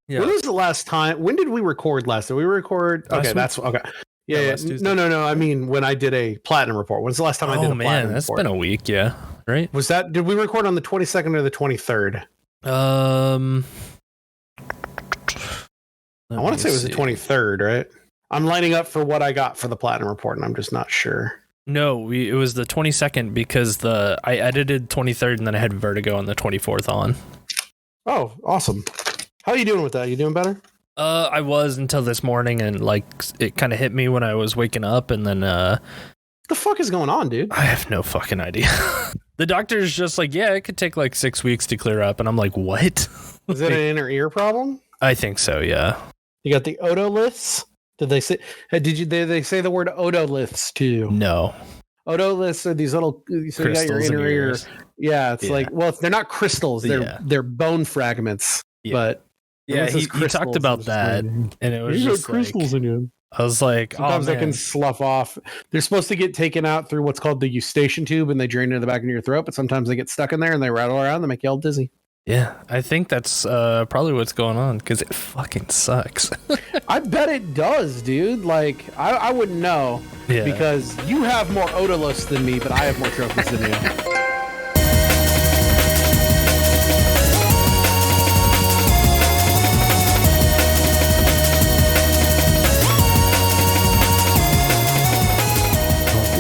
Yeah. When was the last time? When did we record last? Did we record? Last Okay, week? that's okay. Yeah. No. I mean, when I did a platinum report. When's the last time I did a platinum that's report? been a week. Yeah. Right. Did we record on the 22nd or the 23rd? I want to say it was the 23rd, right? I'm lining up for what I got for the platinum report, and I'm just not sure. No, it was the 22nd because I edited 23rd and then I had Vertigo on the 24th on. Oh, awesome. How are you doing with that? You doing better? I was until this morning, and like it kind of hit me when I was waking up, and then what the fuck is going on, dude? I have no fucking idea. The doctor's just like, yeah, it could take like 6 weeks to clear up, and I'm like, what? Is it an inner ear problem? I think so, yeah. You got the otoliths? Did they say? Did they say the word otoliths to you? No. Otoliths are these little. So you got your inner ear. Yeah, it's like, well, they're not crystals. They're bone fragments. Yeah. But yeah, he talked about that, and it was just crystals in you. I was like, sometimes they can slough off. They're supposed to get taken out through what's called the eustachian tube, and they drain into the back of your throat. But sometimes they get stuck in there and they rattle around. They make you all dizzy. Yeah, I think that's probably what's going on because it fucking sucks. I bet it does, dude. Like, I wouldn't know because you have more otoliths than me, but I have more trophies than you.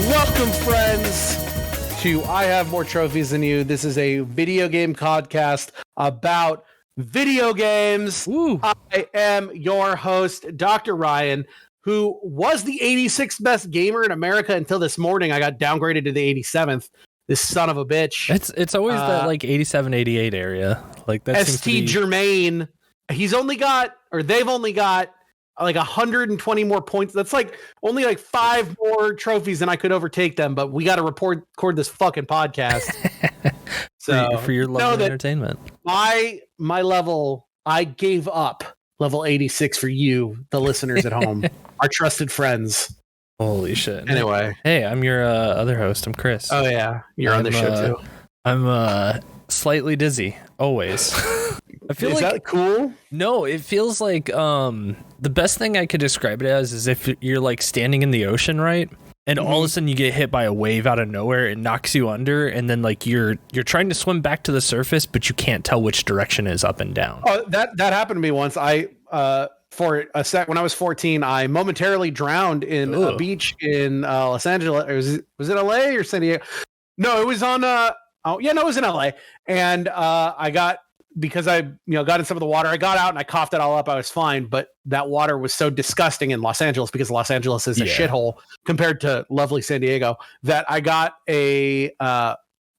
Welcome, friends, to I Have More Trophies Than You. This is a video game podcast about video games. Ooh. I am your host, Dr. Ryan, who was the 86th best gamer in America until this morning. I got downgraded to the 87th. This son of a bitch. It's always that like 87, 88 area. Like that. ST Germain. They've only got like 120 more points. That's like only like 5 more trophies and I could overtake them, but we got to record this fucking podcast. So for your love of entertainment. My level, I gave up level 86 for you, the listeners at home, our trusted friends. Holy shit. Anyway. Hey, I'm your other host. I'm Chris. Oh yeah. You're on the show too. I'm slightly dizzy. Always. I feel is that cool? No, it feels like the best thing I could describe it as is if you're like standing in the ocean, right? And all of a sudden you get hit by a wave out of nowhere, it knocks you under, and then like you're trying to swim back to the surface, but you can't tell which direction is up and down. Oh, that happened to me once. For a sec when I was 14, I momentarily drowned in a beach in Los Angeles. Was it LA or San Diego? No, it was on it was in LA. And because I got in some of the water, I got out and I coughed it all up. I was fine, but that water was so disgusting in Los Angeles because Los Angeles is a shithole compared to lovely San Diego that I got a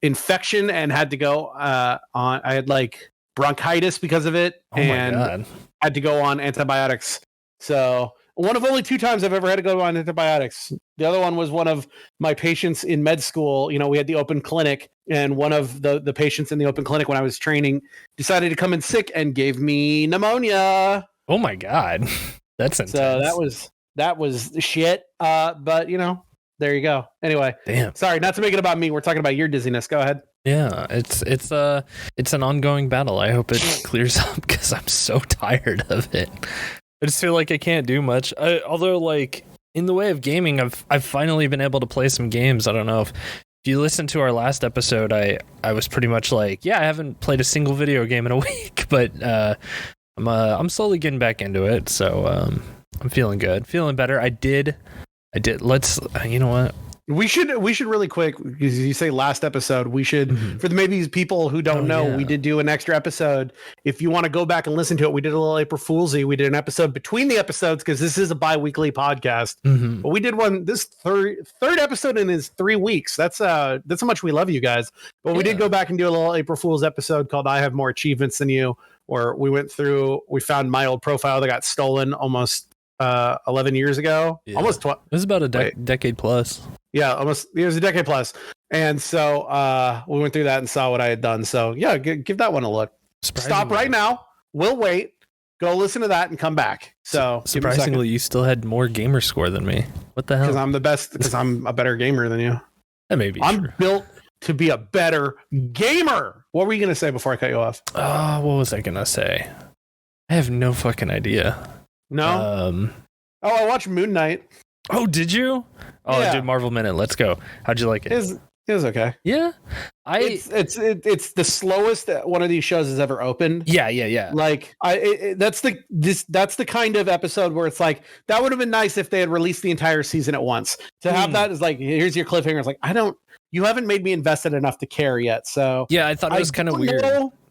infection and had to go I had like bronchitis because of it. Oh my God. Had to go on antibiotics. So one of only 2 times I've ever had to go on antibiotics. The other one was one of my patients in med school. We had the open clinic, and one of the patients in the open clinic when I was training decided to come in sick and gave me pneumonia. Oh my God. That's intense. So that was shit. But there you go. Anyway, damn. Sorry, not to make it about me. We're talking about your dizziness. Go ahead. Yeah, it's an ongoing battle. I hope it clears up because I'm so tired of it. I just feel like I can't do much. Although, like in the way of gaming, I've finally been able to play some games. I don't know if you listened to our last episode. I was pretty much like, yeah, I haven't played a single video game in a week, but I'm slowly getting back into it. So I'm feeling good, feeling better. I did. Let's you know what. We should really quick, because you say last episode, we should, for the maybe people who don't know, we did do an extra episode. If you want to go back and listen to it, we did a little April Foolsy. We did an episode between the episodes because this is a bi-weekly podcast. But we did one, this third episode in is 3 weeks. That's how much we love you guys. But we did go back and do a little April Fool's episode called I Have More Achievements Than You, where we found my old profile that got stolen almost 11 years ago. Almost 12. It was about a decade plus. Yeah, almost. It was a decade plus. And so we went through that and saw what I had done. So yeah, give that one a look. Stop right now. We'll wait. Go listen to that and come back. So surprisingly, you still had more gamer score than me. What the hell? Because I'm the best. Because I'm a better gamer than you. That may be I'm true. built to be a better gamer. What were you going to say before I cut you off? What was I going to say? I have no fucking idea. No. I watched Moon Knight. Oh, did you? Oh, yeah. Dude, Marvel Minute. Let's go. How'd you like it? It was okay. Yeah, it's the slowest that one of these shows has ever opened. Yeah. Like that's the kind of episode where it's like that would have been nice if they had released the entire season at once. To have that is like, here's your cliffhanger. It's like, you haven't made me invested enough to care yet. So yeah, I thought it was kind of weird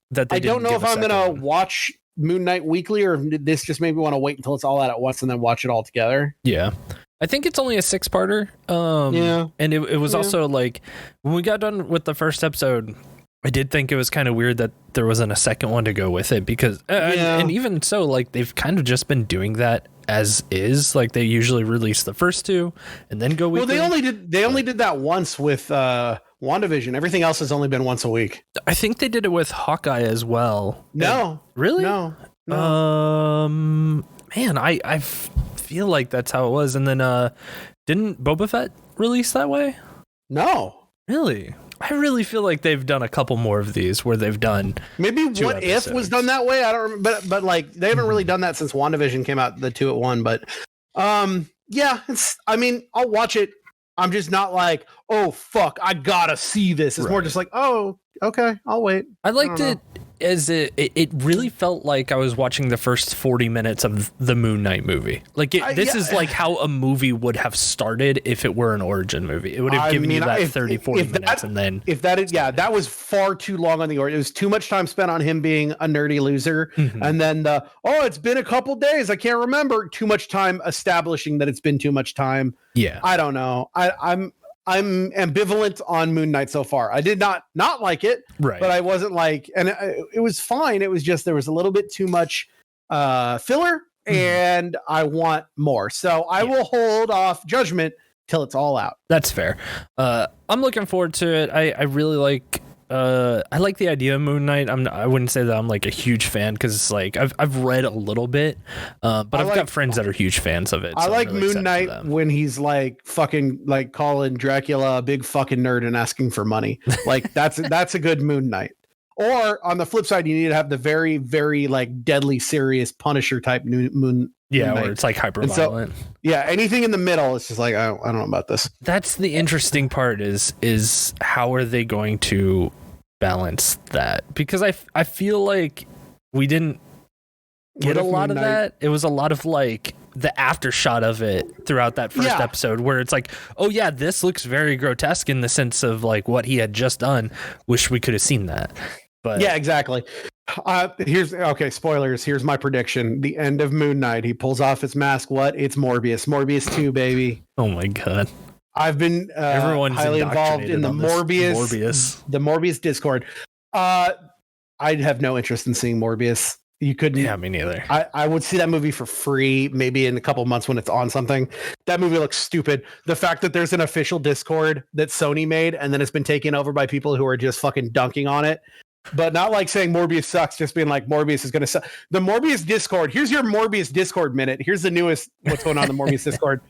that they I don't know if I'm gonna watch Moon Knight weekly or if this just made me want to wait until it's all out at once and then watch it all together. Yeah. I think it's only a 6-parter. And it was also like when we got done with the first episode, I did think it was kind of weird that there wasn't a second one to go with it because and even so, like they've kind of just been doing that as is. Like they usually release the first 2 and then go weekly. Well, they only did that once with WandaVision. Everything else has only been once a week. I think they did it with Hawkeye as well. No. Really? No. Man, I feel like that's how it was. And then didn't Boba Fett release that way? No. Really? I really feel like they've done a couple more of these where they've done maybe What episodes. If was done that way. I don't remember, but like they haven't really done that since WandaVision came out, the 2 at 1. But yeah, I'll watch it. I'm just not like, oh fuck, I gotta see this. It's more just like, oh, okay, I'll wait. I liked it as it really felt like I was watching the first 40 minutes of the Moon Knight movie. Like this is like how a movie would have started if it were an origin movie. It would have given you that 40 minutes and then that was far too long on the origin. It was too much time spent on him being a nerdy loser. And then it's been a couple days, I can't remember. Too much time establishing that it's been too much time. Yeah. I don't know. I'm ambivalent on Moon Knight so far. I did not like it, right? But I wasn't like, and it was fine. It was just there was a little bit too much filler, and I want more. So I will hold off judgment till it's all out. That's fair. I'm looking forward to it. I really like. I like the idea of Moon Knight. I wouldn't say that I'm like a huge fan because it's like I've read a little bit, but I've got friends that are huge fans of it. So I like really Moon Knight when he's like fucking like calling Dracula a big fucking nerd and asking for money. Like that's a good Moon Knight. Or on the flip side, you need to have the very, very like deadly serious Punisher type Moon. Yeah, where it's like hyper violent. So, yeah, anything in the middle, it's just like I don't know about this. That's the interesting part is how are they going to balance that? Because I feel like we didn't get a lot of that. It was a lot of like the aftershot of it throughout that first episode where it's like, oh yeah, this looks very grotesque in the sense of like what he had just done. Wish we could have seen that. But yeah, exactly. Spoilers. Here's my prediction. The end of Moon Knight. He pulls off his mask. What? It's Morbius. Morbius 2, baby. Oh my god. I've been everyone's highly involved in the Morbius Discord. I have no interest in seeing Morbius. You couldn't. Yeah, me neither. I would see that movie for free, maybe in a couple months when it's on something. That movie looks stupid. The fact that there's an official Discord that Sony made and then it's been taken over by people who are just fucking dunking on it. But not like saying Morbius sucks, just being like Morbius is going to suck. The Morbius Discord. Here's your Morbius Discord minute. Here's the newest what's going on in the Morbius Discord.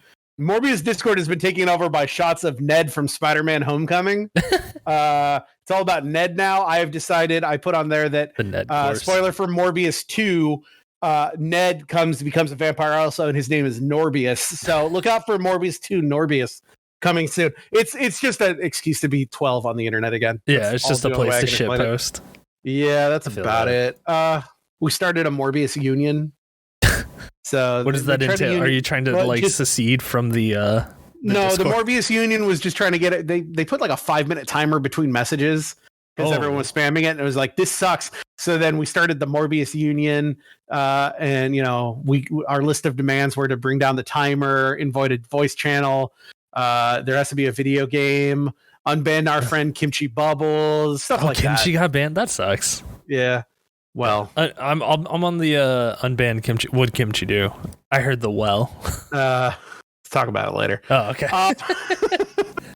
Morbius Discord has been taken over by shots of Ned from Spider-Man Homecoming. It's all about Ned now. I have decided, I put on there that spoiler for Morbius 2, Ned becomes a vampire also, and his name is Norbius. So look out for Morbius 2 Norbius coming soon. It's just an excuse to be 12 on the internet again. Yeah, it's just a place to shit post. Yeah, that's about it. We started a Morbius union. So what does that entail? Are you trying to secede from the no, Discord? The Morbius union was just trying to get it. They put like a 5-minute timer between messages because everyone was spamming it, and it was like, this sucks. So then we started the Morbius union, and our list of demands were to bring down the timer, invited voice channel. There has to be a video game, unban our friend Kimchi Bubbles, stuff like that. Kimchi got banned. That sucks. Yeah. Well, I'm on the unbanned Kimchi. What'd Kimchi do? I heard the well. Let's talk about it later. Oh, okay.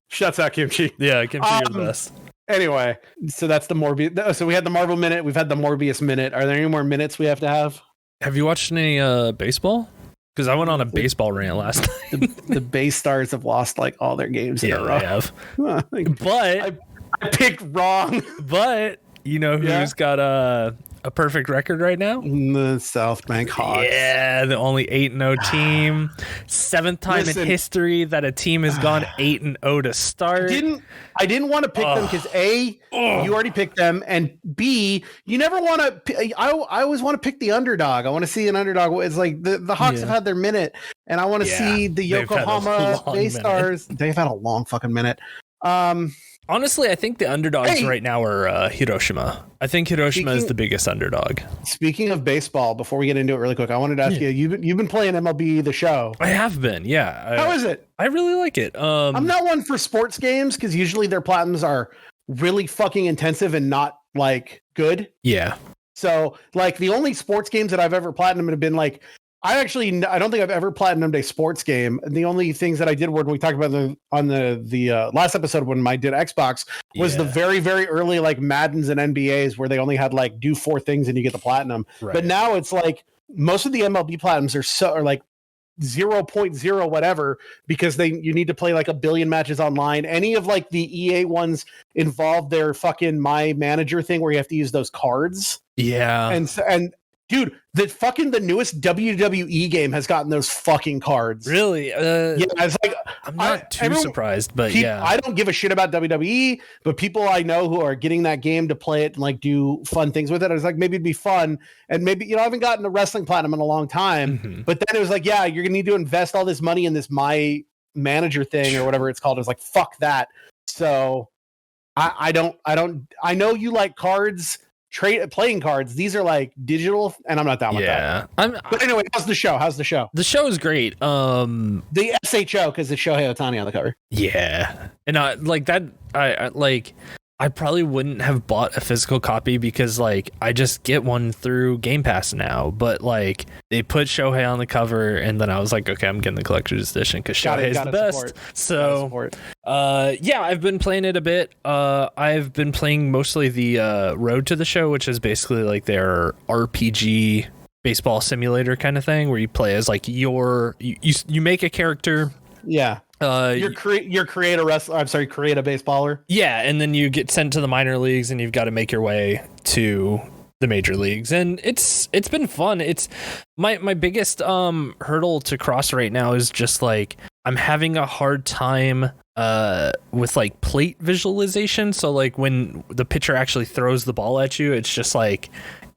Shuts out Kimchi. Yeah, Kimchi, you're the best. Anyway, so that's the Morbius. So we had the Marvel minute. We've had the Morbius minute. Are there any more minutes we have to have? Have you watched any baseball? Because I went on a baseball rant last time. The Bay Stars have lost like all their games in a row. They have. But I picked wrong. But you know who's got a perfect record right now? The South Bank Hawks. Yeah, the only 8-0 team. 7th time in history that a team has gone 8-0 to start. I didn't want to pick them because A, you already picked them, and B, you never want to. I always want to pick the underdog. I want to see an underdog. It's like the Hawks have had their minute, and I want to see the Yokohama Bay Stars. They've had a long fucking minute. Honestly, I think the underdogs right now are Hiroshima. I think Hiroshima is the biggest underdog. Speaking of baseball, before we get into it really quick, I wanted to ask you, you've been playing MLB The Show. I have been, yeah. How is it? I really like it. I'm not one for sports games because usually their platinums are really fucking intensive and not like good. Yeah. So like the only sports games that I've ever platinumed have been like, I don't think I've ever platinumed a sports game. And the only things that I did when we talked about on the last episode when I did Xbox was the very, very early like Maddens and NBAs where they only had like do 4 things and you get the platinum. Right. But now it's like most of the MLB platinums are like 0.0 whatever because you need to play like 1 billion matches online. Any of like the EA ones involve their fucking My Manager thing where you have to use those cards. Yeah. And dude, the newest WWE game has gotten those fucking cards. Really? Yeah, it's like I'm not too surprised, but I don't give a shit about WWE, but people I know who are getting that game to play it and like do fun things with it. I was like, maybe it'd be fun, and maybe I haven't gotten a wrestling platinum in a long time, but then it was like, yeah, you're gonna need to invest all this money in this My Manager thing or whatever it's called. I was like, fuck that. So I know you like cards. Playing cards. These are like digital, and I'm not down with that. But anyway, how's the show? The show is great. The SHO because it's Shohei Ohtani on the cover. Yeah, and I like that. I probably wouldn't have bought a physical copy because like I just get one through Game Pass now. But like they put Shohei on the cover, and then I was like, okay, I'm getting the collector's edition because Shohei's the best. So yeah, I've been playing it a bit. I've been playing mostly the Road to the Show, which is basically like their RPG baseball simulator kind of thing, where you play as like you make a character. Yeah. Create a baseballer. Yeah, and then you get sent to the minor leagues, and you've got to make your way to the major leagues, and it's been fun. It's my biggest hurdle to cross right now is just like I'm having a hard time with like plate visualization. So like when the pitcher actually throws the ball at you, it's just like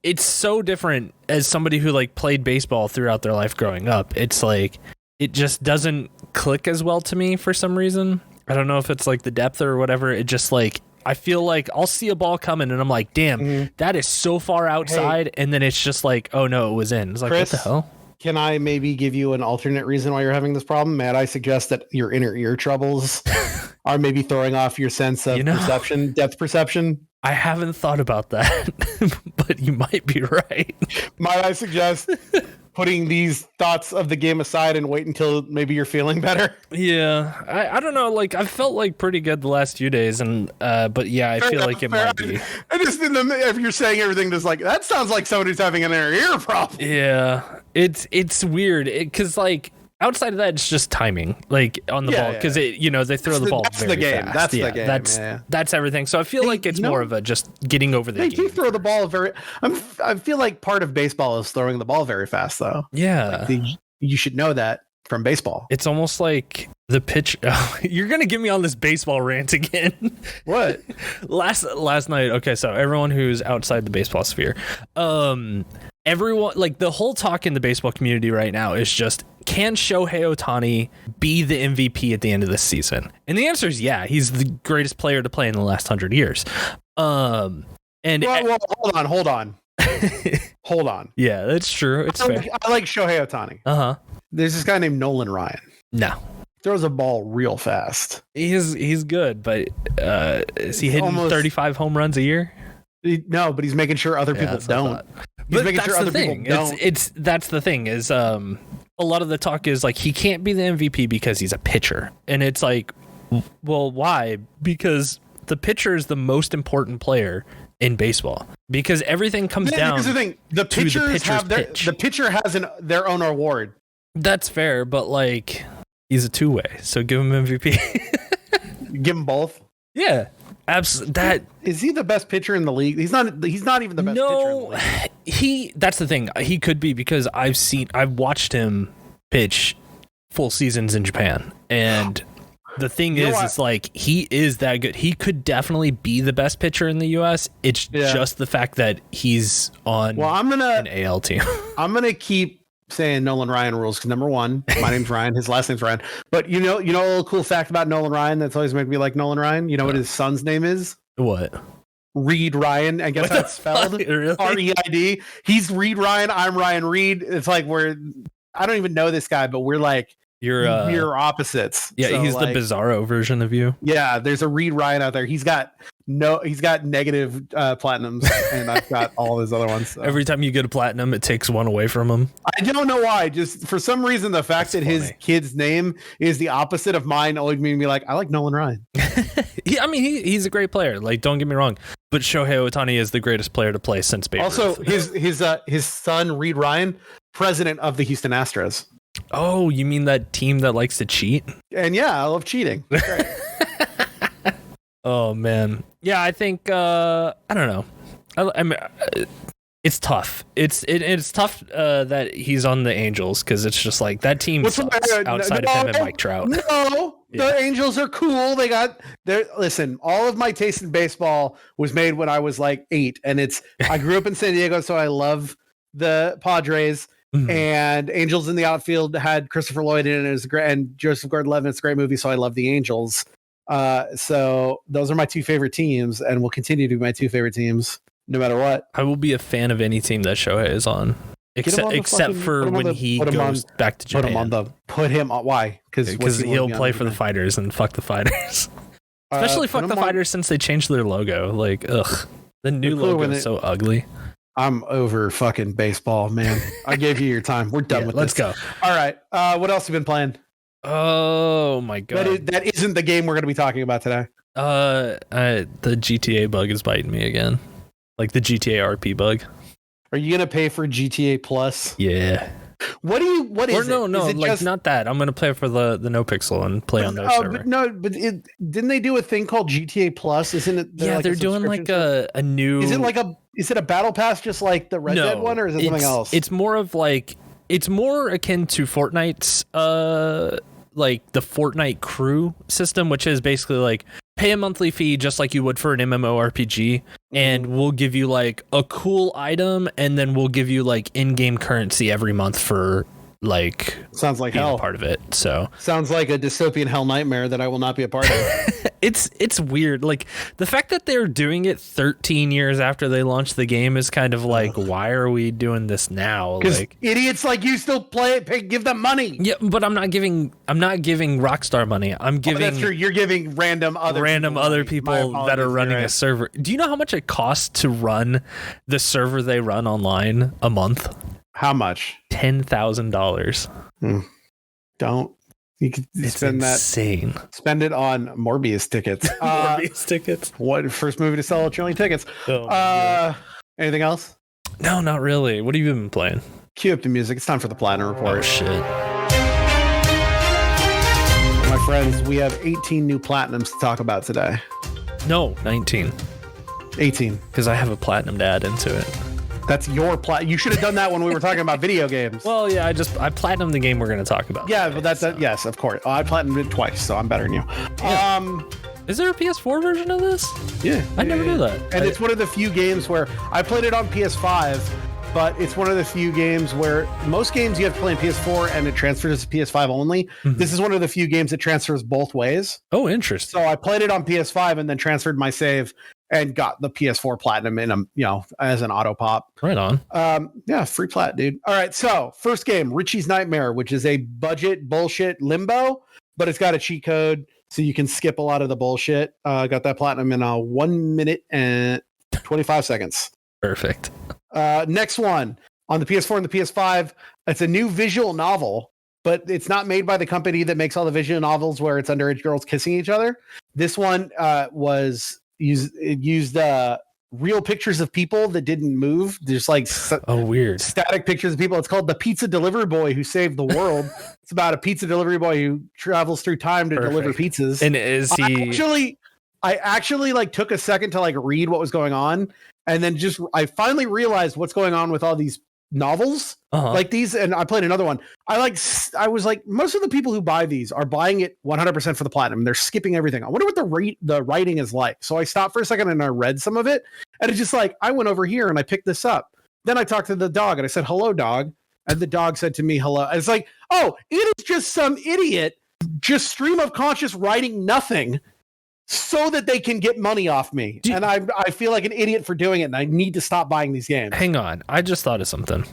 it's so different as somebody who like played baseball throughout their life growing up. It's like it just doesn't click as well to me for some reason. I don't know if it's like the depth or whatever. It just like I feel like I'll see a ball coming and I'm like, damn, that is so far outside. Hey, and then it's just like, oh no, it was in. It's like, Chris, what the hell? Can I maybe give you an alternate reason why you're having this problem? May I suggest that your inner ear troubles are maybe throwing off your sense of perception, depth perception? I haven't thought about that, but you might be right. Might I suggest putting these thoughts of the game aside and wait until maybe you're feeling better? Yeah, I don't know. Like I've felt like pretty good the last few days, and but yeah, I feel like it might be. I just if you're saying everything, just like that sounds like somebody's having an inner ear problem. Yeah, it's weird because like. Outside of that, it's just timing, like on the ball, because they throw the ball very fast. That's the game. That's everything. So I feel like it's more of a just getting over the game. They do throw the ball very. I feel like part of baseball is throwing the ball very fast, though. Yeah, like you should know that from baseball. It's almost like the pitch. You're gonna get me on this baseball rant again. What? last night? Okay, so everyone who's outside the baseball sphere, everyone, like the whole talk in the baseball community right now is just, can Shohei Ohtani be the MVP at the end of this season? And the answer is yeah. He's the greatest player to play in the last 100 years. Hold on. Hold on. Yeah, that's true. It's fair. I like Shohei Ohtani. There's this guy named Nolan Ryan. No. Throws a ball real fast. He's good, but is he hitting 35 home runs a year? No, but he's making sure other people don't. But that's the thing. That's the thing is a lot of the talk is like he can't be the MVP because he's a pitcher. And it's like, well, why? Because the pitcher is the most important player in baseball. Because everything comes down to the thing. The pitcher has their own award. That's fair, but like he's a two-way. So give him MVP. Give him both. Yeah. That is he the best pitcher in the league? He's not even the best pitcher in the league. That's the thing. He could be, because I've watched him pitch full seasons in Japan, and the thing is, it's like, he is that good. He could definitely be the best pitcher in the US. It's just the fact that he's on an AL team. I'm gonna keep saying Nolan Ryan rules, because number one, my name's Ryan, his last name's Ryan. But you know a little cool fact about Nolan Ryan that's always made me like Nolan Ryan? You know what his son's name is? What? Reed Ryan. I guess that's spelled really? R-E-I-D. He's Reed Ryan, I'm Ryan Reed. It's like I don't even know this guy, but we're like we're opposites. Yeah, so he's the Bizarro version of you. Yeah, there's a Reed Ryan out there. He's got negative platinums, and I've got all his other ones. So. Every time you get a platinum, it takes one away from him. I don't know why. Just for some reason, the fact that his kid's name is the opposite of mine always made me like, I like Nolan Ryan. I mean, he's a great player. Like, don't get me wrong, but Shohei Ohtani is the greatest player to play since Babe Also, Ruth. his son Reed Ryan, president of the Houston Astros. Oh, you mean that team that likes to cheat? And yeah, I love cheating. Oh man, yeah. I think I don't know. I mean, it's tough. It's tough that he's on the Angels, because it's just like that team sucks outside of him and Mike Trout. No, the Angels are cool. They got their listen. All of my taste in baseball was made when I was like 8, and I grew up in San Diego, so I love the Padres. Mm-hmm. And Angels in the Outfield had Christopher Lloyd in it. It was great, and Joseph Gordon-Levitt. It's a great movie, so I love the Angels. So those are my 2 favorite teams, and will continue to be my 2 favorite teams no matter what. I will be a fan of any team that Shohei is on, except for when he goes back to Japan. Put him on. Why? Because he'll play for the Fighters, and fuck the Fighters. Especially fuck the Fighters since they changed their logo. Like, ugh, the new logo is so ugly. I'm over fucking baseball, man. I gave you your time. We're done with this. Let's go. All right. What else have you been playing? Oh my god. That isn't the game we're going to be talking about today. The GTA bug is biting me again. Like the GTA RP bug. Are you going to pay for GTA Plus? Yeah. What is it? No, like just... not that. I'm going to play for the no pixel and play on their server. Didn't they do a thing called GTA Plus? Isn't it? Yeah, they're doing like a new. Is it a battle pass just like the Red Dead one, or is it something else? It's more of like, it's more akin to Fortnite's like the Fortnite crew system, which is basically like pay a monthly fee just like you would for an MMORPG, and we'll give you like a cool item, and then we'll give you like in-game currency every month for like sounds like hell part of it. So sounds like a dystopian hell nightmare that I will not be a part of. It's weird. Like the fact that they're doing it 13 years after they launched the game is kind of like, why are we doing this now? Like idiots like you still play it, give them money. Yeah, but I'm not giving Rockstar money. I'm giving. That's true. You're giving random other people that are running a server. Do you know how much it costs to run the server they run online a month? How much? $10,000. Don't. You could spend insane. Spend it on Morbius tickets. Morbius tickets. What first movie to sell $1 trillion tickets? Anything else? No, not really. What have you been playing? Cue up the music. It's time for the Platinum Report. Oh shit. My friends, we have 18 new platinums to talk about today. No, 19. 18. Because I have a platinum to add into it. That's your You should have done that when we were talking about video games. Well, yeah, I platinumed the game we're going to talk about. Yeah, today, but yes, of course. I platinumed it twice, so I'm better than you. Yeah. Is there a PS4 version of this? Yeah. I never knew that. And it's one of the few games where I played it on PS5, but it's one of the few games where most games you have to play on PS4 and it transfers to PS5 only. Mm-hmm. This is one of the few games that transfers both ways. Oh, interesting. So I played it on PS5 and then transferred my save and got the PS4 platinum in as an auto pop. Right on. Yeah, free plat, dude. All right, so first game, Richie's Nightmare, which is a budget bullshit limbo, but it's got a cheat code, so you can skip a lot of the bullshit. Got that platinum in 1 minute and 25 seconds. Perfect. Next one, on the PS4 and the PS5, it's a new visual novel, but it's not made by the company that makes all the visual novels where it's underage girls kissing each other. This one used real pictures of people that didn't move. There's like weird static pictures of people. It's called The Pizza Delivery Boy Who Saved the World. It's about a pizza delivery boy who travels through time to deliver pizzas. And is he I actually like took a second to like read what was going on, and then I finally realized what's going on with all these novels like these. And I played another one. I was like, most of the people who buy these are buying it 100% for the platinum. They're skipping everything. I wonder what the writing is like. So I stopped for a second and I read some of it, and it's just like, I went over here and I picked this up. Then I talked to the dog and I said, hello, dog. And the dog said to me, hello. And it's like, oh, it is just some idiot just stream of conscious writing nothing so that they can get money off me. And I feel like an idiot for doing it, and I need to stop buying these games. Hang on. I just thought of something.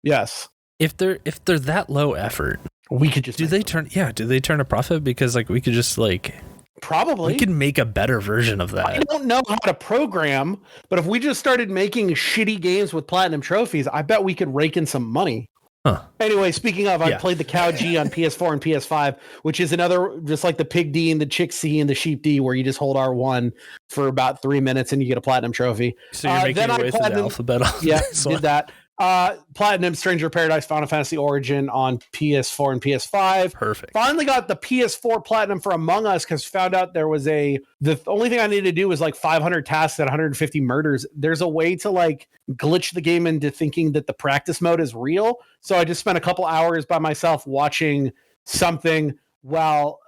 Yes. If they're that low effort, we could just do they turn a profit? Because like we could just like probably we could make a better version of that. I don't know how to program, but if we just started making shitty games with platinum trophies, I bet we could rake in some money. Huh. Anyway, speaking of, I played the Cow G on PS4 and PS5, which is another, just like the Pig D and the Chick C and the Sheep D, where you just hold R1 for about 3 minutes and you get a platinum trophy. So you're making your way through the alphabet on this one. Did that. Platinum Stranger of Paradise Final Fantasy Origin on PS4 and PS5. Perfect. Finally got the PS4 Platinum for Among Us, because found out there was the only thing I needed to do was like 500 tasks at 150 murders. There's a way to like glitch the game into thinking that the practice mode is real. So I just spent a couple hours by myself watching something while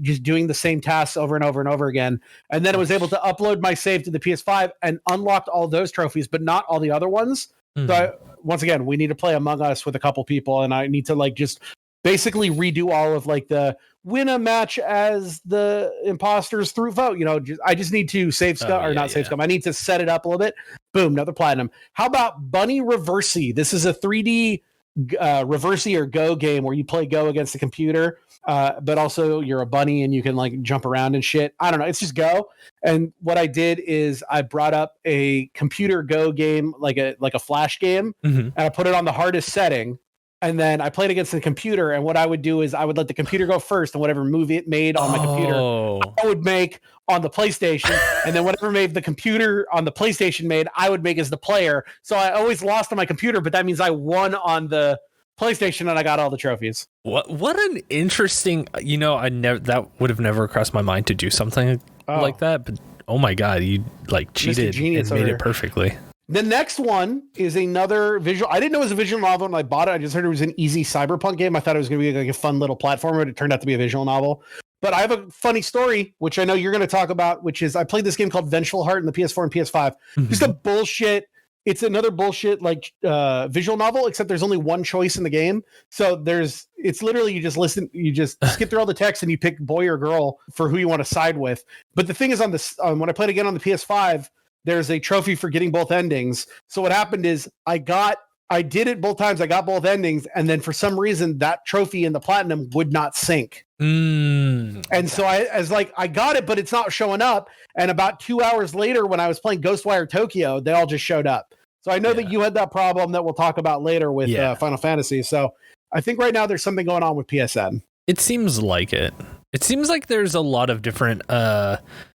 just doing the same tasks over and over and over again. And then I was able to upload my save to the PS5 and unlocked all those trophies, but not all the other ones. So once again, we need to play Among Us with a couple people, and I need to like just basically redo all of like the win a match as the imposters through vote. I just need to save scum save scum. I need to set it up a little bit. Boom, another platinum. How about Bunny Reversey? This is a 3D Reversey or Go game where you play Go against the computer, but also you're a bunny and you can like jump around and shit. I don't know. It's just Go. And what I did is I brought up a computer Go game, like a flash game, and I put it on the hardest setting. And then I played against the computer. And what I would do is I would let the computer go first, and whatever move it made on my computer, I would make on the PlayStation. And then whatever made the computer on the PlayStation made, I would make as the player. So I always lost on my computer, but that means I won on the PlayStation and I got all the trophies. What an interesting, that would have never crossed my mind to do something like that. But oh my God, you like cheated and made it perfectly. The next one is another visual. I didn't know it was a visual novel when I bought it. I just heard it was an easy cyberpunk game. I thought it was going to be like a fun little platformer, but it turned out to be a visual novel. But I have a funny story, which I know you're going to talk about, which is I played this game called Vengeful Heart in the PS4 and PS5. Just a bullshit. It's another bullshit like visual novel, except there's only one choice in the game. So it's literally you just skip through all the text and you pick boy or girl for who you want to side with. But the thing is when I played again on the PS5, there's a trophy for getting both endings. So what happened is I did it both times. I got both endings. And then for some reason that trophy in the platinum would not sync. And so I got it, but it's not showing up. And about 2 hours later, when I was playing Ghostwire Tokyo, they all just showed up. So I know that you had that problem that we'll talk about later with Final Fantasy. So I think right now there's something going on with PSN. It seems like it. It seems like there's a lot of different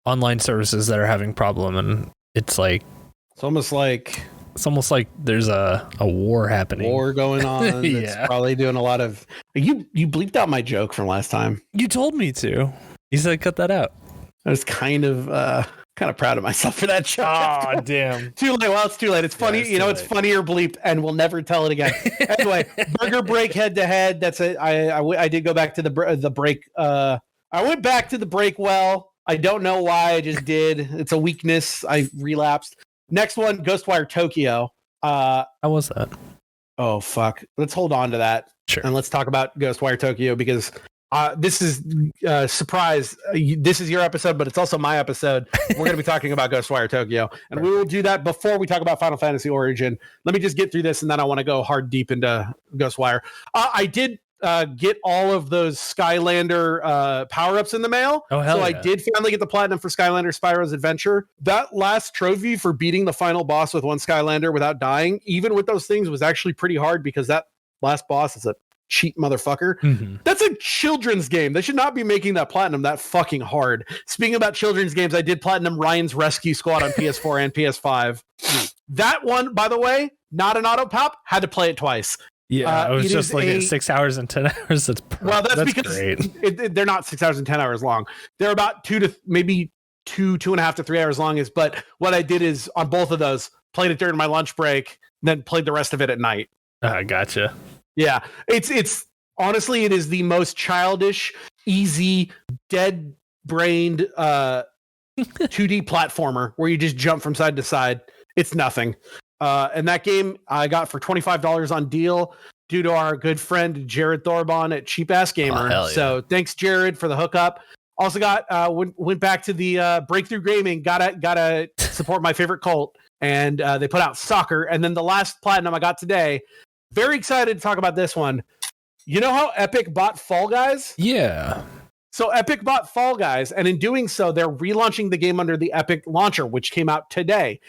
online services that are having problem, and it's almost like there's a war happening. War going on. It's probably doing a lot of. You bleeped out my joke from last time. You told me to. You said cut that out. I was kind of proud of myself for that joke. Oh, damn. Too late. Well, it's too late. It's funny. It's funnier bleeped, and we'll never tell it again. Anyway, Burger Break head to head. That's it. I did go back to the break. I went back to the break. Well, I don't know why. I just did. It's a weakness. I relapsed. Next one, Ghostwire Tokyo. How was that? Oh, fuck. Let's hold on to that. Sure. And let's talk about Ghostwire Tokyo, because this is surprise. This is your episode, but it's also my episode. We're going to be talking about Ghostwire Tokyo, and we will do that before we talk about Final Fantasy Origin. Let me just get through this, and then I want to go hard deep into Ghostwire. I did get all of those Skylander power-ups in the mail. Oh, hell so yeah. I did finally get the platinum for Skylander Spyro's Adventure. That last trophy for beating the final boss with one Skylander without dying, even with those things, was actually pretty hard, because that last boss is a cheat motherfucker. That's a children's game. They should not be making that platinum that fucking hard. Speaking about children's games, I did platinum Ryan's Rescue Squad on PS4 and PS5. That one, by the way, not an auto pop, had to play it twice. Yeah, I was just like 6 hours and 10 hours. That's because they're not 6 hours and 10 hours long. They're about 2 to maybe 2 and a half to 3 hours long. But what I did is on both of those, played it during my lunch break, then played the rest of it at night. Gotcha. Yeah, it's honestly, it is the most childish, easy, dead-brained 2D platformer where you just jump from side to side. It's nothing. And that game I got for $25 on deal due to our good friend Jared Thorbon at Cheap Ass Gamer. Yeah. So thanks, Jared, for the hookup. Also got went back to the Breakthrough Gaming. Gotta support my favorite cult, and they put out Soccer. And then the last platinum I got today. Very excited to talk about this one. You know how Epic bought Fall Guys? Yeah. So Epic bought Fall Guys, and in doing so, they're relaunching the game under the Epic launcher, which came out today.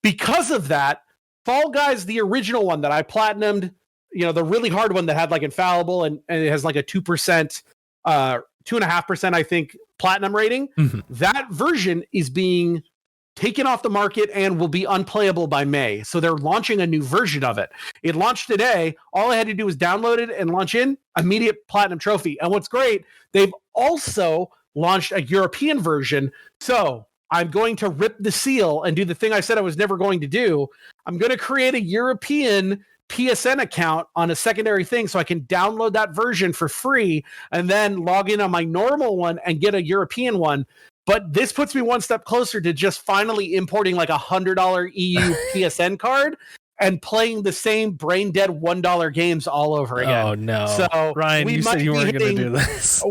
Because of that, Fall Guys, the original one that I platinumed, the really hard one that had like infallible and it has like a 2%, 2.5%, I think, platinum rating. Mm-hmm. That version is being taken off the market and will be unplayable by May. So they're launching a new version of it. It launched today. All I had to do was download it and launch in, immediate platinum trophy. And what's great, they've also launched a European version. So I'm going to rip the seal and do the thing I said I was never going to do. I'm going to create a European PSN account on a secondary thing so I can download that version for free and then log in on my normal one and get a European one. But this puts me one step closer to just finally importing like $100 EU PSN card and playing the same brain dead $1 games all over again. Oh no. So Ryan, you said you weren't going to do this.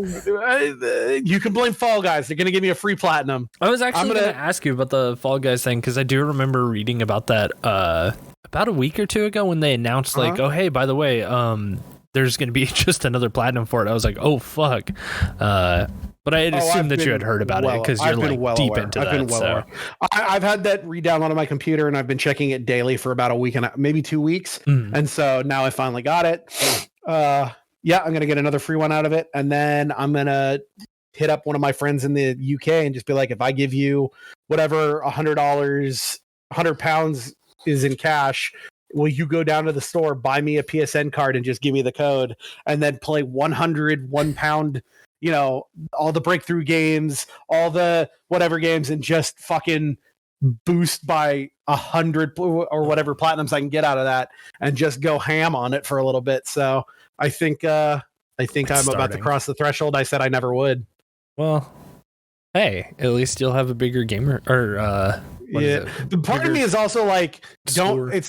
You can blame Fall Guys. They're going to give me a free platinum. I was actually going to ask you about the Fall Guys thing because I do remember reading about that about a week or two ago when they announced like, oh, hey, by the way, there's going to be just another platinum for it. I was like, oh, fuck. But I had assumed that you had heard about it because you're like deep into that. I've had that re-download on my computer and I've been checking it daily for about a week and maybe 2 weeks. And so now I finally got it. I'm going to get another free one out of it. And then I'm going to hit up one of my friends in the UK and just be like, if I give you whatever $100, 100 pounds is in cash, will you go down to the store, buy me a PSN card and just give me the code and then play 1 pound, all the breakthrough games, all the whatever games, and just fucking boost by 100 or whatever platinums I can get out of that and just go ham on it for a little bit. So I think I'm about to cross the threshold I said I never would. Well, hey, at least you'll have a bigger gamer or the part of me is also like, it's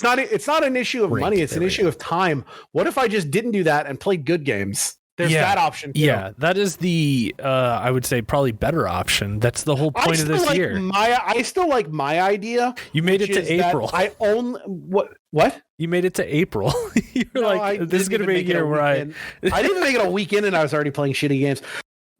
not an issue of money, it's an issue of time. What if I just didn't do that and played good games? There's that option too. Yeah, that is the I would say probably better option. That's the whole point of this year. I still like my idea. You made it to April. I own what? You made it to April. You're like, this is gonna be a year where I didn't even make it a weekend and I was already playing shitty games.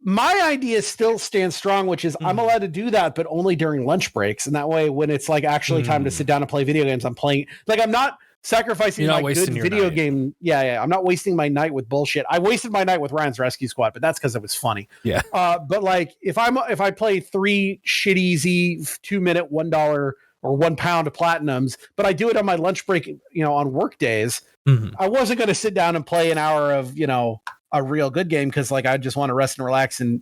My idea still stands strong, which is I'm allowed to do that, but only during lunch breaks. And that way, when it's like actually time to sit down and play video games, I'm playing. Like, I'm not sacrificing my good video game. Yeah. I'm not wasting my night with bullshit. I wasted my night with Ryan's Rescue Squad, but that's because it was funny. Yeah. But like, if I play 3 shit easy 2-minute $1 or 1 pound of platinums, but I do it on my lunch break, on work days, I wasn't going to sit down and play an hour of, a real good game because like I just want to rest and relax and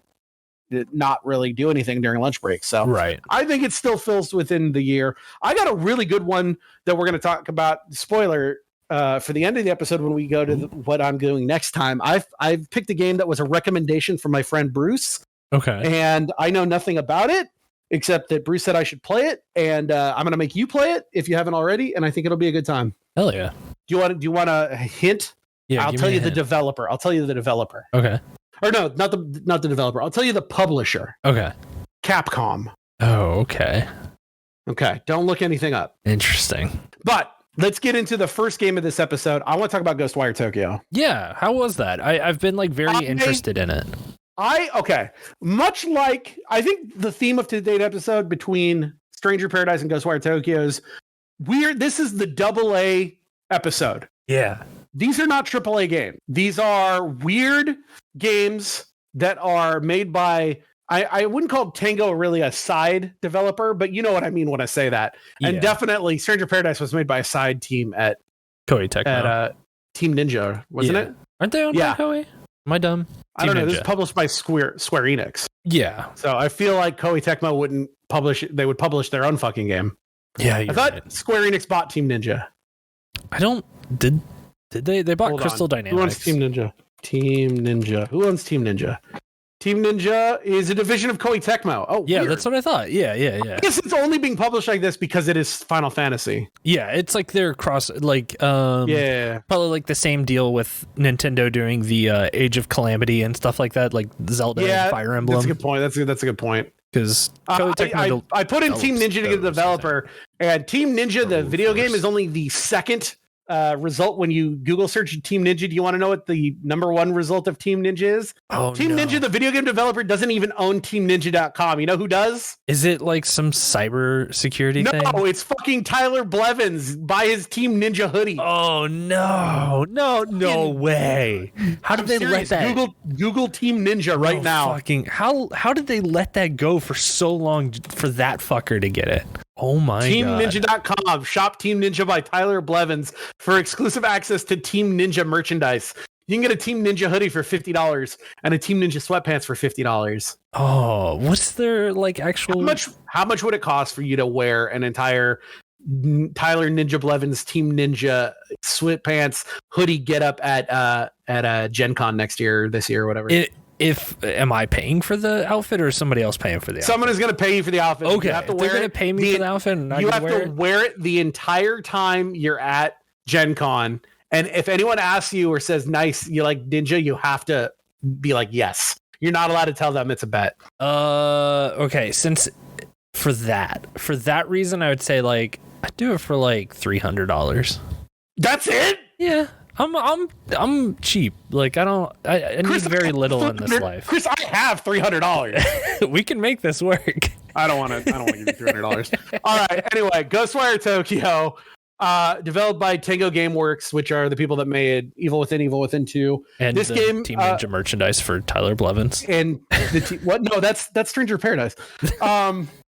not really do anything during lunch break. So right. I think it still fills within the year. I got a really good one that we're going to talk about. Spoiler for the end of the episode when we go to what I'm doing next time. I've picked a game that was a recommendation from my friend Bruce. Okay. And I know nothing about it except that Bruce said I should play it, and I'm going to make you play it if you haven't already, and I think it'll be a good time. Hell yeah. Do you want a hint? Yeah, I'll tell you the developer. Okay. Or no, not the developer. I'll tell you the publisher. Okay. Capcom. Oh, okay. Okay. Don't look anything up. Interesting. But let's get into the first game of this episode. I want to talk about Ghostwire Tokyo. Yeah. How was that? I've been like very interested in it. Much like I think the theme of today's episode between Stranger Paradise and Ghostwire Tokyo is weird. This is the AA episode. Yeah. These are not AAA games. These are weird games that are made by, I wouldn't call Tango really a side developer, but you know what I mean when I say that. Yeah. And definitely Stranger Paradise was made by a side team at Koei Tecmo. At Team Ninja, wasn't it? Aren't they owned by Koei? Am I dumb? I don't know. This is published by Square Enix. Yeah. So I feel like Koei Tecmo wouldn't publish. They would publish their own fucking game. Yeah, I thought Square Enix bought Team Ninja. I don't. Did they? They bought Hold Crystal on. Dynamics. Who owns Team Ninja? Team Ninja. Who owns Team Ninja? Team Ninja is a division of Koei Tecmo. Oh, yeah, weird. That's what I thought. Yeah. I guess it's only being published like this because it is Final Fantasy. Yeah, it's like they're yeah, probably like the same deal with Nintendo doing the Age of Calamity and stuff like that, like Zelda and Fire Emblem. That's a good point. That's a good point. Because I put in Team Ninja to get the developer, and Team Ninja, the video game, is only the second result when you Google search Team Ninja. Do you want to know what the number one result of Team Ninja is? Team Ninja, the video game developer, doesn't even own TeamNinja.com. You know who does? Is it like some cyber security thing? No, it's fucking Tyler Blevins. Buy his Team Ninja hoodie. Oh no way! How did they let that? Google Team Ninja right now. Fucking how did they let that go for so long for that fucker to get it? Oh my god. TeamNinja.com. Shop Team Ninja by Tyler Blevins for exclusive access to Team Ninja merchandise. You can get a Team Ninja hoodie for $50 and a Team Ninja sweatpants for $50. Oh, what's their like actual? How much would it cost for you to wear an entire Tyler Ninja Blevins Team Ninja sweatpants hoodie get up at Gen Con this year or whatever? Am I paying for the outfit or is somebody else paying for the outfit? Someone is going to pay you for the outfit. Okay, you have to they're going to pay me for the outfit, and you have to wear it the entire time you're at Gen Con. And if anyone asks you or says, nice, you like Ninja, you have to be like, yes. You're not allowed to tell them it's a bet. Okay. Since for that reason, I would say like I'd do it for like $300. That's it? Yeah. I'm cheap. Like I need very little in this life. Chris, I have $300. We can make this work. I don't want to give you $300. All right. Anyway, Ghostwire Tokyo. Developed by Tango Gameworks, which are the people that made Evil Within 2. And this game, Team Ninja merchandise for Tyler Blevins. And what? No, that's Stranger of Paradise.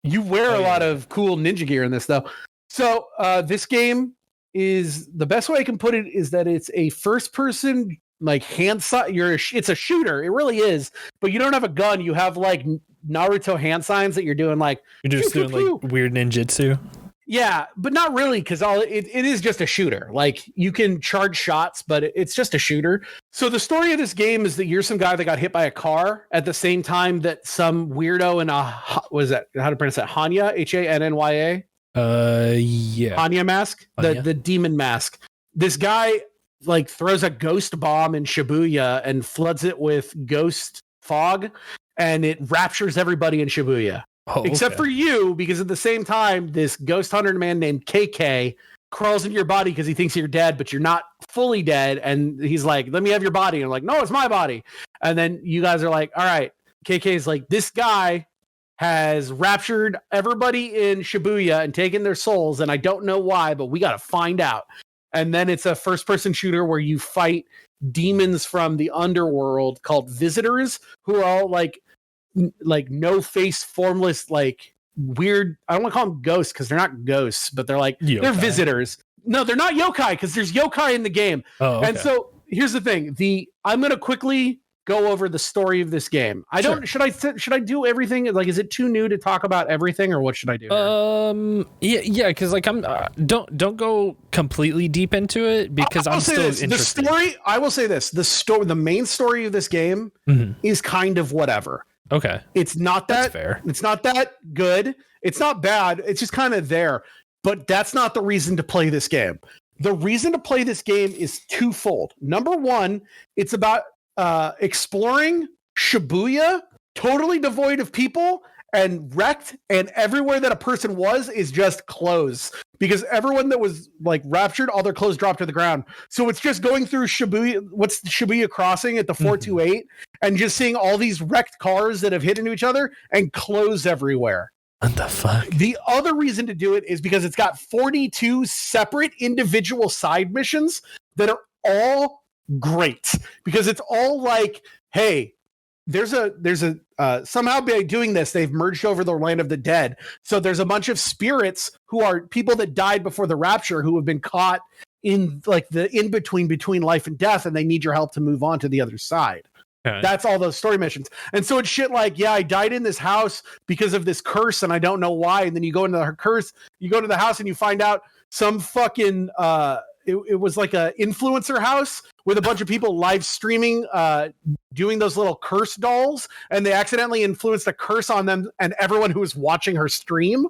You wear a lot of cool ninja gear in this, though. So this game is the best way I can put it is that it's a first-person like hand sign. It's a shooter. It really is, but you don't have a gun. You have like Naruto hand signs that you're doing like you're just doing like weird ninjutsu. Yeah, but not really, because it is just a shooter. Like, you can charge shots, but it's just a shooter. So the story of this game is that you're some guy that got hit by a car at the same time that some weirdo in how to pronounce that? Hanya? Hannya? Yeah. Hanya mask? The demon mask. This guy, like, throws a ghost bomb in Shibuya and floods it with ghost fog, and it raptures everybody in Shibuya. Except for you, because at the same time, this ghost hunter man named KK crawls into your body because he thinks you're dead, but you're not fully dead. And he's like, let me have your body. And I'm like, no, it's my body. And then you guys are like, all right. KK is like, this guy has raptured everybody in Shibuya and taken their souls. And I don't know why, but we got to find out. And then it's a first-person shooter where you fight demons from the underworld called visitors, who are all like no face, formless, like weird. I don't want to call them ghosts because they're not ghosts, but they're like yokai. They're visitors. No, they're not yokai because there's yokai in the game. Oh, okay. And so here's the thing: I'm going to quickly go over the story of this game. Should I do everything? Like, is it too new to talk about everything, or what should I do? Yeah, because like don't go completely deep into it because I'm still interested. The story. I will say this: the main story of this game is kind of whatever. Okay. It's not that fair. It's not that good. It's not bad. It's just kind of there. But that's not the reason to play this game. The reason to play this game is twofold. Number one, it's about exploring Shibuya, totally devoid of people and wrecked, and everywhere that a person was is just clothes. Because everyone that was like raptured, all their clothes dropped to the ground. So it's just going through Shibuya, what's Shibuya crossing at the 428, and just seeing all these wrecked cars that have hit into each other and clothes everywhere. What the fuck? The other reason to do it is because it's got 42 separate individual side missions that are all great. Because it's all like, hey, there's a somehow by doing this, they've merged over the land of the dead. So there's a bunch of spirits who are people that died before the rapture who have been caught in like the in between life and death, and they need your help to move on to the other side. Okay. That's all those story missions. And so it's shit like, yeah, I died in this house because of this curse and I don't know why. And then you go into the curse, you go to the house and you find out some fucking it was like a influencer house with a bunch of people live streaming doing those little curse dolls, and they accidentally influenced a curse on them and everyone who was watching her stream.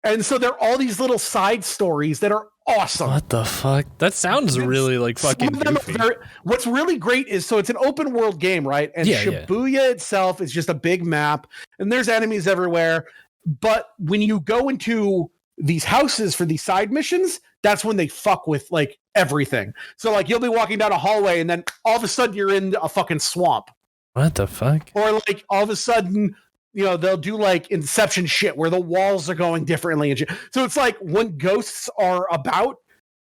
And so there are all these little side stories that are awesome. What the fuck? That sounds really like fucking goofy. What's really great is, so it's an open world game, right? And Shibuya itself is just a big map and there's enemies everywhere. But when you go into these houses for these side missions, that's when they fuck with like everything. So like you'll be walking down a hallway and then all of a sudden you're in a fucking swamp. What the fuck? Or like all of a sudden, you know, they'll do like Inception shit where the walls are going differently and shit. So it's like when ghosts are about,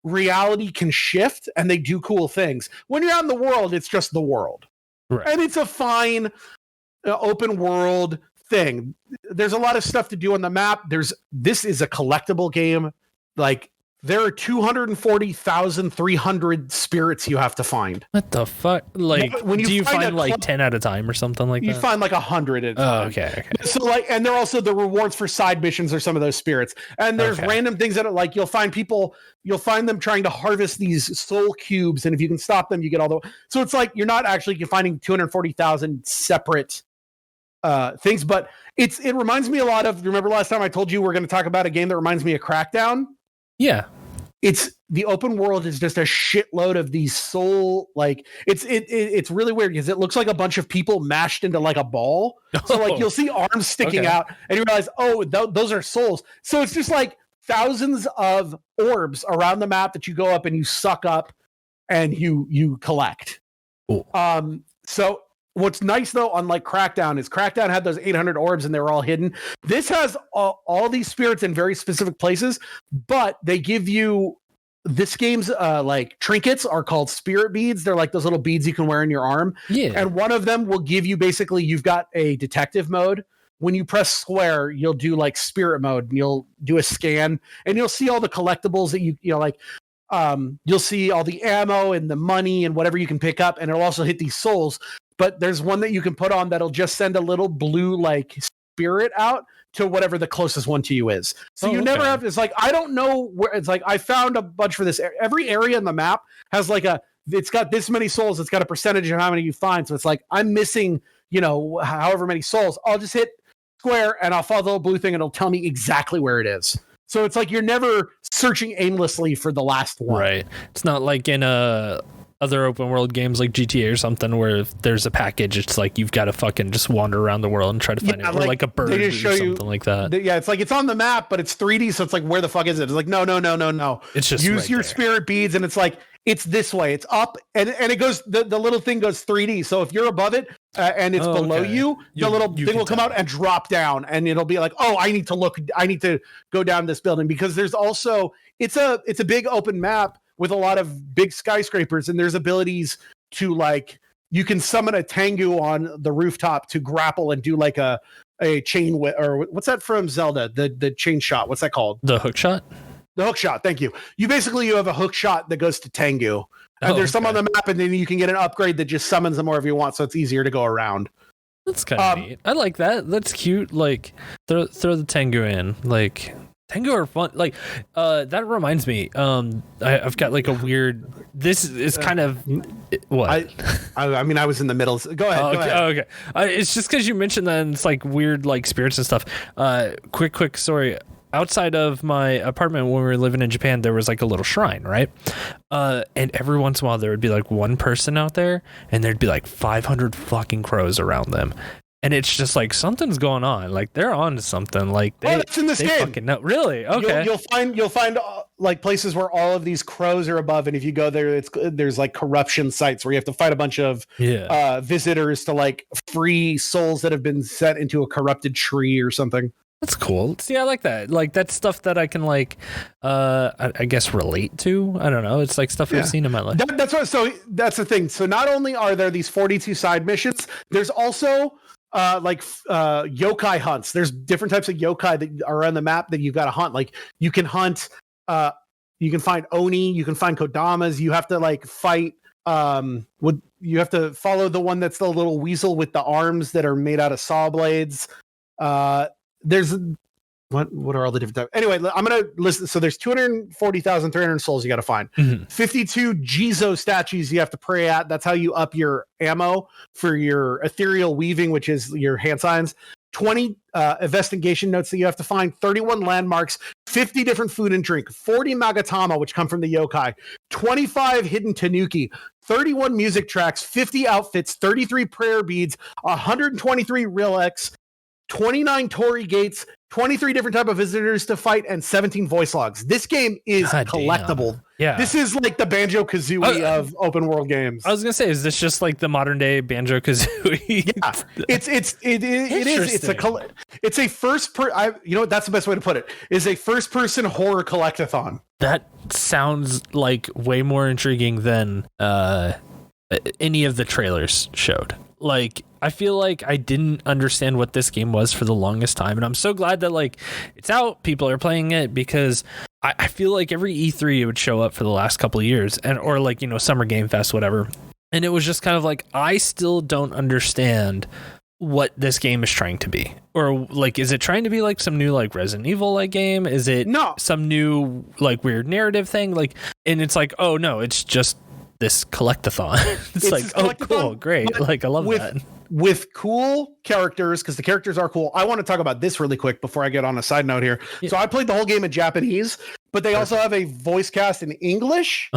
reality can shift and they do cool things. When you're out in the world, it's just the world. Right. And it's a fine open world thing. There's a lot of stuff to do on the map. This is a collectible game. Like there are 240,300 spirits you have to find. What the fuck? Like, when do you find like 10 at a time or something like that? You find like 100 at a time. Oh, okay. So like, and they're also the rewards for side missions or some of those spirits. And there's random things that are like, you'll find them trying to harvest these soul cubes. And if you can stop them, you get all the, so it's like, you're not actually finding 240,000 separate things, but it reminds me a lot of, remember last time I told you we're going to talk about a game that reminds me of Crackdown? Yeah. It's the open world is just a shitload of these soul, like it's really weird because it looks like a bunch of people mashed into like a ball. So like you'll see arms sticking out and you realize, those are souls. So it's just like thousands of orbs around the map that you go up and you suck up and you collect. Cool. So what's nice though, unlike Crackdown, is Crackdown had those 800 orbs and they were all hidden. This has all these spirits in very specific places, but they give you, this game's like trinkets are called spirit beads. They're like those little beads you can wear in your arm. Yeah. And one of them will give you basically, you've got a detective mode. When you press square, you'll do like spirit mode and you'll do a scan and you'll see all the collectibles that you know, like you'll see all the ammo and the money and whatever you can pick up. And it'll also hit these souls. But there's one that you can put on that'll just send a little blue like spirit out to whatever the closest one to you is. So you never have, it's like, I don't know where, it's like, I found a bunch for this. Every area in the map has like it's got this many souls. It's got a percentage of how many you find. So it's like, I'm missing, you know, however many souls. I'll just hit square and I'll follow the little blue thing and it'll tell me exactly where it is. So it's like, you're never searching aimlessly for the last one. Right. It's not like in other open world games like GTA or something where if there's a package, it's like you've got to fucking just wander around the world and try to find it, or like a bird or something like that. It's like it's on the map, but it's 3D, so it's like, where the fuck is it? It's like no. It's just use your spirit beads, and it's like it's this way. It's up, and it goes. The little thing goes 3D. So if you're above it and it's below you, the little thing will come out and drop down, and it'll be like, oh, I need to look. I need to go down this building because there's also it's a big open map with a lot of big skyscrapers, and there's abilities to like, you can summon a Tengu on the rooftop to grapple and do like a chain or what's that from Zelda? The chain shot. What's that called? The hook shot? The hook shot. Thank you. You have a hook shot that goes to Tengu. And there's some on the map, and then you can get an upgrade that just summons them wherever you want. So it's easier to go around. That's kind of neat. I like that. That's cute. Like throw the Tengu in, like, Tengu are fun. Like, that reminds me. I've got like a weird. This is kind of what. I mean, I was in the middle. Go ahead. Go ahead. Okay. It's just because you mentioned that and it's like weird, like spirits and stuff. Quick story. Outside of my apartment when we were living in Japan, there was like a little shrine, right? And every once in a while, there would be like one person out there, and there'd be like 500 fucking crows around them. And it's just like something's going on. Like they're on to something. Like that's in this game. Fucking know. Really? Okay. You'll find like places where all of these crows are above, and if you go there, there's like corruption sites where you have to fight a bunch of visitors to like free souls that have been set into a corrupted tree or something. That's cool. See, I like that. Like that's stuff that I can like, I guess relate to. I don't know. It's like stuff I've seen in my life. So that's the thing. So not only are there these 42 side missions, there's also yokai hunts. There's different types of yokai that are on the map that you've got to hunt. Like you can hunt, you can find oni, you can find kodamas. You have to like fight with you have to follow the one that's the little weasel with the arms that are made out of saw blades. There's what are all the different types? Anyway, I'm gonna list. So there's 240,300 souls you got to find. 52 Jizo statues you have to pray at. That's how you up your ammo for your ethereal weaving, which is your hand signs. 20 investigation notes that you have to find. 31 landmarks. 50 different food and drink. 40 magatama, which come from the yokai. 25 hidden tanuki. 31 music tracks. 50 outfits. 33 prayer beads. 123 relics. 29 Torii gates, 23 different type of visitors to fight, and 17 voice logs. This game is collectible. Damn. Yeah, this is like the Banjo-Kazooie of open world games. I was gonna say, is this just like the modern day Banjo-Kazooie? Yeah, it is. It's a first per. You know what? That's the best way to put it. Is a first person horror collectathon. That sounds like way more intriguing than any of the trailers showed. Like, I feel like I didn't understand what this game was for the longest time, and I'm so glad that like it's out, people are playing it, because I feel like every E3 it would show up for the last couple of years, and or like, you know, Summer Game Fest, whatever, and it was just kind of like, I still don't understand what this game is trying to be, or like, is it trying to be like some new like Resident Evil like game? Is it some new like weird narrative thing? Like, and it's like, oh no, it's just this collectathon. It's like, oh cool, great, like I love that. With cool characters, because the characters are cool. I want to talk about this really quick before I get on a side note here. Yeah. So I played the whole game in Japanese, but they also have a voice cast in English,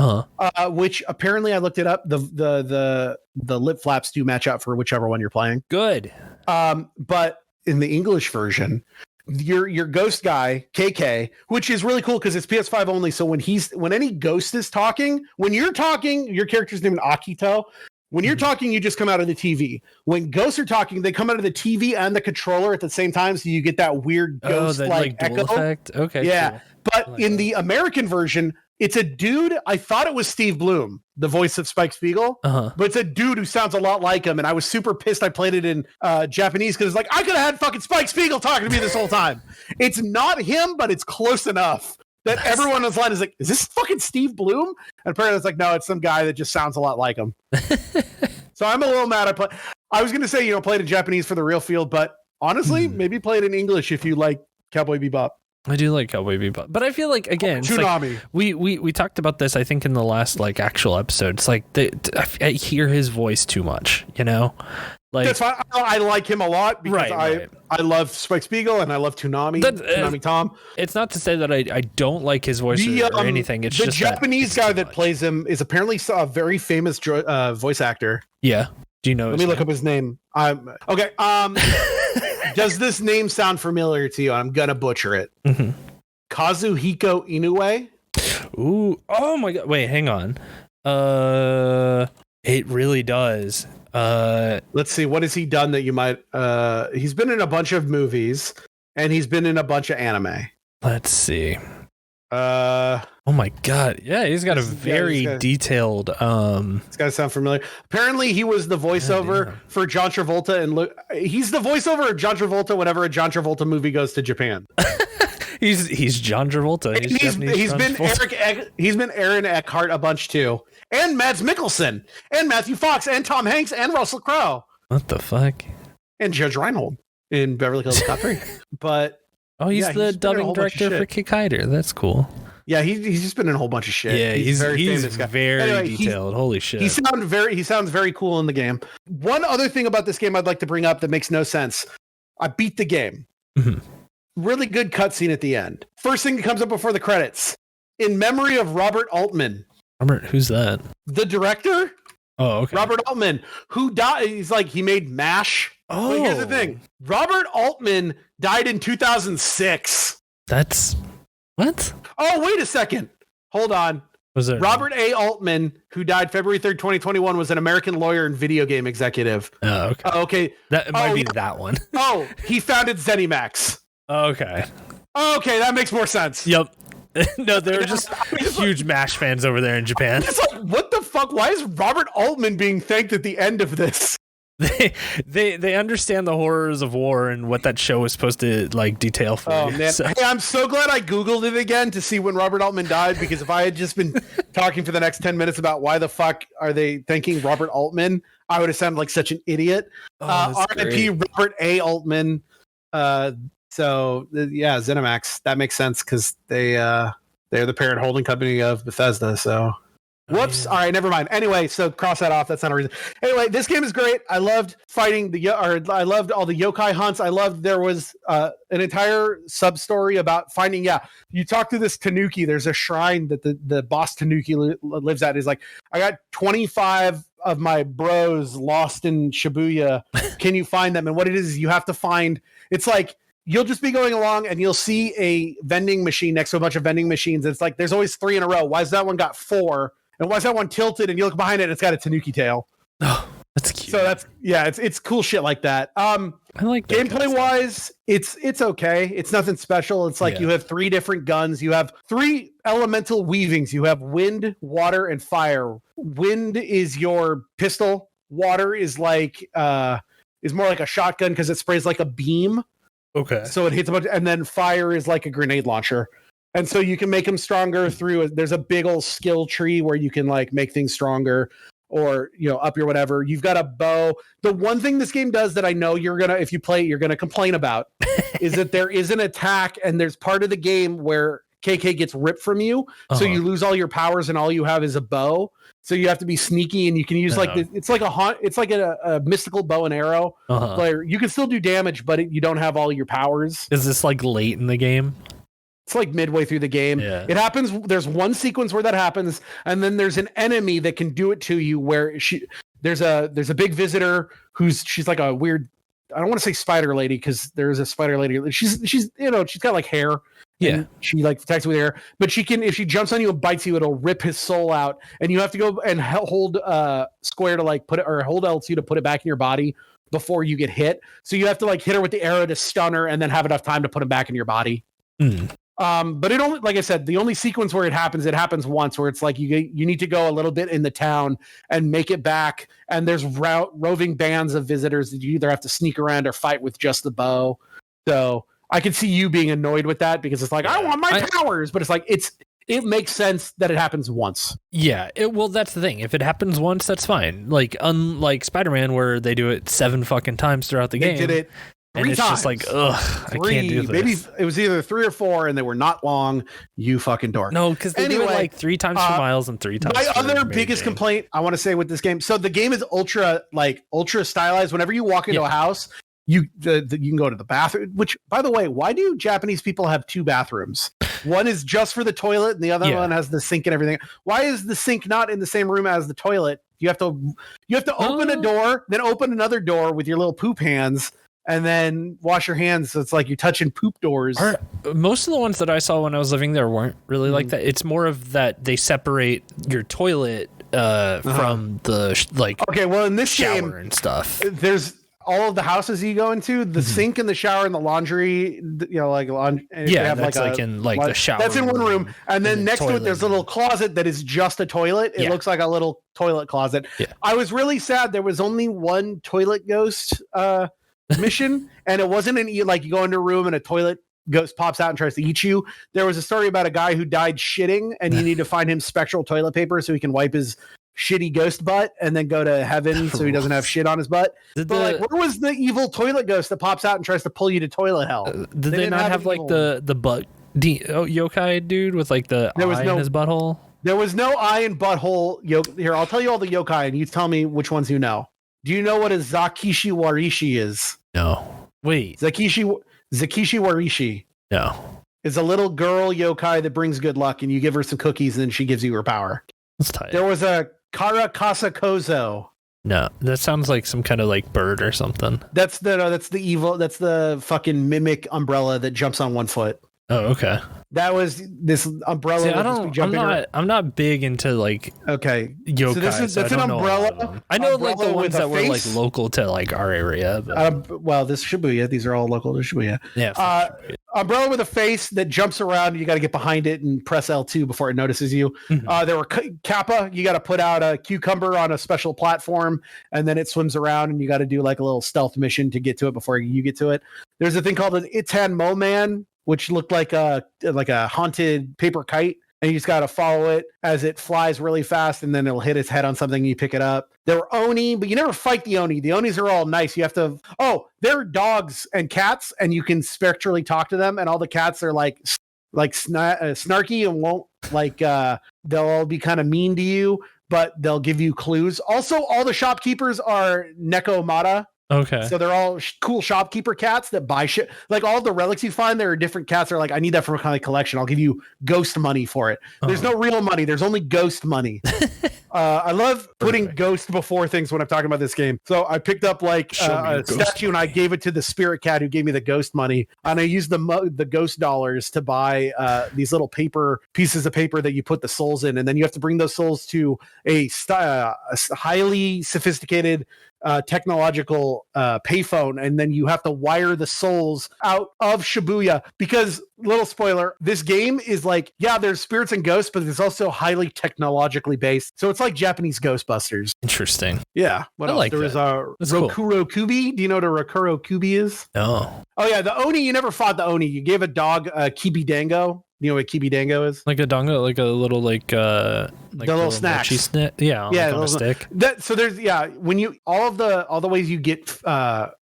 which apparently I looked it up. The lip flaps do match up for whichever one you're playing. Good. But in the English version, your ghost guy KK, which is really cool because it's PS5 only. So when any ghost is talking, when you're talking, your character's named Akito. When you're talking, you just come out of the TV. When ghosts are talking, they come out of the TV and the controller at the same time, so you get that weird ghost-like echo effect. Okay, yeah. Cool. But like in the American version, it's a dude. I thought it was Steve Bloom, the voice of Spike Spiegel, but it's a dude who sounds a lot like him. And I was super pissed I played it in Japanese because like, I could have had fucking Spike Spiegel talking to me this whole time. It's not him, but it's close enough that everyone on the line is like, is this fucking Steve Bloom? And apparently it's like, no, it's some guy that just sounds a lot like him. So I'm a little mad. I was going to say, you know, play it in Japanese for the real feel, but honestly, maybe play it in English if you like Cowboy Bebop. I do like Cowboy Bebop, but I feel like, again, Tsunami. Like, we talked about this, I think, in the last like actual episode. It's like I hear his voice too much, you know. Like, that's fine. I like him a lot because I love Spike Spiegel and I love Toonami Tom. It's not to say that I don't like his voice or anything. It's the just Japanese guy that plays him is apparently a very famous voice actor. Yeah. Do you know? Let me look up his name. Okay. Does this name sound familiar to you? I'm gonna butcher it. Kazuhiko Inoue. Ooh. Oh my god. Wait. Hang on. It really does. Let's see, what has he done that you might he's been in a bunch of movies and he's been in a bunch of anime. Let's see. Oh my god. Yeah, he's got a very detailed it's gotta sound familiar. Apparently he was the voiceover for John Travolta, and he's the voiceover of John Travolta whenever a John Travolta movie goes to Japan. he's John Travolta. He's been Aaron Eckhart a bunch too. And Mads Mikkelsen, and Matthew Fox, and Tom Hanks, and Russell Crowe. What the fuck? And Judge Reinhold in Beverly Hills Cop 3. But he's the dubbing director for Kick Hider. That's cool. Yeah, he's just been in a whole bunch of shit. Yeah, he's very famous guy. Very detailed. Holy shit. He sounds very cool in the game. One other thing about this game I'd like to bring up that makes no sense. I beat the game. Really good cutscene at the end. First thing that comes up before the credits. In memory of Robert Altman. Robert, who's that? The director? Oh, okay. Robert Altman, who died. He's like, he made MASH. Oh. But here's the thing. Robert Altman died in 2006. That's... What? Oh, wait a second. Hold on. Was it Robert A. Altman, who died February 3rd, 2021, was an American lawyer and video game executive. Oh, okay. Okay. That might be that one. Oh, he founded ZeniMax. Okay. Okay, that makes more sense. Yep. No, they're just huge MASH fans over there in Japan. It's like, what the fuck? Why is Robert Altman being thanked at the end of this? They understand the horrors of war and what that show was supposed to like detail for Oh you. man, So. hey, I'm so glad I Googled it again to see when Robert Altman died, because if I had just been talking for the next 10 minutes about why the fuck are they thanking Robert Altman, I would have sounded like such an idiot. R.I.P. Robert A. Altman. Yeah, ZeniMax. That makes sense because they're the parent holding company of Bethesda. So, whoops. All right, never mind. Anyway, so cross that off. That's not a reason. Anyway, this game is great. I loved fighting I loved all the yokai hunts. I loved there was an entire sub story about finding. Yeah, you talk to this Tanuki. There's a shrine that the boss Tanuki lives at. He's like, I got 25 of my bros lost in Shibuya. Can you find them? And what it is you have to find. It's like you'll just be going along and you'll see a vending machine next to a bunch of vending machines. It's like there's always 3 in a row. Why is that one got 4? And why is that one tilted? And you look behind it and it's got a Tanuki tail. Oh, that's cute. So it's cool shit like that. I like that gameplay kind of wise, it's okay. It's nothing special. It's like you have 3 different guns. You have 3 elemental weavings. You have wind, water, and fire. Wind is your pistol. Water is like is more like a shotgun because it sprays like a beam. Okay. So it hits a bunch, and then fire is like a grenade launcher. And so you can make them stronger through there's a big old skill tree where you can like make things stronger or, up your whatever. You've got a bow. The one thing this game does that I know if you play it, you're going to complain about is that there is an attack and there's part of the game where KK gets ripped from you. So you lose all your powers and all you have is a bow. So you have to be sneaky and you can use it's like a mystical bow and arrow player. You can still do damage, but you don't have all your powers. Is this like late in the game? It's like midway through the game. Yeah. It happens. There's one sequence where that happens, and then there's an enemy that can do it to you. Where there's a big visitor she's like a weird. I don't want to say spider lady because there's a spider lady. She's she's got like hair. Yeah, she like protects with hair, but she can if she jumps on you and bites you, it'll rip his soul out, and you have to go and hold square to like put it or hold L2 to put it back in your body before you get hit. So you have to like hit her with the arrow to stun her, and then have enough time to put him back in your body. But it only, like I said, the only sequence where it happens once, where it's like you need to go a little bit in the town and make it back, and there's roving bands of visitors that you either have to sneak around or fight with just the bow. So I could see you being annoyed with that because it's like I want my powers, but it's like it makes sense that it happens once. Yeah, well, that's the thing. If it happens once, that's fine. Like unlike Spider-Man, where they do it 7 fucking times throughout the game. They did it. 3 and it's times. Just like, I can't do this. Maybe it was either 3 or 4, and they were not long. You fucking dork. No, because they do it like 3 times for Miles and 3 times. My other biggest complaint I want to say with this game. So the game is ultra stylized. Whenever you walk into a house, you can go to the bathroom. Which, by the way, why do Japanese people have 2 bathrooms? One is just for the toilet, and the other one has the sink and everything. Why is the sink not in the same room as the toilet? You have to open a door, then open another door with your little poop hands. And then wash your hands. So it's like you're touching poop doors. Most of the ones that I saw when I was living there weren't really like that. It's more of that they separate your toilet from the Okay, well, in this shower game and stuff. There's all of the houses you go into, the sink and the shower and the laundry. Yeah, that's like in the shower. That's in one room, and then next to it, there's a little closet that is just a toilet. It looks like a little toilet closet. Yeah. I was really sad there was only one toilet ghost. Mission, and it wasn't like you go into a room and a toilet ghost pops out and tries to eat you. There was a story about a guy who died shitting, and you need to find him spectral toilet paper so he can wipe his shitty ghost butt and then go to heaven so he doesn't have shit on his butt. Where was the evil toilet ghost that pops out and tries to pull you to toilet hell? Did they not have like the butt yokai dude with like the eye in his butthole? There was no eye and butthole. Here, I'll tell you all the yokai, and you tell me which ones you know. Do you know what a Zakishi Warishi is? No. Wait. Zakishi Warishi. No. Is a little girl yokai that brings good luck, and you give her some cookies, and then she gives you her power. That's tight. There was a Karakasa Kozo. No, that sounds like some kind of like bird or something. That's the evil. That's the fucking mimic umbrella that jumps on one foot. Oh, okay. That was this umbrella. See, I'm not big into like yokai. So that's an umbrella. I know like the umbrella ones that were like local to like our area. But... well, this Shibuya. These are all local to Shibuya. Yeah. Umbrella with a face that jumps around. You got to get behind it and press L2 before it notices you. There were Kappa. You got to put out a cucumber on a special platform, and then it swims around, and you got to do like a little stealth mission to get to it before you get to it. There's a thing called an Itan Moman, which looked like a haunted paper kite, and you just got to follow it as it flies really fast, and then it'll hit its head on something and you pick it up. There were Oni, but you never fight the Oni. The Onis are all nice. You have to they're dogs and cats, and you can spectrally talk to them, and all the cats are like snarky and won't they'll all be kind of mean to you, but they'll give you clues. Also, all the shopkeepers are Nekomata. Okay. So they're all cool shopkeeper cats that buy shit. Like all the relics you find, there are different cats that are like, I need that for my collection. I'll give you ghost money for it. There's no real money. There's only ghost money. I love putting ghost before things when I'm talking about this game. So I picked up like a statue and I gave it to the spirit cat who gave me the ghost money. And I used the ghost dollars to buy these little pieces of paper that you put the souls in. And then you have to bring those souls to a highly sophisticated technological payphone, and then you have to wire the souls out of Shibuya, because, little spoiler, this game is like, there's spirits and ghosts, but it's also highly technologically based. So it's like Japanese Ghostbusters. Interesting. Yeah. What else? Like there is a Rokuro Kubi. Do you know what a Rokuro Kubi is? No. Oh yeah, the Oni. You never fought the Oni. You gave a dog a Kibidango. You know what Kibidango is? Like a dongo, like a little the little snacks. Yeah, like on a stick. So there's when you all the ways you get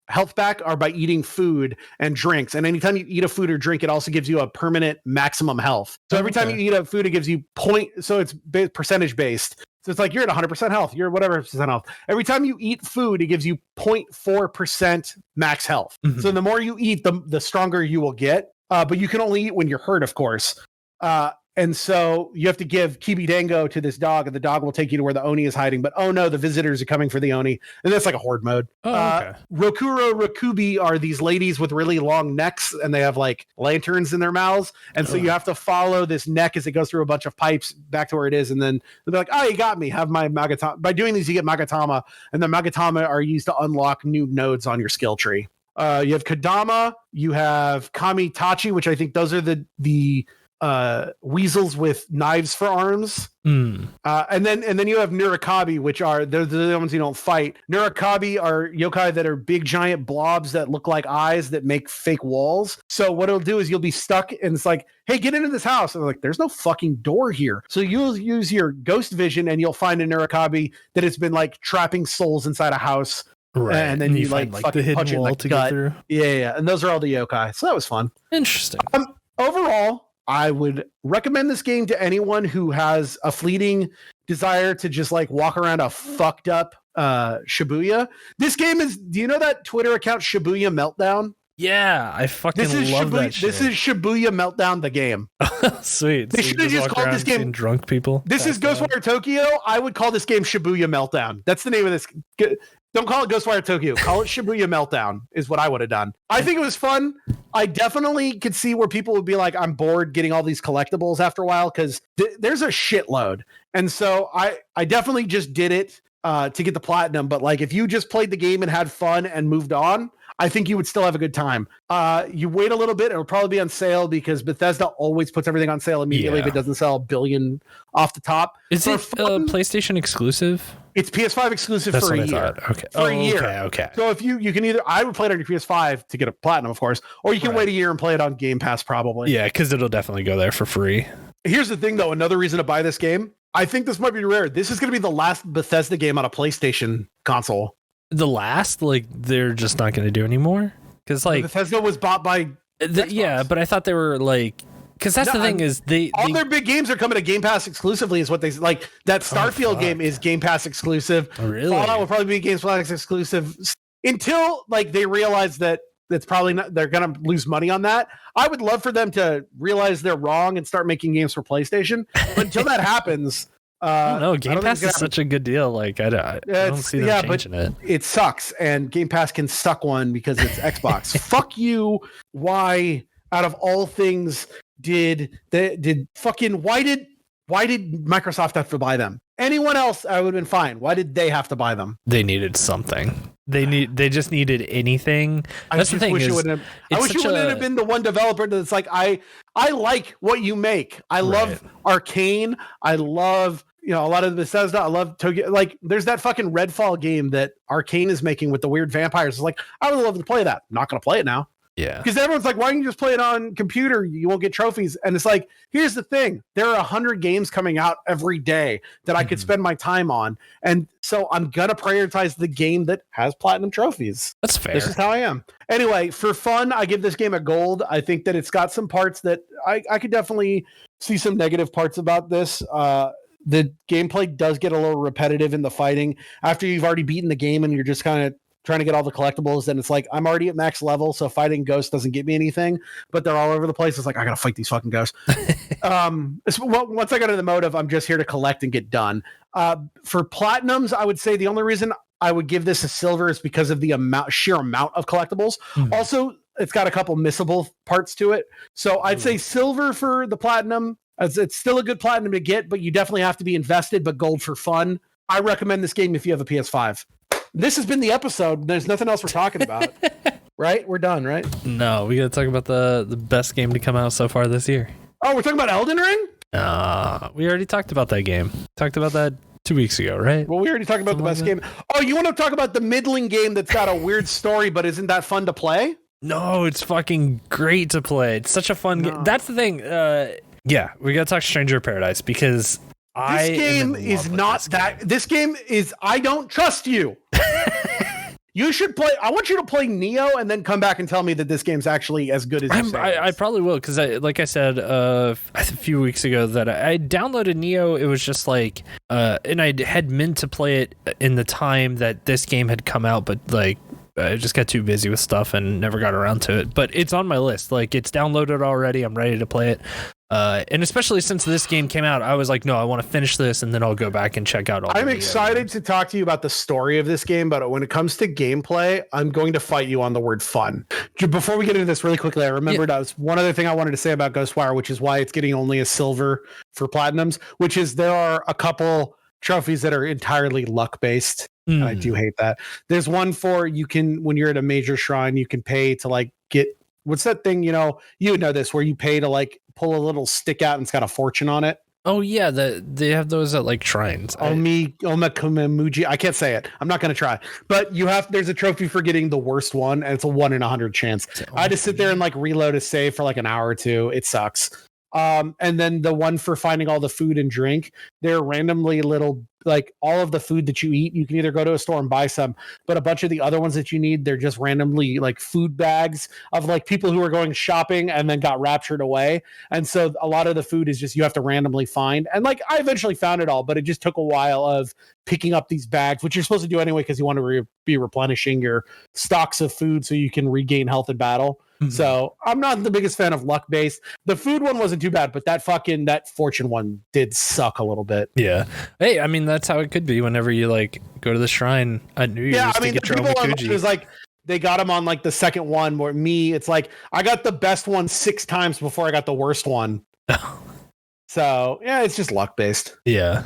health back are by eating food and drinks, and anytime you eat a food or drink, it also gives you a permanent maximum health. So every time you eat a food, it gives you point. So it's percentage based. So it's like you're at 100% health. You're whatever percent health. Every time you eat food, it gives you 0.4% max health. So the more you eat, the stronger you will get. But you can only eat when you're hurt, of course. And so you have to give Kibidango to this dog, and the dog will take you to where the Oni is hiding. But oh no, the visitors are coming for the Oni. And that's like a horde mode. Rokuro Rokubi are these ladies with really long necks, and they have like lanterns in their mouths. And so you have to follow this neck as it goes through a bunch of pipes back to where it is. And then they'll be like, oh, you got me. Have my Magatama. By doing these, you get Magatama. And the Magatama are used to unlock new nodes on your skill tree. You have Kadama, you have Kamitachi, which I think those are the weasels with knives for arms. And then you have Nurikabi, which are they're the ones you don't fight. Nurikabi are yokai that are big giant blobs that look like eyes that make fake walls. So what it'll do is you'll be stuck, and it's like, hey, get into this house. And like, there's no fucking door here. So you'll use your ghost vision, and you'll find a Nurikabi that has been like trapping souls inside a house. Right, and then you like the hidden punch wall to get through. Yeah, and those are all the yokai. So that was fun. Interesting. Overall, I would recommend this game to anyone who has a fleeting desire to just like walk around a fucked up Shibuya. This game is. Do you know that Twitter account Shibuya Meltdown? Yeah, I fucking love that shit. This is Shibuya Meltdown, the game. Sweet. They should have just called this game drunk people. This is Ghostwire Tokyo. I would call this game Shibuya Meltdown. That's the name of this. Don't call it Ghostwire Tokyo. Call it Shibuya Meltdown is what I would have done. I think it was fun. I definitely could see where people would be like, I'm bored getting all these collectibles after a while, because there's a shitload. And so I definitely just did it to get the platinum. But like, if you just played the game and had fun and moved on, I think you would still have a good time. You wait a little bit, it'll probably be on sale, because Bethesda always puts everything on sale immediately if it doesn't sell $1 billion off the top. Is it PlayStation exclusive? It's PS5 exclusive for a year. Okay. For a year. Okay. So if you can either, I would play it on your PS5 to get a platinum, of course, or you can wait a year and play it on Game Pass probably. Yeah, because it'll definitely go there for free. Here's the thing, though. Another reason to buy this game, I think this might be rare. This is going to be the last Bethesda game on a PlayStation console. The last? Like, they're just not going to do anymore? Because like Bethesda was bought by yeah, but I thought they were like, because that's the thing is all their big games are coming to Game Pass exclusively, is what they like. That Starfield game is Game Pass exclusive. Oh, really? Fallout will probably be Game Pass exclusive until like they realize that it's probably not. They're gonna lose money on that. I would love for them to realize they're wrong and start making games for PlayStation. But until that happens. No, Game Pass is such a good deal. Like I don't see them changing it. It sucks, and Game Pass can suck one because it's Xbox. Fuck you. Why out of all things did fucking why did Microsoft have to buy them? Anyone else, I would have been fine. Why did they have to buy them? They needed something. They just needed anything. That's the thing. I wish you wouldn't have been the one developer that's like, I like what you make. I love Arcane. I love, a lot of Bethesda. I love Tokyo. Like, there's that fucking Redfall game that Arcane is making with the weird vampires. It's like, I would love to play that. I'm not going to play it now. Yeah. Because everyone's like, why don't you just play it on computer? You won't get trophies. And it's like, here's the thing. There are 100 games coming out every day that I could spend my time on. And so I'm going to prioritize the game that has platinum trophies. That's fair. This is how I am. Anyway, for fun, I give this game a gold. I think that it's got some parts that I could definitely see some negative parts about this. The gameplay does get a little repetitive in the fighting. After you've already beaten the game and you're just kind of trying to get all the collectibles, then it's like, I'm already at max level, so fighting ghosts doesn't get me anything, but they're all over the place. It's like, I gotta fight these fucking ghosts. Once I got into the mode of I'm just here to collect and get done. For platinums, I would say the only reason I would give this a silver is because of the sheer amount of collectibles. Also, it's got a couple missable parts to it. So I'd say silver for the platinum. It's still a good platinum to get, but you definitely have to be invested, but gold for fun. I recommend this game if you have a PS5. This has been the episode. There's nothing else we're talking about. Right? We're done, right? No, we got to talk about the best game to come out so far this year. Oh, we're talking about Elden Ring? We already talked about that game. Talked about that 2 weeks ago, right? Well, we already talked about the best game. Oh, you want to talk about the middling game that's got a weird story, but isn't that fun to play? No, it's fucking great to play. It's such a fun game. That's the thing. Yeah, we got to talk Stranger of Paradise because this game is not that. This game is I don't trust you. You should play. I want you to play Neo and then come back and tell me that this game's actually as good as you say. I probably will because, like I said a few weeks ago, that I downloaded Neo. It was just like, and I had meant to play it in the time that this game had come out, but like I just got too busy with stuff and never got around to it. But it's on my list. Like, it's downloaded already. I'm ready to play it. And especially since this game came out, I was like, no, I want to finish this and then I'll go back and check out all I'm excited to talk to you about the story of this game, but when it comes to gameplay, I'm going to fight you on the word fun. Before we get into this really quickly, I remembered one other thing I wanted to say about Ghostwire, which is why it's getting only a silver for platinums, which is there are a couple trophies that are entirely luck based. And I do hate that. There's one for when you're at a major shrine, you can pay to like get, what's that thing, you know this, where you pay to like pull a little stick out and it's got a fortune on it. Oh yeah, they have those at like shrines. Omakumemuji. I can't say it. I'm not going to try. But there's a trophy for getting the worst one, and it's a 1 in 100 chance. I just sit there and like reload a save for like an hour or two. It sucks. And then the one for finding all the food and drink, they're randomly little, like all of the food that you eat, you can either go to a store and buy some, but a bunch of the other ones that you need, they're just randomly like food bags of like people who are going shopping and then got raptured away. And so a lot of the food is just, you have to randomly find. And like, I eventually found it all, but it just took a while of picking up these bags, which you're supposed to do anyway, because you want to be replenishing your stocks of food so you can regain health in battle. Mm-hmm. So I'm not the biggest fan of luck based. The food one wasn't too bad, but that fortune one did suck a little bit. Yeah. Hey, I mean, that's how it could be whenever you like go to the shrine at New Year's. Yeah, I mean, to get your it was like they got them on like the second one, where it's like I got the best one 6 times before I got the worst one. So yeah, it's just luck based. Yeah.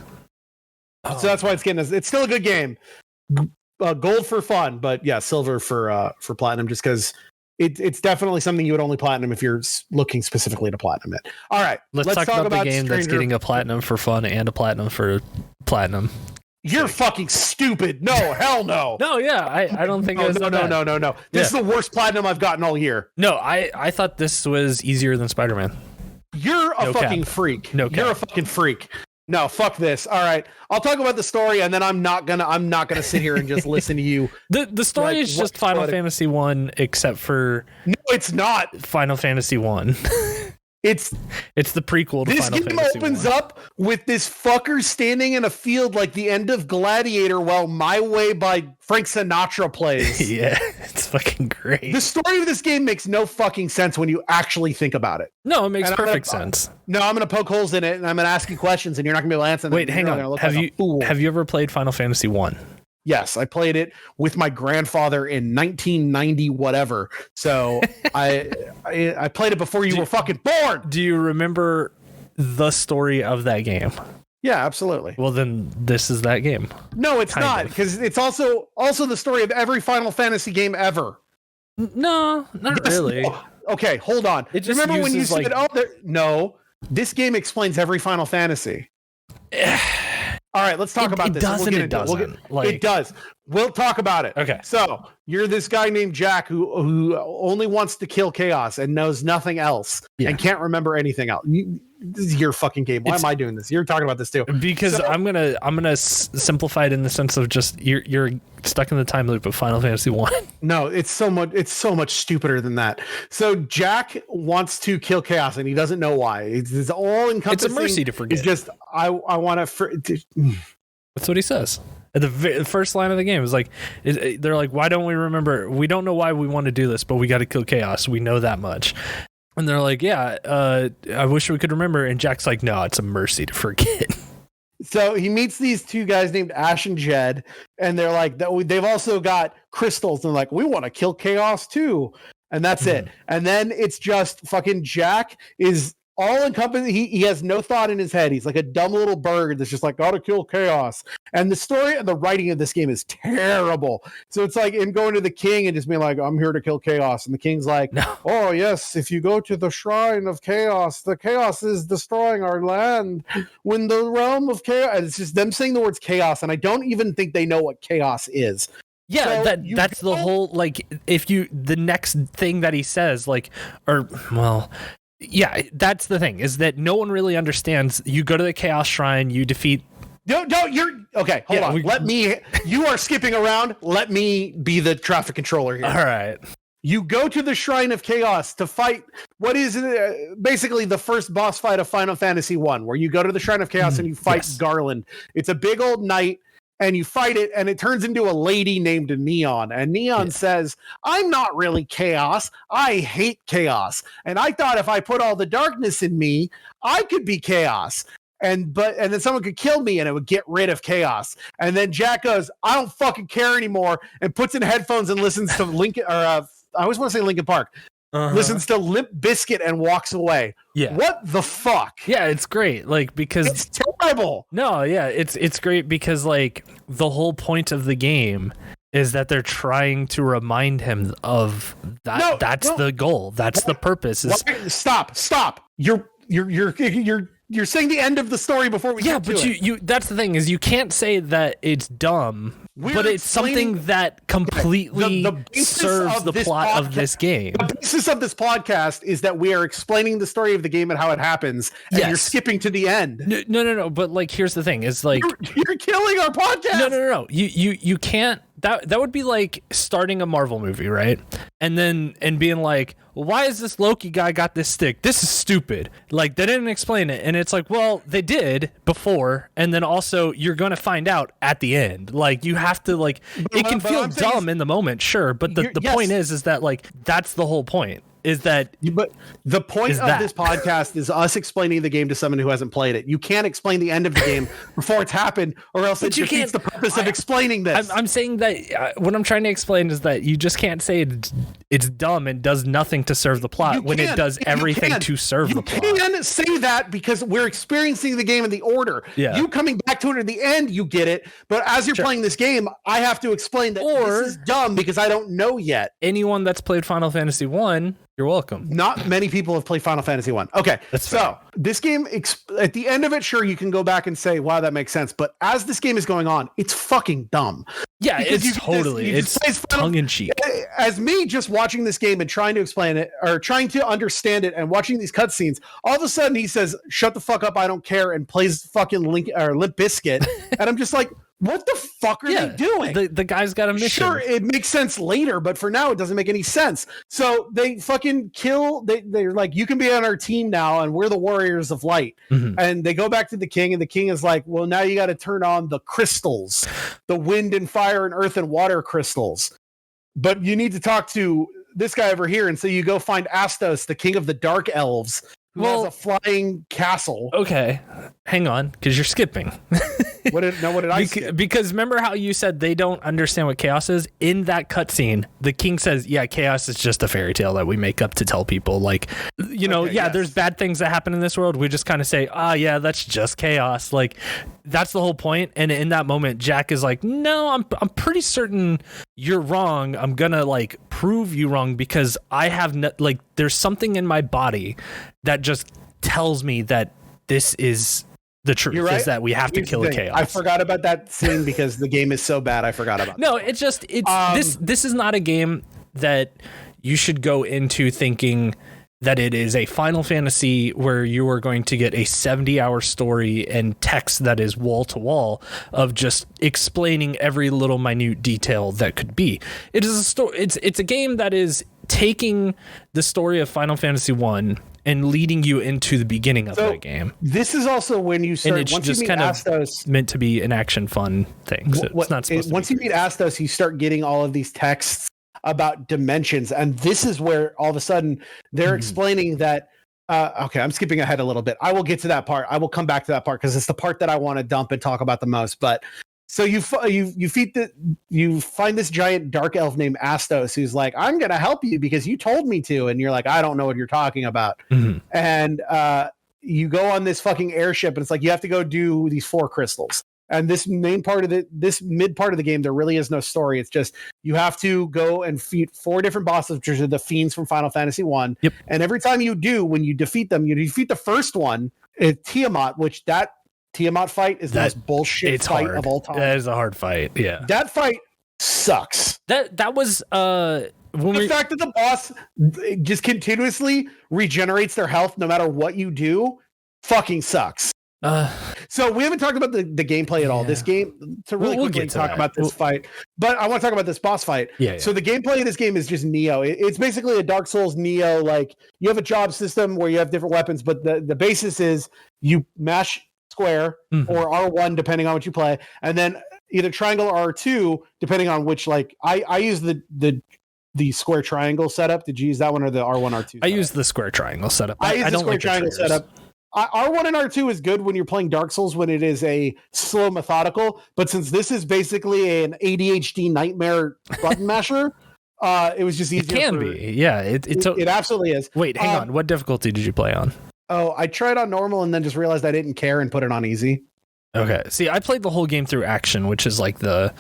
So that's why it's still a good game. Gold for fun, but yeah, silver for platinum, just because it's definitely something you would only platinum if you're looking specifically to platinum it. All right, let's talk about the game that's getting a platinum for fun and a platinum for platinum. You're fucking stupid. No, hell no. No, yeah, I don't think no. This is the worst platinum I've gotten all year. No, I thought this was easier than Spider-Man. You're a fucking freak. No cap. You're a fucking freak. No, fuck this. All right, I'll talk about the story, and then I'm not gonna sit here and just listen to you. The story is just Final Fantasy 1, except for no, it's not Final Fantasy 1. It's the prequel to Final Fantasy 1. This game opens up with this fucker standing in a field like the end of Gladiator while My Way by Frank Sinatra plays. Yeah, it's fucking great. The story of this game makes no fucking sense when you actually think about it. No, it makes perfect sense. No, I'm going to poke holes in it, and I'm going to ask you questions, and you're not going to be able to answer them. Wait, hang on. Have you ever played Final Fantasy 1? Yes, I played it with my grandfather in 1990 whatever. So I played it before you were fucking born. Do you remember the story of that game? Yeah, absolutely. Well, then this is that game. No, it's not, because it's also the story of every Final Fantasy game ever. No, not really. Okay, hold on. Remember when you said, no, this game explains every Final Fantasy. All right, let's talk about this. It doesn't. It does. We'll talk about it. Okay. So you're this guy named Jack who only wants to kill chaos and knows nothing else and can't remember anything else. This is your fucking game. Why am I doing this? You're talking about this too. Because I'm gonna simplify it in the sense of just you're stuck in the time loop of Final Fantasy 1. No, it's so much stupider than that. So Jack wants to kill chaos and he doesn't know why. It's all encompassing. It's a mercy to forget. It's just I want to. That's what he says. At the first line of the game is like, they're like, why don't we remember? We don't know why we want to do this, but we got to kill chaos. We know that much. And they're like, yeah, I wish we could remember. And Jack's like, no, it's a mercy to forget. So he meets these two guys named Ash and Jed, and they're like, they've also got crystals. And they're like, we want to kill chaos too. And that's it. And then it's just fucking Jack is all encompassing. He has no thought in his head. He's like a dumb little bird that's just like, gotta kill chaos. And the story and the writing of this game is terrible. So it's like him going to the king and just being like, I'm here to kill chaos. And the king's like, no. Oh yes, if you go to the shrine of chaos, the chaos is destroying our land. When the realm of chaos, and it's just them saying the words chaos, and I don't even think they know what chaos is. Yeah, so that's the whole, like, the next thing that he says, like, yeah, that's the thing, is that no one really understands. You go to the Chaos Shrine, you defeat... You're... Okay, hold on. You are skipping around. Let me be the traffic controller here. All right. You go to the Shrine of Chaos to fight what is basically the first boss fight of Final Fantasy 1, where you go to the Shrine of Chaos and you fight Garland. It's a big old knight, and you fight it, and it turns into a lady named Neon. And Neon says, I'm not really chaos. I hate chaos. And I thought if I put all the darkness in me, I could be chaos. And then someone could kill me and it would get rid of chaos. And then Jack goes, I don't fucking care anymore, and puts in headphones and listens to Linkin, or I always want to say Linkin Park. Listens to Limp Bizkit and walks away. Yeah. What the fuck? Yeah, it's great. Like, because it's terrible. No, yeah, it's great because, like, the whole point of the game is that they're trying to remind him of that. That's the goal. That's the purpose. Stop. You're saying the end of the story before we get to it. Yeah, but you that's the thing, is you can't say that it's dumb. But it's something that completely serves the plot of this game. The basis of this podcast is that we are explaining the story of the game and how it happens, and you're skipping to the end. No. But, like, here's the thing: is like you're killing our podcast. No. You can't. That would be like starting a Marvel movie, right? And being like, well, why is this Loki guy got this stick? This is stupid. Like, they didn't explain it, and it's like, well, they did before, and then also you're going to find out at the end. Like, you have to, like, it can feel dumb in the moment, sure, but the point is that, like, that's the whole point. Is that but the point of this podcast is us explaining the game to someone who hasn't played it. You can't explain the end of the game before it's happened, or else it defeats the purpose of explaining this. I'm saying that what I'm trying to explain is that you just can't say it's dumb and does nothing to serve the plot when it does everything to serve the plot. You can't say that because we're experiencing the game in the order. Yeah. You coming back to it at the end, you get it. But as you're playing this game, I have to explain that this is dumb because I don't know yet. Anyone that's played Final Fantasy 1, you're welcome. Not many people have played Final Fantasy 1. Okay, so this game, at the end of it, sure, you can go back and say, wow, that makes sense. But as this game is going on, it's fucking dumb. Yeah, it's tongue-in-cheek. As me just watching this game and trying to explain it, or trying to understand it and watching these cutscenes, all of a sudden he says, shut the fuck up, I don't care, and plays fucking Limp Bizkit. And I'm just like, what the fuck are they doing? The guy's got a mission. Sure, it makes sense later, but for now, it doesn't make any sense. So they fucking kill. They're like, you can be on our team now, and we're the Warriors of Light. Mm-hmm. And they go back to the king, and the king is like, well, now you got to turn on the crystals, the wind and fire and earth and water crystals. But you need to talk to this guy over here. And so you go find Astos, the king of the dark elves, who has a flying castle. Okay, hang on, because you're skipping. What did I skip? Because remember how you said they don't understand what chaos is? In that cutscene, the king says, yeah, chaos is just a fairy tale that we make up to tell people. Like, there's bad things that happen in this world. We just kind of say, yeah, that's just chaos. Like, that's the whole point. And in that moment, Jack is like, no, I'm pretty certain you're wrong. I'm going to like prove you wrong because I have there's something in my body that just tells me that this is the truth. You're right. Is that we have to kill chaos. I forgot about that scene because the game is so bad. I forgot about No, it's this is not a game that you should go into thinking that it is a Final Fantasy where you are going to get a 70-hour story and text that is wall to wall of just explaining every little minute detail that could be. It is a story. It's a game that is taking the story of Final Fantasy 1 and leading you into the beginning of that game. This is also when you start. And it's once just you meet kind Astos, of meant to be an action fun thing. So it's not supposed to. Once you meet Astos, you start getting all of these texts about dimensions, and this is where all of a sudden they're explaining that. Okay, I'm skipping ahead a little bit. I will get to that part. I will come back to that part because it's the part that I want to dump and talk about the most. But so you find this giant dark elf named Astos who's like, I'm gonna help you because you told me to, and you're like, I don't know what you're talking about. And you go on this fucking airship, and it's like you have to go do these 4 crystals. And this mid part of the game, there really is no story. It's just you have to go and defeat 4 different bosses, which are the fiends from Final Fantasy 1. Yep. And every time you do, when you defeat them, you defeat the first one, Tiamat, which that Tiamat fight is the most bullshit fight of all time. That is a hard fight. Yeah. That fight sucks. That was the fact that the boss just continuously regenerates their health no matter what you do fucking sucks. So we haven't talked about the gameplay at all. This game, to really quickly talk about this fight, but I want to talk about this boss fight. So the gameplay of this game is just Neo. It's basically a Dark Souls Neo. Like you have a job system where you have different weapons, but the basis is you mash square or R1 depending on what you play, and then either triangle or R2 depending on which. Like I use the square triangle setup. Did you use that one or the R1 R2? I use the square triangle setup. I use the square triangle setup. R1 and R2 is good when you're playing Dark Souls when it is a slow methodical, but since this is basically an ADHD nightmare button masher, it was just easier. It can be, yeah. It absolutely is. Wait, hang on. What difficulty did you play on? Oh, I tried on normal and then just realized I didn't care and put it on easy. Okay. See, I played the whole game through action, which is like the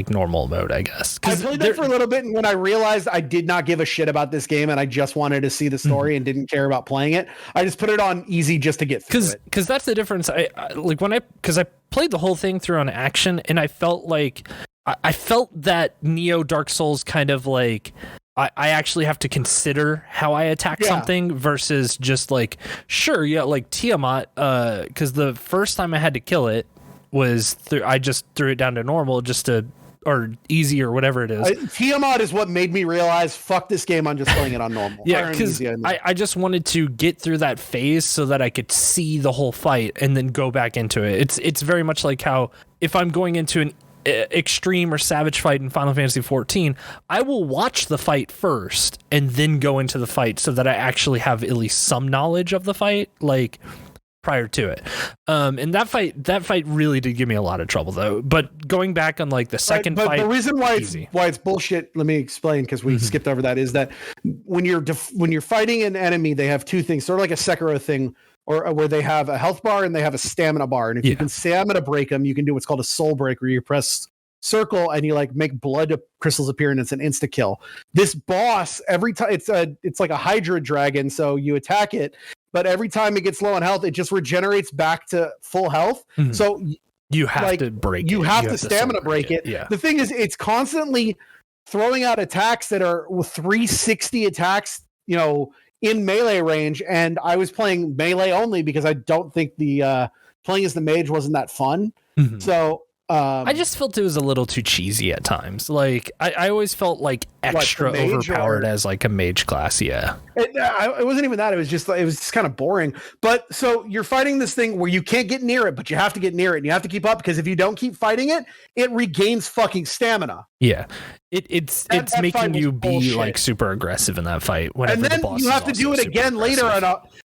normal mode, I guess. I played that for a little bit, and when I realized I did not give a shit about this game and I just wanted to see the story and didn't care about playing it, I just put it on easy just to get through it. Because that's the difference. I played the whole thing through on action, and I felt like I felt that Neo Dark Souls kind of like I actually have to consider how I attack something versus just like like Tiamat. Because the first time I had to kill it was I just threw it down to normal just to. Or easy or whatever it is. Tiamat is what made me realize, fuck this game, I'm just playing it on normal. Yeah, because I just wanted to get through that phase so that I could see the whole fight and then go back into it. It's very much like how if I'm going into an extreme or savage fight in Final Fantasy 14, I will watch the fight first and then go into the fight so that I actually have at least some knowledge of the fight. Like prior to it. And that fight really did give me a lot of trouble though. But going back on like the second fight, the reason why it's bullshit, let me explain, because we skipped over that, is that when you're fighting an enemy, they have 2 things, sort of like a Sekiro thing, or where they have a health bar and they have a stamina bar. And if you can stamina break them, you can do what's called a soul break, where you press circle and you like make blood crystals appear and it's an insta kill. This boss, every time it's like a Hydra dragon, so you attack it, but every time it gets low on health, it just regenerates back to full health. So you have to break you have to stamina break it. Yeah. The thing is, it's constantly throwing out attacks that are 360 attacks, in melee range. And I was playing melee only because I don't think the playing as the mage wasn't that fun. So I just felt it was a little too cheesy at times. Like I always felt like extra overpowered as like a mage class. Yeah, it wasn't even that. It was just kind of boring. But so you're fighting this thing where you can't get near it, but you have to get near it and you have to keep up, because if you don't keep fighting it, it regains fucking stamina. Yeah, it's making you be like super aggressive in that fight. And then you have to do it again later on.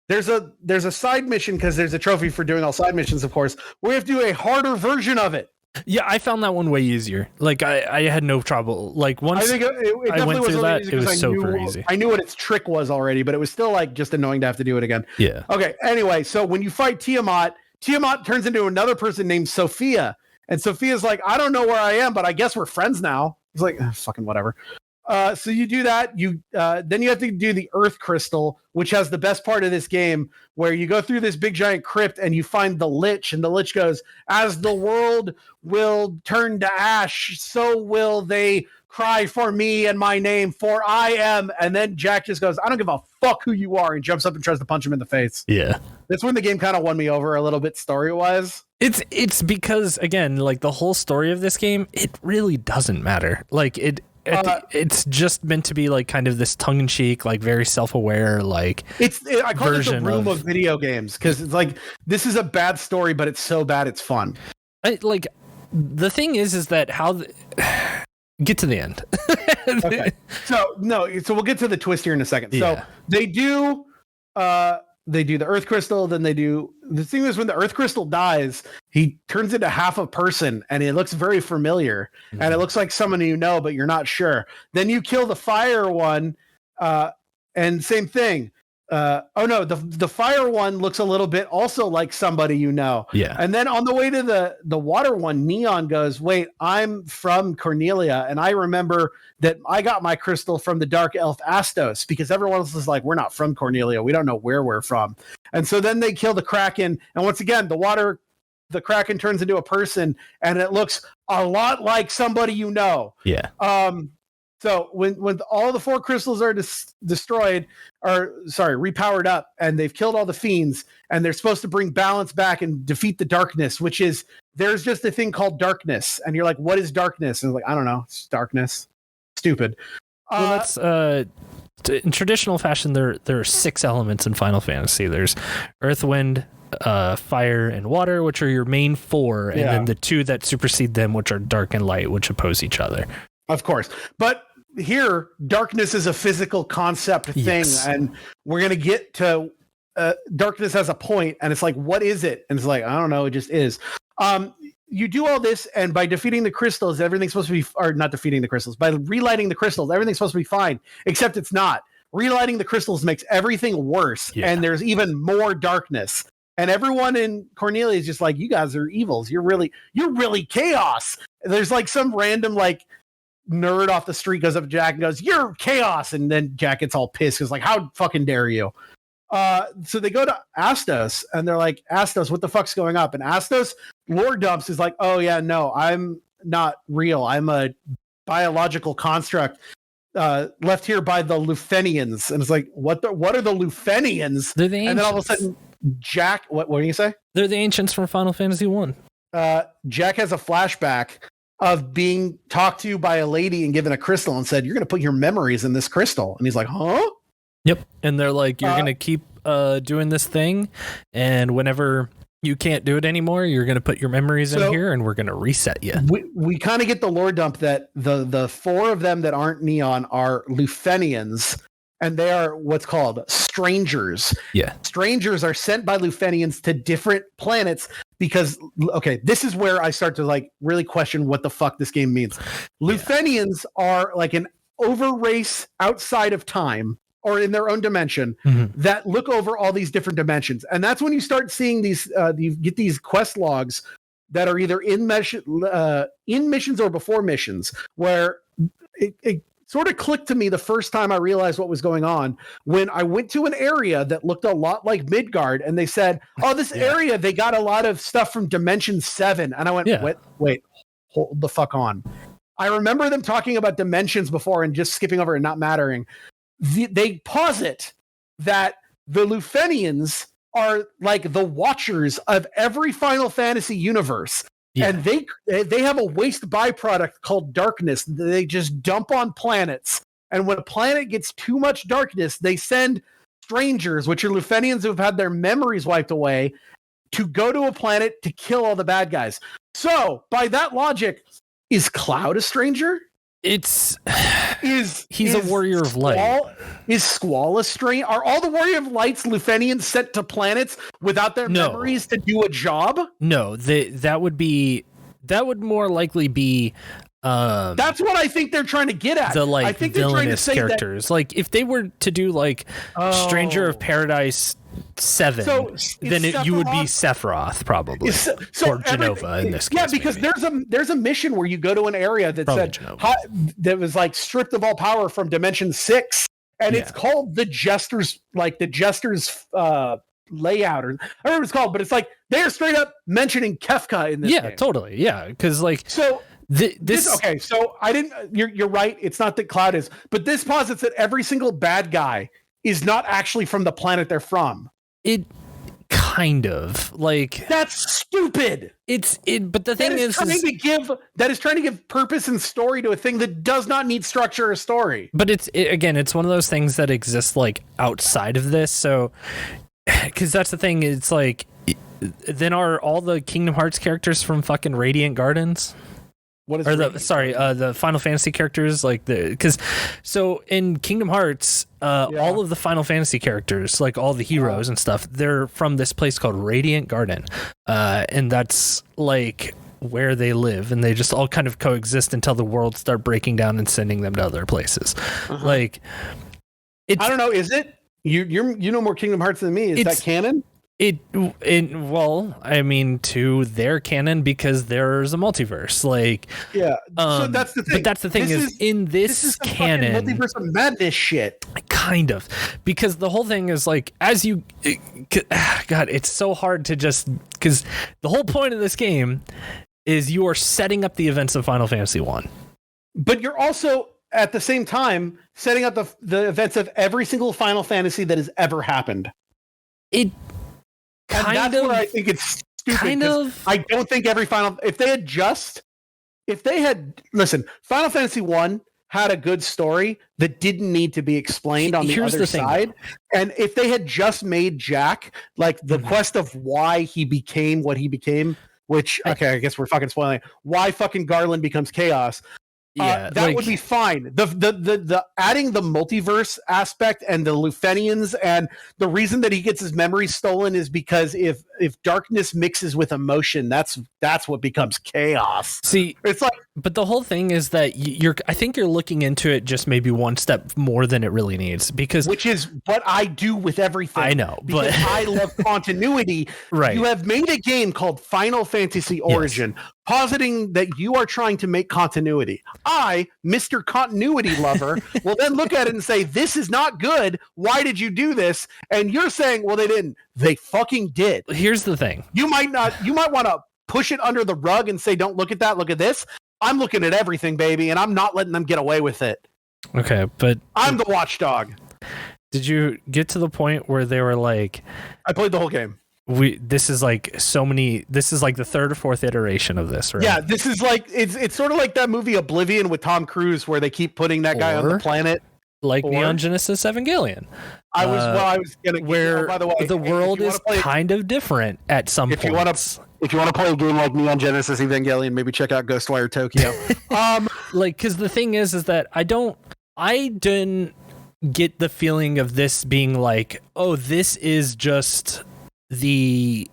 there's a side mission because there's a trophy for doing all side missions, of course. We have to do a harder version of it. Yeah, I found that one way easier. Like I had no trouble. Like once I think it I went through that, it was super easy. easy. I knew what its trick was already, but it was still like just annoying to have to do it again. Yeah. Okay. Anyway, so when you fight Tiamat turns into another person named Sophia, and Sophia's like, I don't know where I am, but I guess we're friends now. It's like fucking whatever. So you do that. You then you have to do the Earth Crystal, which has the best part of this game, where you go through this big giant crypt and you find the Lich, and the Lich goes, "As the world will turn to ash, so will they cry for me and my name, for I am." And then Jack just goes, "I don't give a fuck who you are," and jumps up and tries to punch him in the face. Yeah, that's when the game kind of won me over a little bit story wise. It's because again, like the whole story of this game, it really doesn't matter. Like it's just meant to be like kind of this tongue-in-cheek, like very self-aware, like I call it the room of video games, because it's like, this is a bad story, but it's so bad it's fun. Like the thing is that get to the end. Okay. So we'll get to the twist here in a second. Yeah. So they do the Earth Crystal, then the thing is, when the Earth Crystal dies, he turns into half a person, and it looks very familiar, and it looks like someone you know, but you're not sure. Then you kill the fire one, and same thing. The fire one looks a little bit also like somebody you know. Yeah. And then on the way to the water one, Neon goes, "Wait, I'm from Cornelia, and I remember that I got my crystal from the dark elf Astos," because everyone else is like, "We're not from Cornelia. We don't know where we're from." And so then they kill the Kraken, and once again, the Kraken turns into a person, and it looks a lot like somebody you know. Yeah. So when all the 4 crystals are repowered up, and they've killed all the fiends, and they're supposed to bring balance back and defeat the darkness, which is, there's just a thing called darkness, and you're like, what is darkness? And it's like, I don't know, it's darkness. Stupid. Well, that's in traditional fashion. There are 6 elements in Final Fantasy. There's Earth, Wind, Fire, and Water, which are your main 4, and then the 2 that supersede them, which are Dark and Light, which oppose each other. Of course, but here, darkness is a physical concept thing, yes. And we're going to get to darkness has a point, and it's like, what is it? And it's like, I don't know, it just is. You do all this, and by defeating the crystals, everything's supposed to be, or not defeating the crystals, by relighting the crystals, everything's supposed to be fine, except it's not. Relighting the crystals makes everything worse, and there's even more darkness. And everyone in Cornelia is just like, you guys are evils. You're really chaos. There's like some random like nerd off the street goes up to Jack and goes, "You're chaos," and then Jack gets all pissed because like, how fucking dare you? So they go to Astos, and they're like, "Astos, what the fuck's going up?" And Astos lore dumps is like, "Oh yeah, no, I'm not real. I'm a biological construct left here by the Lufenians." And it's like, what are the Lufenians? They're the ancients. And then all of a sudden, Jack, what do you say? They're the ancients from Final Fantasy 1. Jack has a flashback of being talked to by a lady and given a crystal and said, "You're going to put your memories in this crystal." And he's like, "Huh?" Yep. And they're like, "You're going to keep doing this thing, and whenever you can't do it anymore, you're going to put your memories in here, and we're going to reset you." We kind of get the lore dump that the 4 of them that aren't Neon are Lufenians, and they are what's called strangers. Yeah. Strangers are sent by Lufenians to different planets because, okay, this is where I start to like really question what the fuck this game means. Lufenians are like an over race outside of time, or in their own dimension, that look over all these different dimensions. And that's when you start seeing these, you get these quest logs that are either in missions or before missions, where it sort of clicked to me the first time I realized what was going on when I went to an area that looked a lot like Midgard, and they said, "Oh, this area, they got a lot of stuff from Dimension 7. And I went, wait, hold the fuck on. I remember them talking about dimensions before and just skipping over and not mattering. They posit that the Lufenians are like the watchers of every Final Fantasy universe. Yeah. And they have a waste byproduct called darkness. They just dump on planets. And when a planet gets too much darkness, they send strangers, which are Lufenians who've had their memories wiped away, to go to a planet to kill all the bad guys. So, by that logic, is Cloud a stranger? It's he's a warrior of light. Is Squall a strain? Are all the warrior of lights Lufenians sent to planets without their memories to do a job? No, that would more likely be. That's what I think they're trying to get at. The I think villainous characters. Like if they were to do like Stranger of Paradise 7, then you would be Sephiroth probably, or Genova in this case. Yeah, because there's a mission where you go to an area that that was like stripped of all power from Dimension 6, and it's called the Jester's layout, or I don't know what it's called, but it's like they're straight up mentioning Kefka in this game. Totally. Yeah, because like okay, so I didn't. You're right. It's not that Cloud is, but this posits that every single bad guy is not actually from the planet they're from. It kind of like that's stupid. But the thing is trying to give purpose and story to a thing that does not need structure or story. But it's one of those things that exists like outside of this. So, because that's the thing. It's like, then are all the Kingdom Hearts characters from fucking Radiant Gardens? What is the Final Fantasy characters, like so in Kingdom Hearts, all of the Final Fantasy characters, like all the heroes and stuff, they're from this place called Radiant Garden, and that's like where they live, and they just all kind of coexist until the worlds start breaking down and sending them to other places. Like, I don't know, is it you know more Kingdom Hearts than me? Is that canon? Well, I mean, to their canon, because there's a multiverse. Like, so that's the thing. But that's the thing is in this canon, multiverse of madness shit. Kind of, because the whole thing is like, God, it's so hard to just, because the whole point of this game is you are setting up the events of Final Fantasy 1, but you're also at the same time setting up the events of every single Final Fantasy that has ever happened. Where I think it's stupid. I don't think every Final... Listen, Final Fantasy 1 had a good story that didn't need to be explained on the other side. And if they had just made Jack, like, the quest of why he became what he became, which, okay, I guess we're fucking spoiling, why fucking Garland becomes Chaos... that would be fine. The adding the multiverse aspect and the Lufenians, and the reason that he gets his memory stolen is because if darkness mixes with emotion, that's what becomes chaos. See, it's like, but the whole thing is that I think you're looking into it just maybe one step more than it really needs, because which is what I do with everything. I know, but I love continuity. Right. You have made a game called Final Fantasy Origin, positing that you are trying to make continuity. I, Mr. Continuity Lover, will then look at it and say, this is not good. Why did you do this? And you're saying, well, they didn't. They fucking did. Here's the thing. You might want to push it under the rug and say, don't look at that, look at this. I'm looking at everything, baby, and I'm not letting them get away with it. Okay, but... I'm the watchdog. Did you get to the point where they were like... I played the whole game. This is like the third or fourth iteration of this, right? Yeah, this is like it's sort of like that movie Oblivion with Tom Cruise, where they keep putting that guy on the planet, like Neon Genesis Evangelion. I was gonna where by the way, the world is kind of different at some points. If you want to play a game like Neon Genesis Evangelion, maybe check out Ghostwire Tokyo. Like, because the thing is that I didn't get the feeling of this being like, oh, this is just the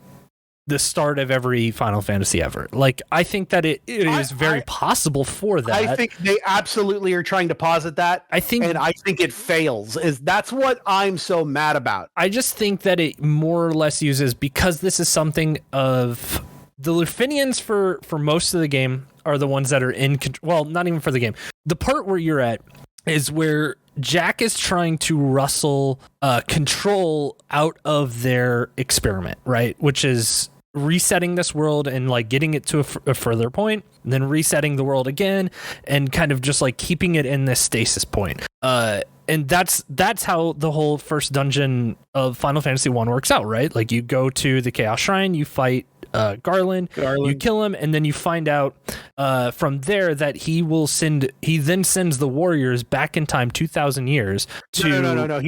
start of every Final Fantasy ever. Like, I think that it is very possible for that. I think they absolutely are trying to posit that. I think it fails. That's what I'm so mad about. I just think that it more or less uses, because this is something of the Lufenians for most of the game are the ones that are in control. Well, not even for the game. The part where you're at is where Jack is trying to wrestle control out of their experiment, right? Which is resetting this world and like getting it to a further point, and then resetting the world again, and kind of just like keeping it in this stasis point. And that's how the whole first dungeon of Final Fantasy 1 works out, right? Like, you go to the Chaos Shrine, you fight Garland, you kill him, and then you find out from there that he then sends the warriors back in time 2,000 years to... No.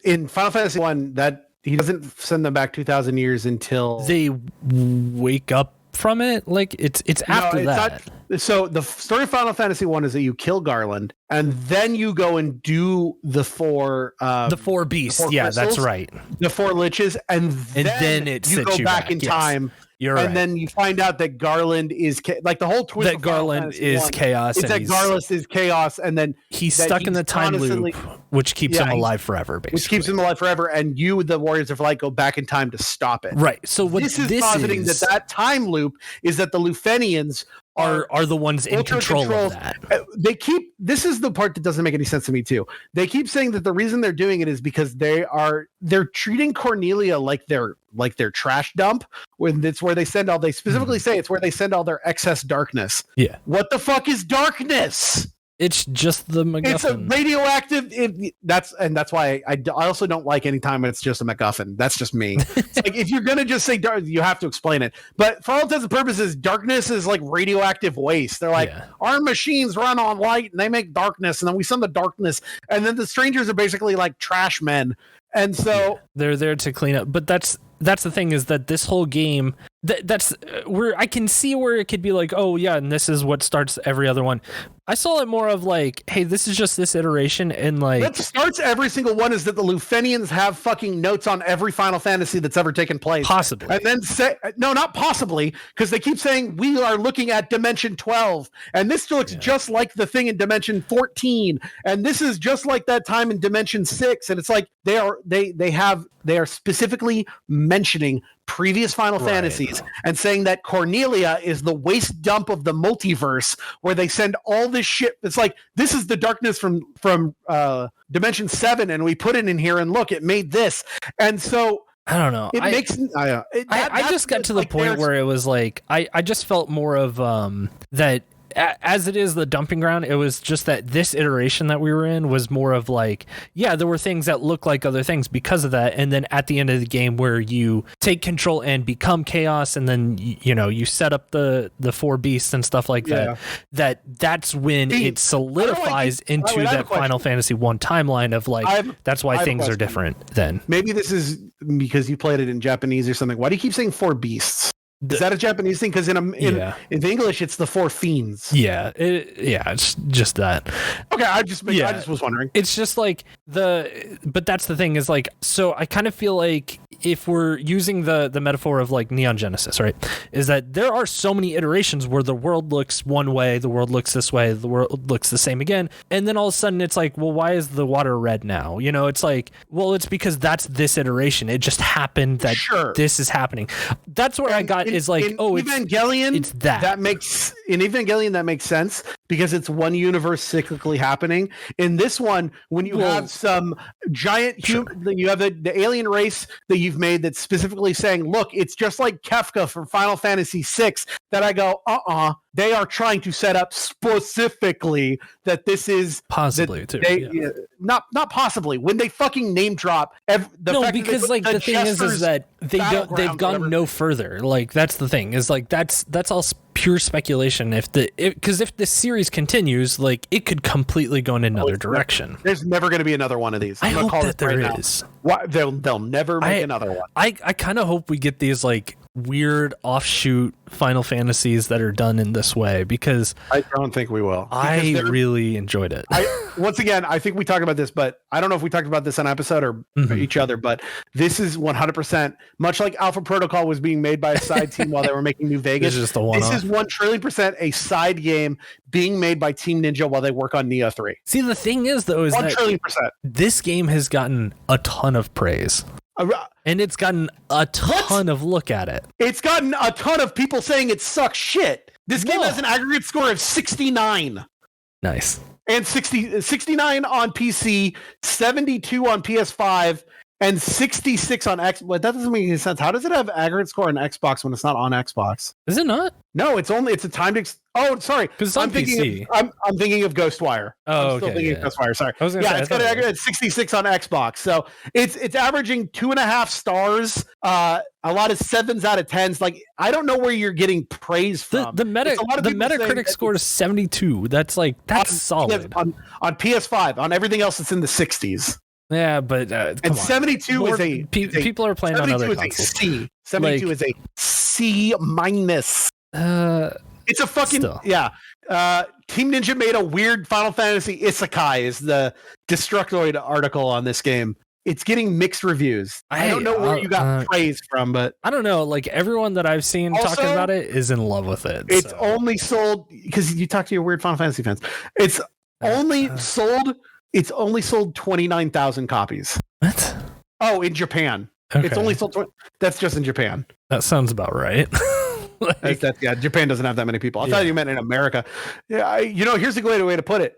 In Final Fantasy 1, that he doesn't send them back 2,000 years until they wake up from it. Like, it's after that. So the story of Final Fantasy 1 is that you kill Garland, and then you go and do the four beasts. the four Yeah, crystals, that's right. The 4 liches, and then it you sets go back in time. You're and right. then you find out that Garland is like the whole twist. That Garland is chaos. It's that Garland is chaos, and then he's stuck in the time loop, which keeps him alive forever. Basically, which keeps him alive forever. And you, the Warriors of Light, go back in time to stop it. Right. So what this is positing that time loop is that the Lufenians are the ones in control of that. They keep, this is the part that doesn't make any sense to me too. They keep saying that the reason they're doing it is because they're treating Cornelia like their trash dump, when it's where they send all, they specifically say it's where they send all their excess darkness. Yeah. What the fuck is darkness? It's just the MacGuffin. It's a radioactive. That's why I also don't like any time when it's just a MacGuffin. That's just me. It's like, if you're gonna just say dark, you have to explain it. But for all intents and purposes, darkness is like radioactive waste. They're like, our machines run on light and they make darkness, and then we send the darkness, and then the strangers are basically like trash men. And so they're there to clean up. But that's the thing, is that this whole game, that's where I can see where it could be like, oh yeah, and this is what starts every other one. I saw it more of like, hey, this is just this iteration, and like what starts every single one is that the Lufenians have fucking notes on every Final Fantasy that's ever taken place. Possibly. And then say, no, not possibly, because they keep saying we are looking at Dimension 12, and this looks just like the thing in Dimension 14, and this is just like that time in Dimension 6, and it's like they are specifically mentioning previous Final Fantasies and saying that Cornelia is the waste dump of the multiverse where they send all this shit. It's like, this is the darkness from Dimension 7, and we put it in here, and look, it made this. And so I don't know. I just got to the point where it was like, I just felt more of that. As it is the dumping ground, it was just that this iteration that we were in was more of like, yeah, there were things that look like other things because of that, and then at the end of the game where you take control and become chaos, and then you set up the 4 beasts and stuff like that. That's when it solidifies into that Final Fantasy 1 timeline of like, that's why things are different then. Maybe this is because you played it in Japanese or something. Why do you keep saying 4 beasts? Is that a Japanese thing? Because in English, it's the 4 fiends. Yeah, it's just that. Okay, I just was wondering. It's just like but that's the thing, is like, so I kind of feel like if we're using the metaphor of like Neon Genesis, right, is that there are so many iterations where the world looks one way, the world looks this way, the world looks the same again, and then all of a sudden it's like, well, why is the water red now? It's like, well, it's because that's this iteration. It just happened that this is happening. That's where I got. Is like, Evangelion, it's that makes in Evangelion that makes sense because it's one universe cyclically happening. In this one, when you have some giant you have the alien race that you've made that's specifically saying, look, it's just like Kefka from Final Fantasy VI, that I go, they are trying to set up specifically that this is possibly not possibly, when they fucking name drop because like the thing is that they've gone no further. Like that's the thing, is like that's all pure speculation. Because if this series continues, like it could completely go in another direction. There's never going to be another one of these. I hope that there is. Why, they'll never make another one. I kind of hope we get these like weird offshoot Final Fantasies that are done in this way, because I don't think we will. I really enjoyed it. Once again, I think we talked about this, but I don't know if we talked about this on episode or each other, but this is 100%, much like Alpha Protocol was being made by a side team while they were making New Vegas. This is 1,000,000,000,000% a side game being made by Team Ninja while they work on Neo 3. See, the thing is, though, is 1,000,000,000,000%. This game has gotten a ton of praise. And it's gotten a ton of look at it. It's gotten a ton of people saying it sucks shit. This game has an aggregate score of 69. Nice. And 69 on PC, 72 on PS5, and 66 on Xbox. But that doesn't make any sense. How does it have aggregate score on Xbox when it's not on Xbox? Is it not? No, it's a timed. Oh, sorry. Because I'm thinking. I'm thinking of Ghostwire. Oh, I'm still thinking of Ghostwire. Sorry. It's got an aggregate 66 on Xbox, so it's averaging 2.5 stars. A lot of 7s out of 10s. Like, I don't know where you're getting praise from. The Metacritic score is 72. That's solid on PS5. On everything else, it's in the 60s. Yeah, but and 72 is a people are playing on other consoles. 72 is a C minus. It's a fucking yeah. Team Ninja made a weird Final Fantasy isekai is the Destructoid article on this game. It's getting mixed reviews. I don't know where you got praise from, but I don't know. Like everyone that I've seen talking about it is in love with it. It's only sold because you talk to your weird Final Fantasy fans. It's only sold 29,000 copies. What? Oh, in Japan. Okay. It's only sold. That's just in Japan. That sounds about right. Yeah, Japan doesn't have that many people. I thought you meant in America. Yeah, here's a great way to put it.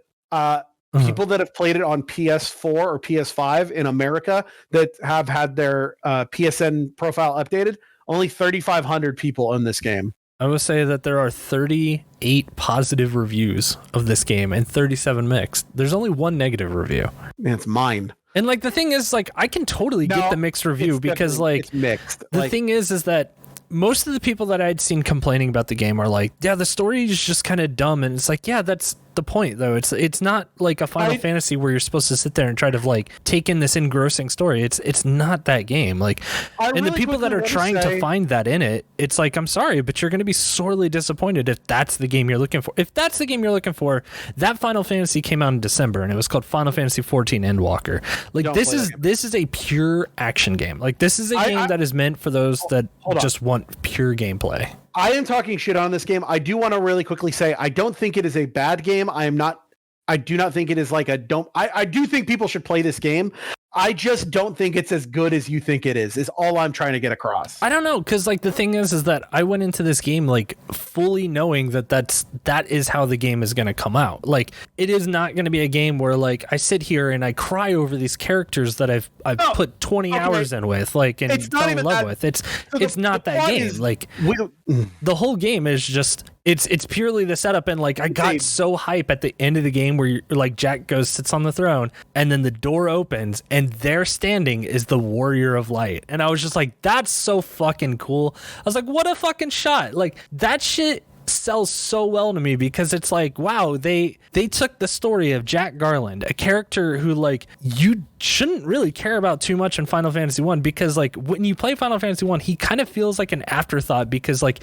People that have played it on PS4 or PS5 in America that have had their PSN profile updated, only 3,500 people in this game. I would say that there are 38 positive reviews of this game and 37 mixed. There's only one negative review. Man, it's mine. And like the thing is, like I can totally get the mixed review because like it's mixed. The thing is that most of the people that I'd seen complaining about the game are like, yeah, the story is just kind of dumb, and it's like, yeah, that's the point though. It's not like a Final Fantasy where you're supposed to sit there and try to like take in this engrossing story. It's not that game. Like, and the people that are trying to find that in it, it's like, I'm sorry, but you're going to be sorely disappointed if that's the game you're looking for. If that's the game you're looking for, that Final Fantasy came out in December and it was called Final Fantasy 14 Endwalker. Like this is a pure action game. Like this is a game that is meant for those that just want pure gameplay. I am talking shit on this game. I do want to really quickly say I don't think it is a bad game. I do not think it is like I do think people should play this game. I just don't think it's as good as you think it is all I'm trying to get across. I don't know, because like the thing is that I went into this game like fully knowing that is how the game is going to come out. Like it is not going to be a game where like I sit here and I cry over these characters that I've put 20 hours in with, like, and fell in love with. It's not that game. Like the whole game is just it's purely the setup, and like I got so hype at the end of the game where like Jack sits on the throne and then the door opens and there standing is the Warrior of Light, and I was just like, that's so fucking cool. I was like, what a fucking shot. Like that shit sells so well to me because it's like, wow, they took the story of Jack Garland, a character who like you shouldn't really care about too much in Final Fantasy 1, because like when you play Final Fantasy 1, he kind of feels like an afterthought, because like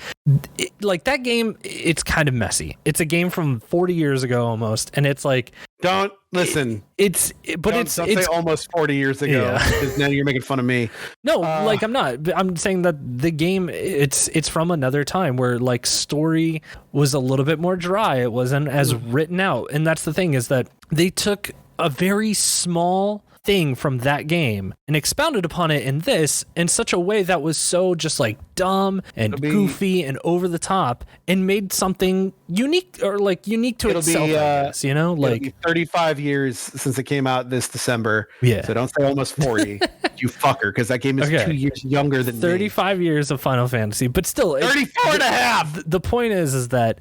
that game, it's kind of messy. It's a game from 40 years ago almost, and it's like, don't listen. Don't say almost 40 years ago, because now you're making fun of me. No, like I'm not. I'm saying that the game, it's from another time where like story was a little bit more dry. It wasn't as written out, and that's the thing, is that they took a very small thing from that game and expounded upon it in this in such a way that was so just like dumb and goofy and over the top, and made something unique to itself. I guess, like 35 years since it came out this December. Yeah. So don't say almost 40, you fucker, because that game is 2 years younger than 35 me. years of Final Fantasy, but still 34 and a half. The point is that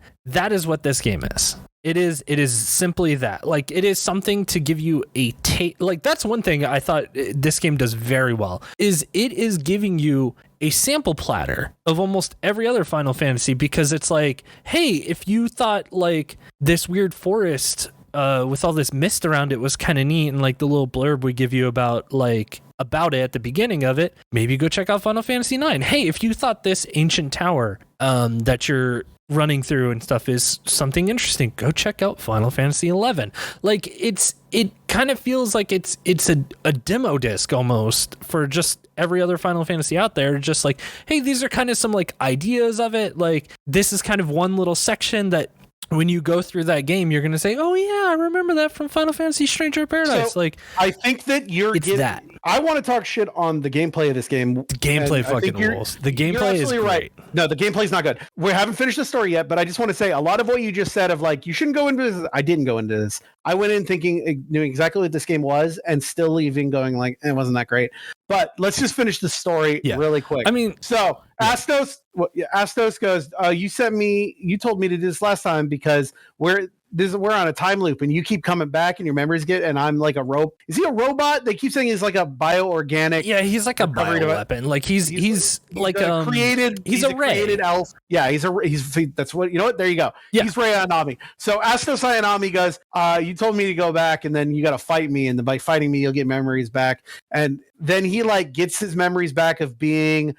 is what this game is. It is simply that. Like, it is something to give you a taste. Like, that's one thing I thought this game does very well, is it is giving you a sample platter of almost every other Final Fantasy, because it's like, hey, if you thought like this weird forest with all this mist around it was kind of neat, and like the little blurb we give you about it at the beginning of it, maybe go check out Final Fantasy 9. Hey, if you thought this ancient tower that you're running through and stuff is something interesting, go check out Final Fantasy 11. Like it kind of feels like it's a demo disc almost for just every other Final Fantasy out there. Just like, hey, these are kind of some like ideas of it. Like this is kind of one little section that when you go through that game, you're going to say, oh yeah, I remember that from Final Fantasy Stranger of Paradise. So, like, I think that that. I want to talk shit on the gameplay of this game. The gameplay fucking rules. The gameplay is great. Right. No, the gameplay's not good. We haven't finished the story yet, but I just want to say a lot of what you just said of like, you shouldn't go into this. I didn't go into this. I went in thinking, knew exactly what this game was, and still leaving going like, it wasn't that great. But let's just finish the story really quick. I mean, so Astos goes, you told me to do this last time because we're on a time loop and you keep coming back and your memories and I'm like a rope. Is he a robot? They keep saying he's like a bioorganic. Yeah, he's like a bioweapon. Like he's like created. He's a created elf. Yeah, that's what, you know what? There you go. Yeah. He's Rei Ayanami. So Astos Ayanami goes, you told me to go back and then you got to fight me, and by fighting me you'll get memories back. And then he like gets his memories back of being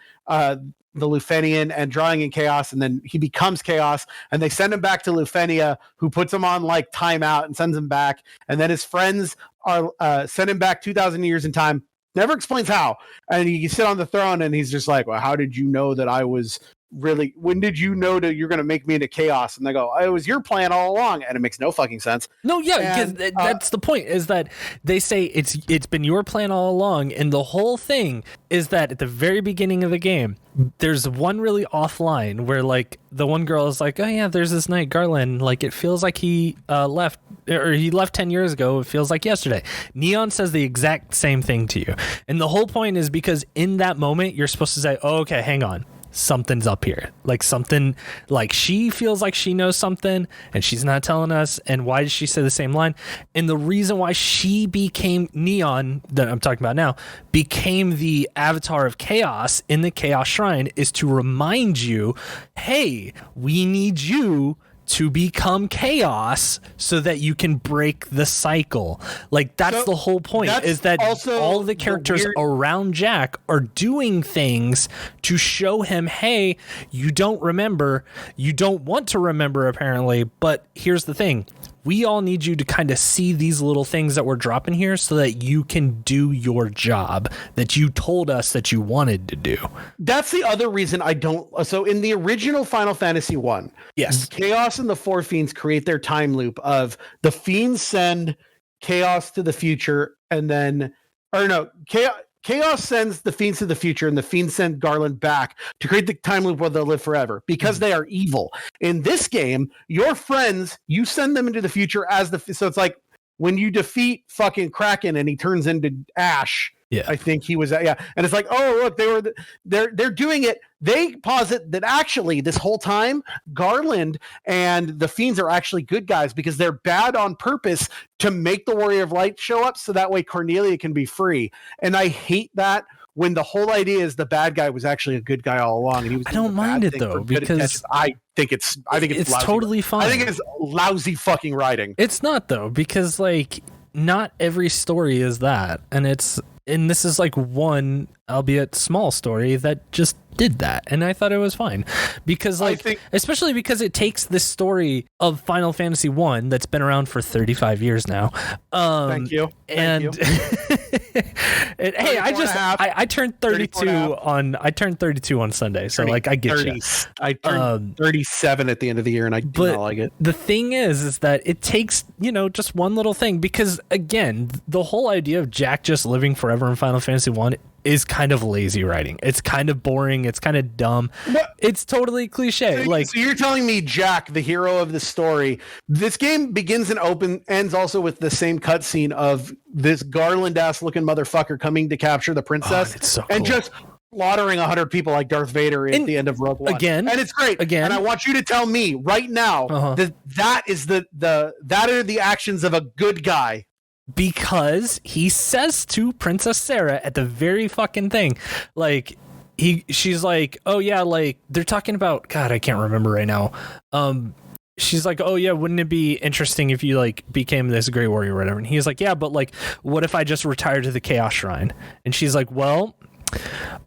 the Lufenian and drawing in chaos, and then he becomes chaos, and they send him back to Lufenia, who puts him on like timeout and sends him back, and then his friends are send him back 2,000 years in time. Never explains how, and he sit on the throne, and he's just like, well, how did you know that I was really, when did you know that you're going to make me into chaos? And they go, it was your plan all along, and it makes no fucking sense. No, yeah, because that's the point, is that they say it's been your plan all along, and the whole thing is that at the very beginning of the game, there's one really off line where like the one girl is like, oh yeah, there's this knight Garland, like it feels like he left 10 years ago, it feels like yesterday. Neon says the exact same thing to you, and the whole point is because in that moment you're supposed to say, oh, okay, hang on, something's up here, like something, like she feels like she knows something and she's not telling us, and why does she say the same line? And the reason why she became Neon, that I'm talking about now, became the avatar of chaos in the Chaos Shrine is to remind you, hey, we need you to become chaos so that you can break the cycle. Like that's the whole point, is that all of the characters around Jack are doing things to show him, hey, you don't remember, you don't want to remember apparently, but here's the thing. We all need you to kind of see these little things that we're dropping here so that you can do your job that you told us that you wanted to do. That's the other reason I don't. So in the original Final Fantasy 1, yes, Chaos and the Four Fiends create their time loop of the Fiends send Chaos to the future, and then, or no, Chaos sends the Fiends to the future, and the Fiends send Garland back to create the time loop where they'll live forever because they are evil. In this game, your friends, you send them into the future as so it's like when you defeat fucking Kraken and he turns into ash. Yeah, I think he was. Yeah, and it's like, oh look, they're doing it. They posit that actually this whole time Garland and the Fiends are actually good guys because they're bad on purpose to make the Warrior of Light show up so that way Cornelia can be free. And I hate that when the whole idea is the bad guy was actually a good guy all along. And he was. I don't mind it though, because I think it's totally fine. I think it's lousy fucking writing. It's not though, because like not every story is that, and this is like one, albeit small, story that just did that, and I thought it was fine because especially because it takes this story of Final Fantasy 1 that's been around for 35 years now. Thank you. And hey, I turned 32 on Sunday, so like I get 30, you. I turned 37 at the end of the year, and I do not like it. The thing is that it takes, just one little thing, because again, the whole idea of Jack just living forever in Final Fantasy 1 is kind of lazy writing. It's kind of boring. It's kind of dumb. It's totally cliche. So you're telling me Jack, the hero of the story, this game begins and ends also with the same cutscene of this Garland-ass looking motherfucker coming to capture the princess, it's so cool. And just slaughtering 100 people like Darth Vader at the end of Rogue One. Again, and it's great. Again, and I want you to tell me right now that is that are the actions of a good guy. Because he says to Princess Sarah at the very fucking thing, like she's like, oh yeah, like they're talking about, God, I can't remember right now. She's like, oh yeah, wouldn't it be interesting if you like became this great warrior or whatever? And he's like, yeah, but like, what if I just retired to the Chaos Shrine? And she's like, well,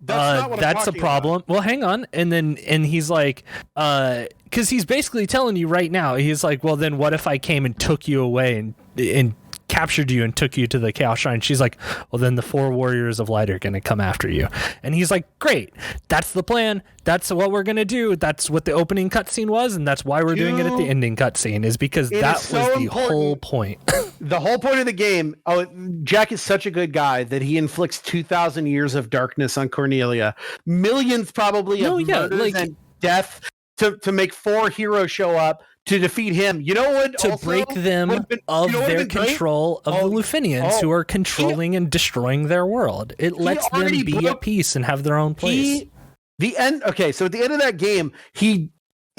that's a problem. Well, hang on. And he's like, because he's basically telling you right now, he's like, well, then what if I came and took you away and captured you and took you to the Chaos Shrine? She's like, well, then the 4 warriors of light are going to come after you. And he's like, great, that's the plan, that's what we're going to do, that's what the opening cutscene was, and that's why we're doing it at the ending cutscene, is because that was the whole point. The whole point of the game, Jack is such a good guy that he inflicts 2,000 years of darkness on Cornelia, millions probably of murders and death to make 4 heroes show up to defeat him. You know what? To break them of their control of the Lufenians who are controlling and destroying their world. It lets them be at peace and have their own place. So at the end of that game, he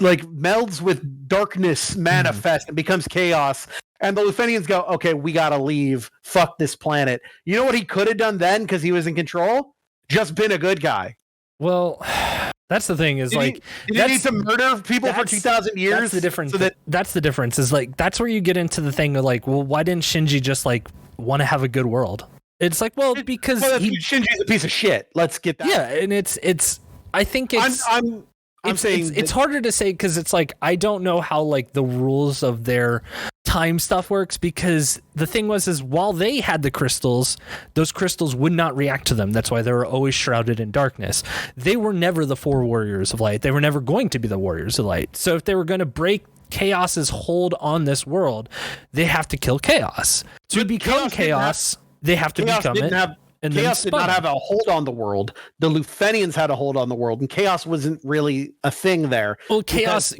like melds with darkness manifest and becomes chaos. And the Lufenians go, okay, we gotta leave. Fuck this planet. You know what he could have done then because he was in control? Just been a good guy. Well, that's the thing, is did he need to murder people for 2,000 years? That's the difference. That's the difference, is like, that's where you get into the thing of like, well, why didn't Shinji just like want to have a good world? It's like, well, because Shinji's a piece of shit. Let's get that. Yeah, and it's I think it's I'm saying it's harder to say because it's like I don't know how like the rules of their time stuff works, because the thing is while they had the crystals, those crystals would not react to them. That's why they were always shrouded in darkness. They were never the 4 warriors of light. They were never going to be the warriors of light. So if they were going to break Chaos's hold on this world, they have to kill Chaos. To become Chaos, they have to become it. And Chaos did not have a hold on the world. The Lufenians had a hold on the world, and Chaos wasn't really a thing there. Well, Chaos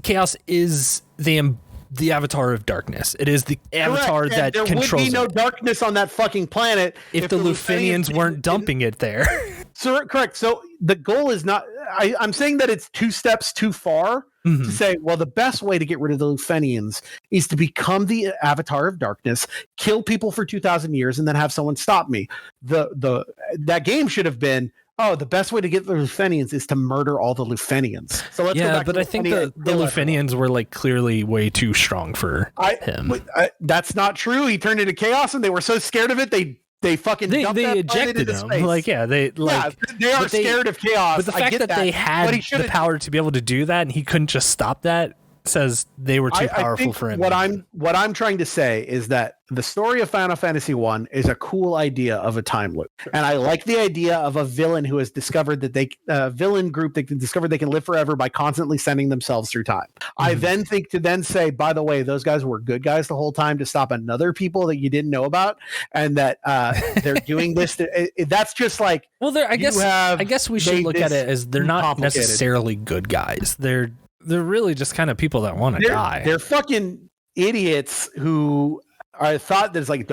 is the avatar of darkness. It is the avatar that controls it. There would be no darkness on that fucking planet if the Lufenians weren't dumping it there. So correct. So the goal is not. I'm saying that it's 2 steps too far to say, well, the best way to get rid of the Lufenians is to become the avatar of darkness, kill people for 2,000 years, and then have someone stop me. That game should have been, oh, the best way to get the Lufenians is to murder all the Lufenians. So let's go back but to I think the Lufenians were like clearly way too strong for him. That's not true. He turned into Chaos, and they were so scared of it they fucking they ejected him. Space. Like they are scared of Chaos. But the fact that they had the power to be able to do that and he couldn't just stop that says they were too powerful for him. What I'm trying to say is that the story of Final Fantasy 1 is a cool idea of a time loop, and I like the idea of a villain who has discovered that villain group that can discover they can live forever by constantly sending themselves through time. I then think to then say, by the way, those guys were good guys the whole time to stop another people that you didn't know about, and that they're doing this. That's just like, well, I guess we should look at it as they're not necessarily good guys. They're really just kind of people that want to die. They're fucking idiots who I thought there's like,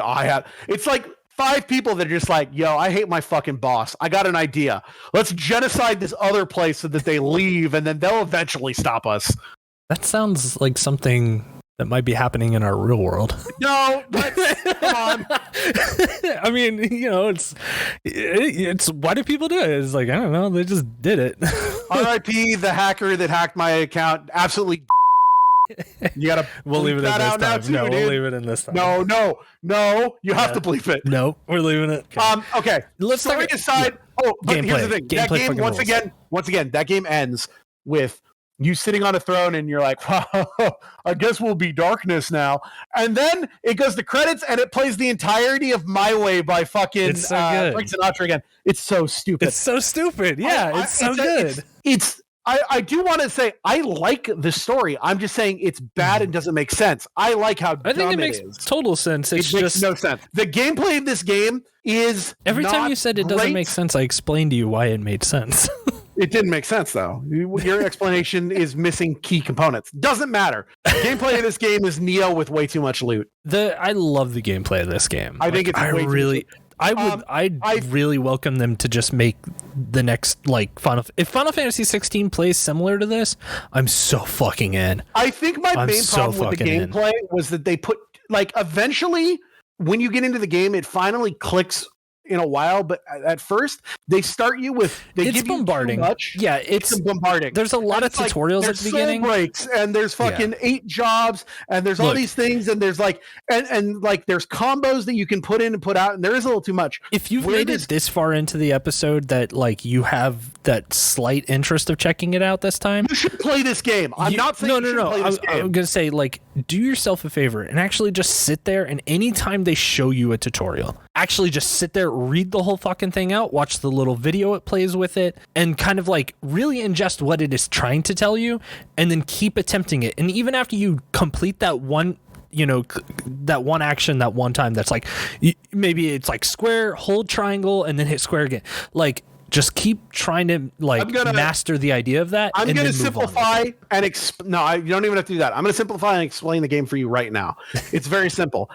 it's like 5 people that are just like, yo, I hate my fucking boss. I got an idea. Let's genocide this other place so that they leave, and then they'll eventually stop us. That sounds like something that might be happening in our real world. No, come on. I mean, it's why do people do it? It's like, I don't know, they just did it. R.I.P. the hacker that hacked my account. Absolutely. You gotta. We'll leave it in this time. No, we'll leave it in this time. No. You have to bleep it. No, we're leaving it. Okay. Let's story aside. Yeah. Oh, but here's the thing. That game once again, that game ends with you sitting on a throne, and you're like, wow, I guess we'll be darkness now. And then it goes to credits, and it plays the entirety of My Way by fucking Frank Sinatra again. It's so stupid. It's so stupid. Yeah, it's so good. I do want to say I like the story. I'm just saying it's bad and doesn't make sense. I like how I think it makes total sense. It makes no sense. The gameplay of this game is every time you said it doesn't make sense, I explained to you why it made sense. It didn't make sense though. Your explanation is missing key components. Doesn't matter. The gameplay of this game is Neo with way too much loot. I love the gameplay of this game. I think it's I'd really welcome them to just make the next like if Final Fantasy 16 plays similar to this, I'm so fucking in. I think my main problem with the gameplay was that they put like eventually when you get into the game, it finally clicks in a while, but at first they start you with it's bombarding. You too much. Yeah, it's bombarding. There's a lot of tutorials at the beginning. Breaks and there's fucking 8 jobs and there's all these things and there's like and like there's combos that you can put in and put out and there is a little too much. If you've made it this far into the episode that like you have that slight interest of checking it out this time, you should play this game. I'm not saying I'm gonna say like do yourself a favor and actually just sit there and anytime they show you a tutorial, actually just sit there, read the whole fucking thing out, watch the little video it plays with it, and kind of like really ingest what it is trying to tell you, and then keep attempting it. And even after you complete that one, that one action that one time, that's like maybe it's like square, hold triangle, and then hit square again. Like just keep trying to master the idea of that. I'm going to simplify and no, you don't even have to do that. I'm going to simplify and explain the game for you right now. It's very simple.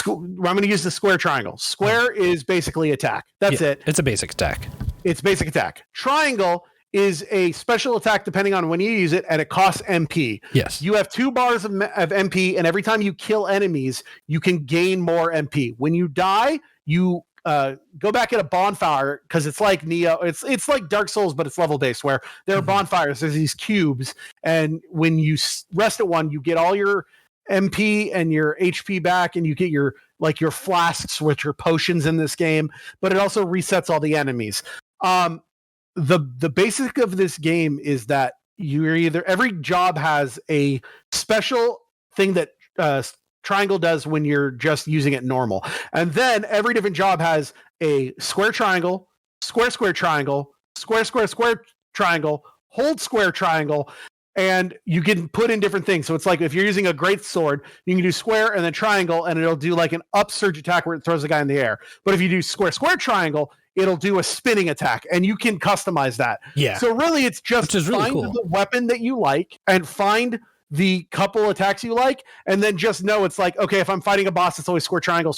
I'm going to use the square triangle. Square is basically attack. That's it. It's a basic attack. It's basic attack. Triangle is a special attack depending on when you use it, and it costs MP. Yes. You have 2 bars of MP, and every time you kill enemies, you can gain more MP. When you die, you go back at a bonfire because it's like Neo. It's like Dark Souls, but it's level based where there are bonfires. There's these cubes, and when you rest at one, you get all your MP and your HP back, and you get your flasks, which are potions in this game, but it also resets all the enemies. the basic of this game is that you're either every job has a special thing that triangle does when you're just using it normal, and then every different job has a square triangle, square triangle, square triangle, hold square triangle, and you can put in different things. So it's like if you're using a great sword, you can do square and then triangle, and it'll do like an upsurge attack where it throws the guy in the air. But if you do square triangle, it'll do a spinning attack, and you can customize that. Yeah. So really, it's just find the weapon that you like and find the couple attacks you like, and then just know it's like, okay, if I'm fighting a boss, it's always square triangle,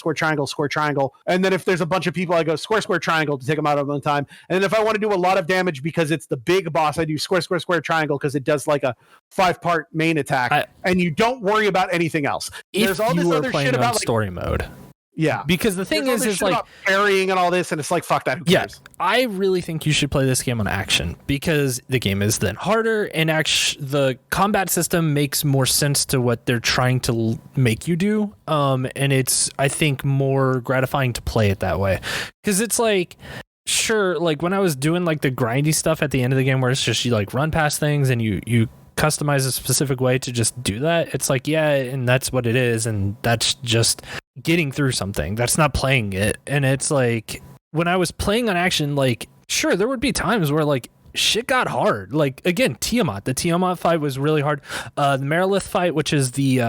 and then if there's a bunch of people, I go square triangle to take them out at one time, and then if I want to do a lot of damage because it's the big boss, I do square triangle because it does like a 5-part main attack, and you don't worry about anything else. There's all this other shit about story mode. Yeah, because the thing is like parrying and all this, and it's like, fuck that. Who cares? I really think you should play this game on action, because the game is then harder, and the combat system makes more sense to what they're trying to make you do. And it's, I think, more gratifying to play it that way, because it's like, sure, like when I was doing like the grindy stuff at the end of the game, where it's just you like run past things and you customize a specific way to just do that. It's like, yeah, and that's what it is, and that's just getting through something. That's not playing it. And it's like, when I was playing on action, like, sure, there would be times where like shit got hard. Like, again, the Tiamat fight was really hard. The Merilith fight, which is the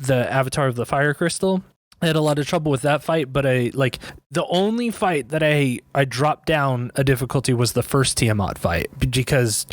avatar of the fire crystal, I had a lot of trouble with that fight, but the only fight that I dropped down a difficulty was the first Tiamat fight, because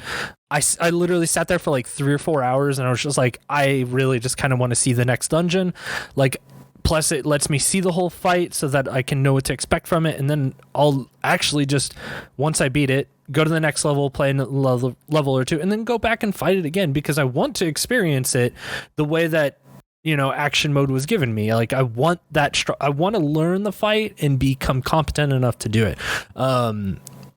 I literally sat there for like 3 or 4 hours, and I was just like, I really just kind of want to see the next dungeon. Like, plus it lets me see the whole fight so that I can know what to expect from it, and then I'll actually just, once I beat it, go to the next level, play a level or two, and then go back and fight it again, because I want to experience it the way that, you know, action mode was given me. Like, I want that I want to learn the fight and become competent enough to do it.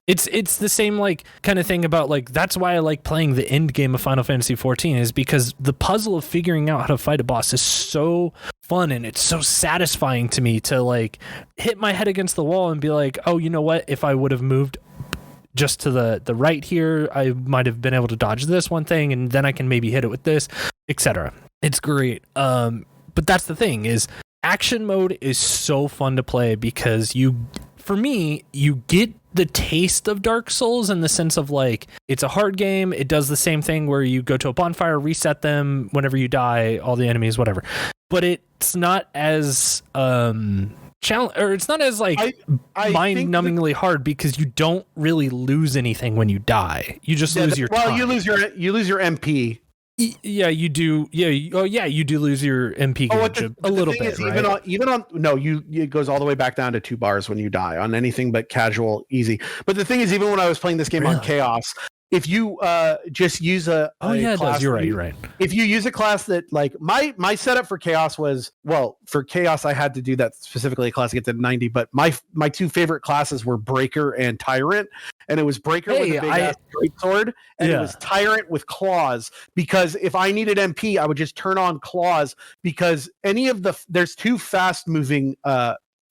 It's the same like kind of thing about like, that's why I like playing the end game of Final Fantasy 14, is because the puzzle of figuring out how to fight a boss is so fun, and it's so satisfying to me to like hit my head against the wall and be like, oh, you know what, if I would have moved just to the right here, I might have been able to dodge this one thing, and then I can maybe hit it with this, etc. It's great. But that's the thing, is action mode is so fun to play, because for me, you get the taste of Dark Souls in the sense of like, it's a hard game. It does the same thing where you go to a bonfire, reset them whenever you die, all the enemies, whatever. But it's not as it's not as like mind-numbingly hard, because you don't really lose anything when you die. You just lose your time. You lose your MP. Yeah, you do. Yeah, you do lose your MP a little bit, right? It goes all the way back down to 2 bars when you die on anything but casual, easy. But the thing is, even when I was playing this game on Chaos, if you just use a class, you're right. If you use a class that, like, my setup for Chaos was, well, for Chaos I had to do that specifically a class to get to 90, but my 2 favorite classes were Breaker and Tyrant, and it was Breaker with a big ass great sword, and it was Tyrant with claws, because if I needed MP, I would just turn on claws, because there's 2 fast moving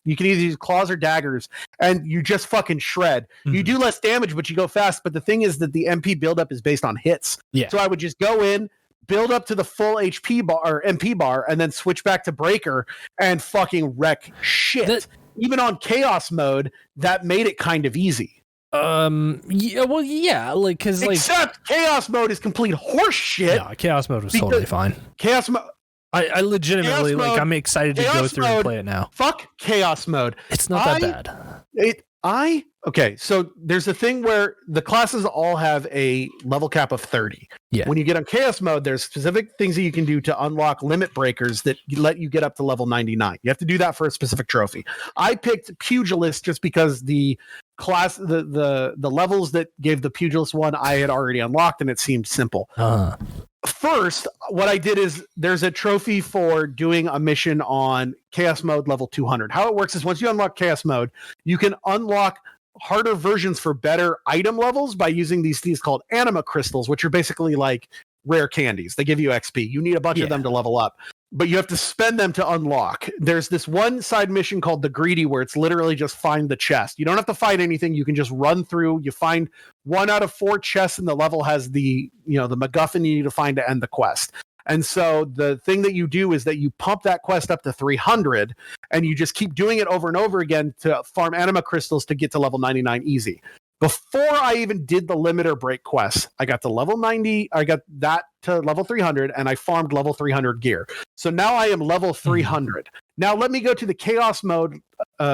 you can either use claws or daggers, and you just fucking shred. Mm-hmm. You do less damage, but you go fast. But the thing is that the MP buildup is based on hits. Yeah. So I would just go in, build up to the full HP bar or MP bar, and then switch back to Breaker and fucking wreck shit. Even on Chaos mode, that made it kind of easy. Except Chaos mode is complete horse shit. No, Chaos mode was totally fine. Chaos mode. I legitimately I'm excited to go through and play it now. Fuck Chaos mode. It's not that bad. Okay, so there's a thing where the classes all have a level cap of 30. Yeah. When you get on Chaos mode, there's specific things that you can do to unlock limit breakers that let you get up to level 99. You have to do that for a specific trophy. I picked Pugilist just because the class, the levels that gave the Pugilist one I had already unlocked, and it seemed simple. First, what I did is there's a trophy for doing a mission on Chaos mode level 200. How it works is once you unlock Chaos mode, you can unlock harder versions for better item levels by using these called anima crystals, which are basically like rare candies. They give you XP. You need a bunch of them to level up. but you have to spend them to unlock. There's this one side mission called the Greedy where it's literally just find the chest. You don't have to fight anything. You can just run through. You find 1 out of 4 chests in the level has the MacGuffin you need to find to end the quest. And so the thing that you do is that you pump that quest up to 300 and you just keep doing it over and over again to farm anima crystals to get to level 99 easy. Before I even did the limiter break quest, I got to level 90. I got that to level 300 and I farmed level 300 gear. So now I am level 300. Now let me go to the chaos mode.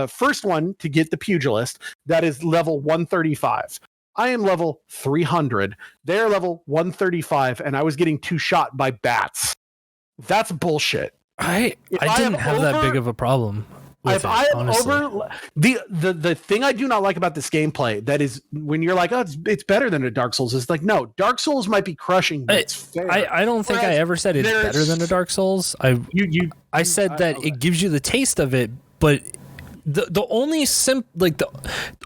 First one to get the pugilist. That is level 135. I am level 300. They're level 135 and I was getting 2-shot by bats. That's bullshit. I didn't have that big of a problem. If I am over the thing I do not like about this gameplay, that is when you're like, oh, it's better than a Dark Souls. It's like, no, Dark Souls might be crushing, but it's fair. I don't think I ever said it's better than a Dark Souls. I said that it gives you the taste of it, but the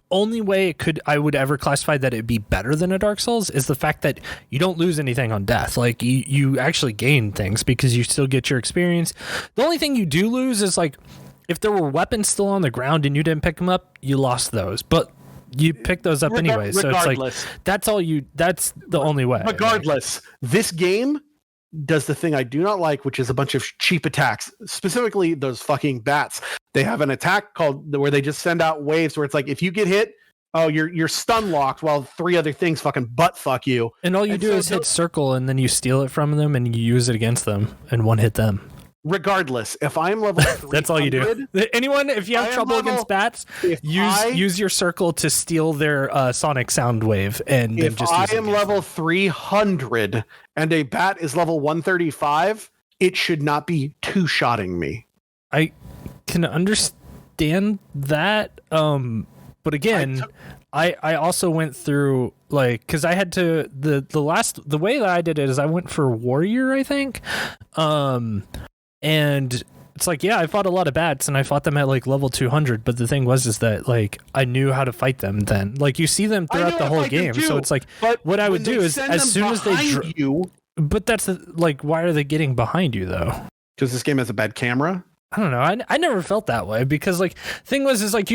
only way I would ever classify that it'd be better than a Dark Souls is the fact that you don't lose anything on death. Like you actually gain things because you still get your experience. The only thing you do lose is like, if there were weapons still on the ground and you didn't pick them up, you lost those. But you pick those up anyway. So it's like, that's the only way. Regardless, this game does the thing I do not like, which is a bunch of cheap attacks, specifically those fucking bats. They have an attack called where they just send out waves where it's like, if you get hit, oh, you're stun locked while 3 other things fucking butt fuck you. And all you do is hit circle and then you steal it from them and you use it against them and one hit them. Regardless, if I'm level 300, that's all you do. Anyone, if you have trouble against bats, use your circle to steal their sonic sound wave, and if just I am level 300 and a bat is level 135, it should not be 2-shotting me. I can understand that, but again, I also went through because I had to the way that I did it is I went for warrior, I think. And it's like, yeah, I fought a lot of bats and I fought them at like level 200. But the thing is that like I knew how to fight them then. Like you see them throughout the whole game. So it's like, what I would do is as soon as they but that's like, why are they getting behind you though? Because this game has a bad camera. I don't know. I never felt that way because like thing is like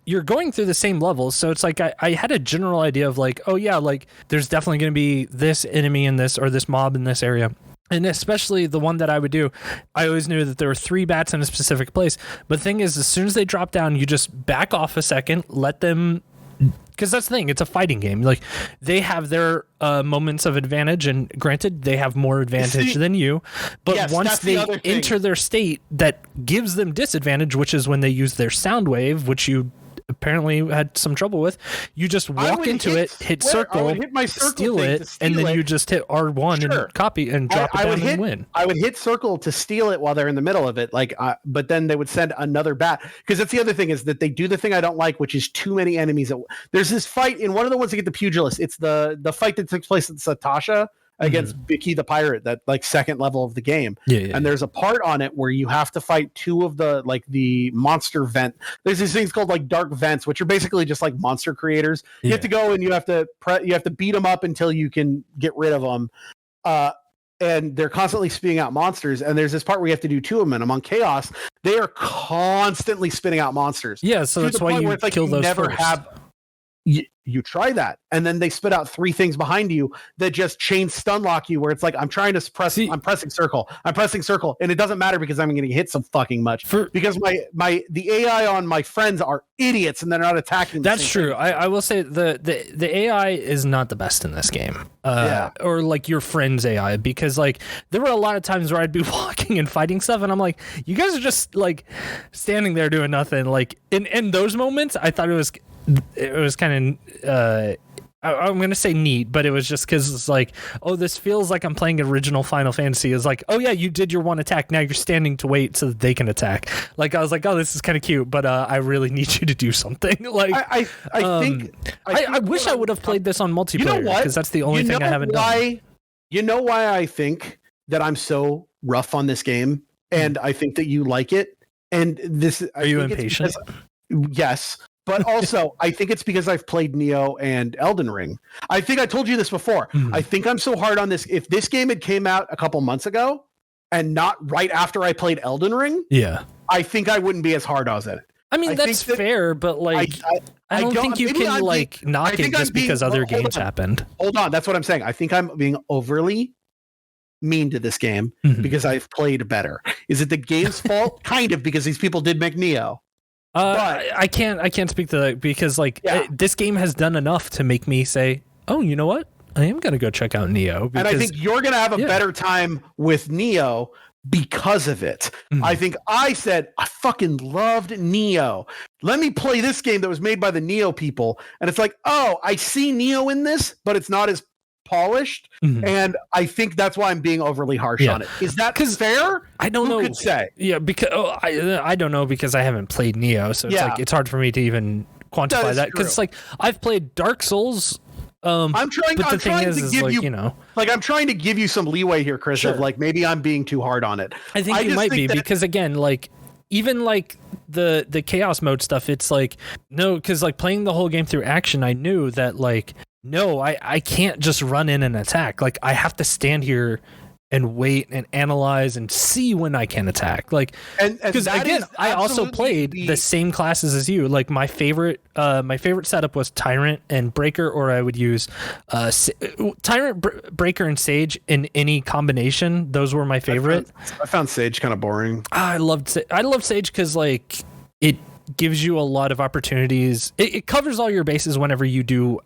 you're going through the same levels. So it's like I had a general idea of like, oh yeah, like there's definitely going to be this enemy in this or this mob in this area. And especially the one that I would do, I always knew that there were 3 bats in a specific place. But the thing is, as soon as they drop down, you just back off a second, let them... Because that's the thing, it's a fighting game. Like, they have their moments of advantage, and granted, they have more advantage than you. But once they enter their state that gives them disadvantage, which is when they use their sound wave, which you apparently had some trouble with, you just walk into it, hit circle, steal it, and then you just hit R1 and copy and drop it down and win. I would hit circle to steal it while they're in the middle of it, but then they would send another bat. Because that's the other thing is that they do the thing I don't like, which is too many enemies. There's this fight in one of the ones to get the pugilist. It's the fight that takes place in Satasha against Vicky the pirate, that like second level of the game. And there's a part on it where you have to fight 2 of the monster vent. There's these things called like dark vents, which are basically just like monster creators. You have to go and you have to beat them up until you can get rid of them. And they're constantly spitting out monsters. And there's this part where you have to do 2 of them. And among chaos, they are constantly spitting out monsters. Yeah, so that's why you kill those first. You try that, and then they spit out 3 things behind you that just chain stun lock you, where it's like I'm trying to press. I'm pressing circle, and it doesn't matter because I'm going to hit so fucking much because the AI on my friends are idiots and they're not attacking. That's true. I will say the AI is not the best in this game, or like your friend's AI, because like there were a lot of times where I'd be walking and fighting stuff, and I'm like, you guys are just like standing there doing nothing. Like in those moments, I thought it was kind of I'm gonna say neat, but it was just because it's like, oh, this feels like I'm playing original Final Fantasy. It's like, oh yeah, you did your one attack, now you're standing to wait so that they can attack. Like I was like, oh, this is kind of cute, but I really need you to do something. Like I wish I would have played this on multiplayer, because that's the only thing I haven't done. You know why I think that I'm so rough on this game, and I think that you like it, and this are you impatient? Yes. But also, I think it's because I've played Neo and Elden Ring. I think I told you this before. I think I'm so hard on this. If this game had came out a couple months ago, and not right after I played Elden Ring, I think I wouldn't be as hard as it. I mean, that's fair, but like, I don't think you can like knock it just because other games happened. Hold on, that's what I'm saying. I think I'm being overly mean to this game because I've played better. Is it the game's fault? Kind of, because these people did make Neo. But I can't speak to that because like this game has done enough to make me say, oh, you know what? I am gonna go check out Neo. And I think you're gonna have a better time with Neo because of it. I think I said I fucking loved Neo. Let me play this game that was made by the Neo people, and it's like, oh, I see Neo in this, but it's not as polished, and I think that's why I'm being overly harsh on it. Is that fair? I don't know. Who could say? Yeah, because I don't know because I haven't played Neo, so it's like it's hard for me to even quantify that because it's like I've played Dark Souls. I'm trying to give you some leeway here, Chris. Of like maybe I'm being too hard on it. I think you might be because again, like even like the chaos mode stuff, it's like no, because like playing the whole game through action, I knew that like no, I can't just run in and attack. Like I have to stand here and wait and analyze and see when I can attack. Like, because again, I also played the same classes as you. Like my favorite setup was Tyrant and Breaker, or I would use Tyrant, Breaker, and Sage in any combination. Those were my favorite. I found Sage kind of boring. I love Sage because like it gives you a lot of opportunities. It covers all your bases whenever you do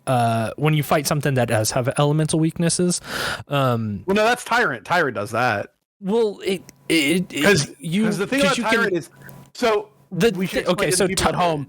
when you fight something that does have elemental weaknesses. Well, no, that's Tyrant. Tyrant does that. Well, because the thing about Tyrant is so.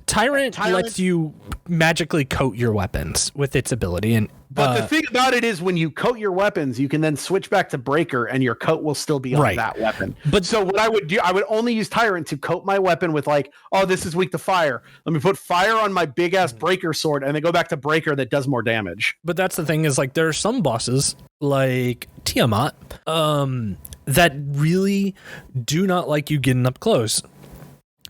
Tyrant lets you magically coat your weapons with its ability, but the thing about it is when you coat your weapons, you can then switch back to Breaker, and your coat will still be on that weapon. But so what I would do, I would only use Tyrant to coat my weapon with like, oh, this is weak to fire. Let me put fire on my big ass Breaker sword, and then go back to Breaker that does more damage. But that's the thing is like there are some bosses like Tiamat that really do not like you getting up close.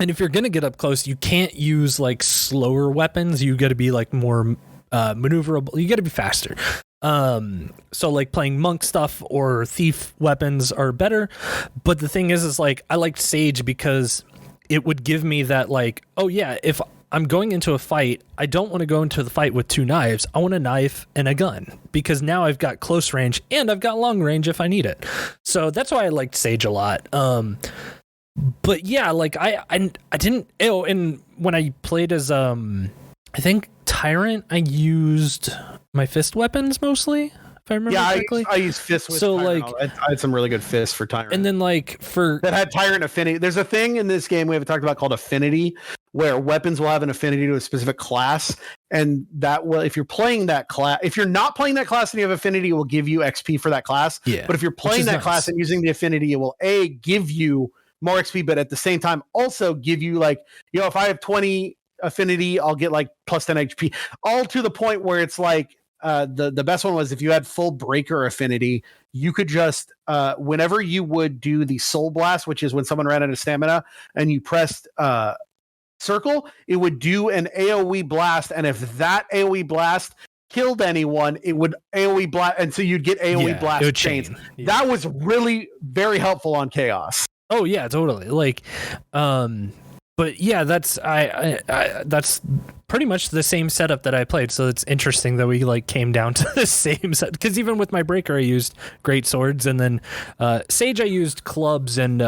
And if you're going to get up close, you can't use like slower weapons. You got to be like more maneuverable. You got to be faster. So like playing monk stuff or thief weapons are better. But the thing is like I liked Sage because it would give me that like, oh yeah, if I'm going into a fight, I don't want to go into the fight with two knives. I want a knife and a gun because now I've got close range and I've got long range if I need it. So that's why I liked Sage a lot. But yeah, like I didn't. Oh, and when I played as I think Tyrant, I used my fist weapons mostly. If I remember correctly, I used fist. With so Tyrant. Like I had some really good fists for Tyrant. And then like for that had Tyrant affinity. There's a thing in this game we haven't talked about called affinity, where weapons will have an affinity to a specific class, and that will, if you're playing that class, if you're not playing that class and you have affinity, it will give you XP for that class. Yeah. But if you're playing that class and using the affinity, it will give you more XP, but at the same time also give you like, you know, if I have 20 affinity, I'll get like plus 10 HP, all to the point where it's like the best one was if you had full Breaker affinity, you could just whenever you would do the Soul Blast, which is when someone ran out of stamina and you pressed circle, it would do an AoE blast, and if that AoE blast killed anyone, it would AoE blast, and so you'd get AoE blast chains. That was really very helpful on Chaos. Oh yeah, totally. Like, but yeah, that's that's pretty much the same setup that I played. So it's interesting that we like came down to the same set. Because even with my Breaker, I used great swords, and then Sage, I used clubs and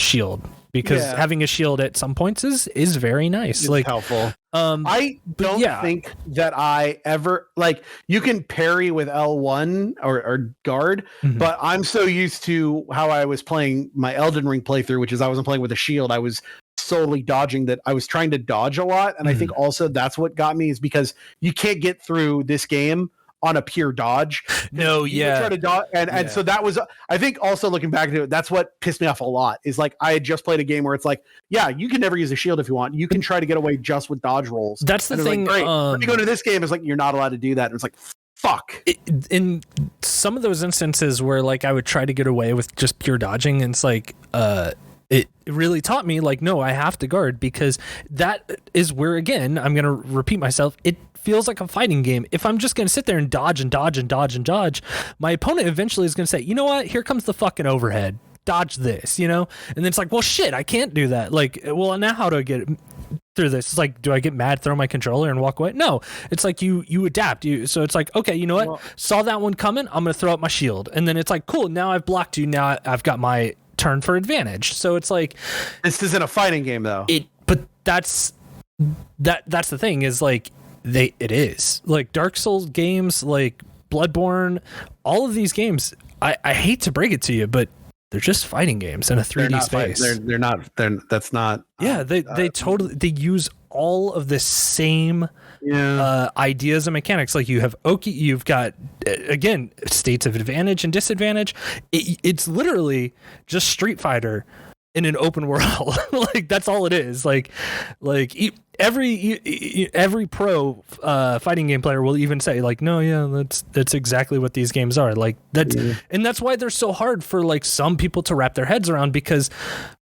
shield. Because having a shield at some points is very nice. It's like helpful. I don't think that I ever like you can parry with L1 or guard, but I'm so used to how I was playing my Elden Ring playthrough, which is I wasn't playing with a shield. I was solely dodging that. I was trying to dodge a lot, and I think also that's what got me is because you can't get through this game on a pure dodge. No, try to dodge, and so that was, I think also looking back to it, that's what pissed me off a lot is like I had just played a game where it's like, yeah, you can never use a shield if you want. You can try to get away just with dodge rolls. That's the thing. Like, great. When you go to this game, it's like you're not allowed to do that. And it's like, fuck. In some of those instances where like I would try to get away with just pure dodging, and it's like it really taught me like, no, I have to guard, because that is where, again, I'm going to repeat myself, it feels like a fighting game. If I'm just going to sit there and dodge and dodge and dodge and dodge, my opponent eventually is going to say, you know what, here comes the fucking overhead, dodge this, and then it's like, well, shit, I can't do that. Like, well, now how do I get through this? It's like, do I get mad, throw my controller and walk away? No, it's like you adapt. So it's like, okay, you know what, saw that one coming, I'm going to throw up my shield. And then it's like, cool, now I've blocked you, now I've got my turn for advantage. So it's like, this isn't a fighting game though. But that's the thing, is like, it is like Dark Souls games, like Bloodborne, all of these games, I hate to break it to you, but they're just fighting games in a 3D space. They're not. That's not. Yeah, they totally, they use all of the same ideas and mechanics. Like you've got again, states of advantage and disadvantage. It's literally just Street Fighter in an open world. Like, that's all it is. Like every pro fighting game player will even say, like, no, yeah, that's exactly what these games are. Like, that's and that's why they're so hard for like some people to wrap their heads around, because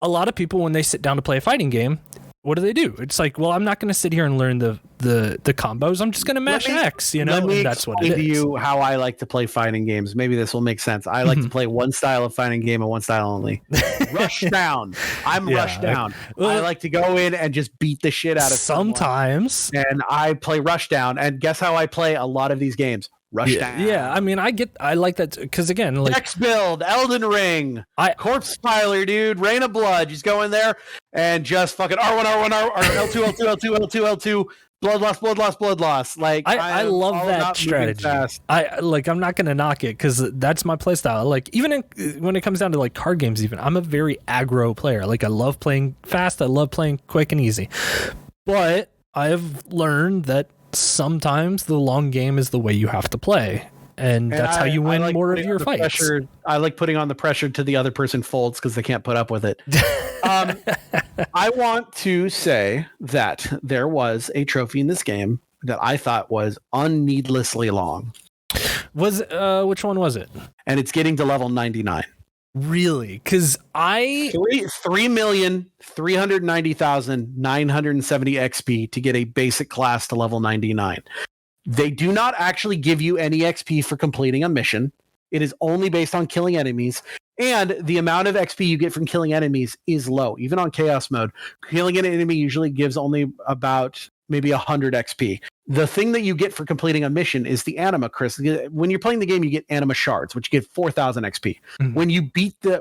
a lot of people, when they sit down to play a fighting game, what do? It's like, well, I'm not going to sit here and learn the combos. I'm just going to mash X, and that's what it is. Let me explain to you how I like to play fighting games. Maybe this will make sense. I like to play one style of fighting game and one style only. Rush down. I'm rush down. I like to go in and just beat the shit out of sometimes. And I play rush down. And guess how I play a lot of these games? Rush down. Yeah, I mean, I like that, because again, like X build, Elden Ring, Corpse Piler, dude, Rain of Blood. Just go in there and just fucking R1, L2, L2, blood loss. Like, I love that strategy. I'm not gonna knock it, because that's my playstyle. Like, even when it comes down to like card games, even I'm a very aggro player. Like, I love playing fast, I love playing quick and easy, but I've learned that sometimes the long game is the way you have to play, and that's how you win more of your fights. I like putting on the pressure to the other person folds, because they can't put up with it. I want to say that there was a trophy in this game that I thought was unneedlessly long. Which one was it? And it's getting to level 99. Really? Because 3,390,970 XP to get a basic class to level 99. They do not actually give you any XP for completing a mission. It is only based on killing enemies, and the amount of XP you get from killing enemies is low. Even on Chaos mode, killing an enemy usually gives only about maybe 100 XP. The thing that you get for completing a mission is the anima crystals. When you're playing the game, you get anima shards, which get 4,000 XP. Mm-hmm.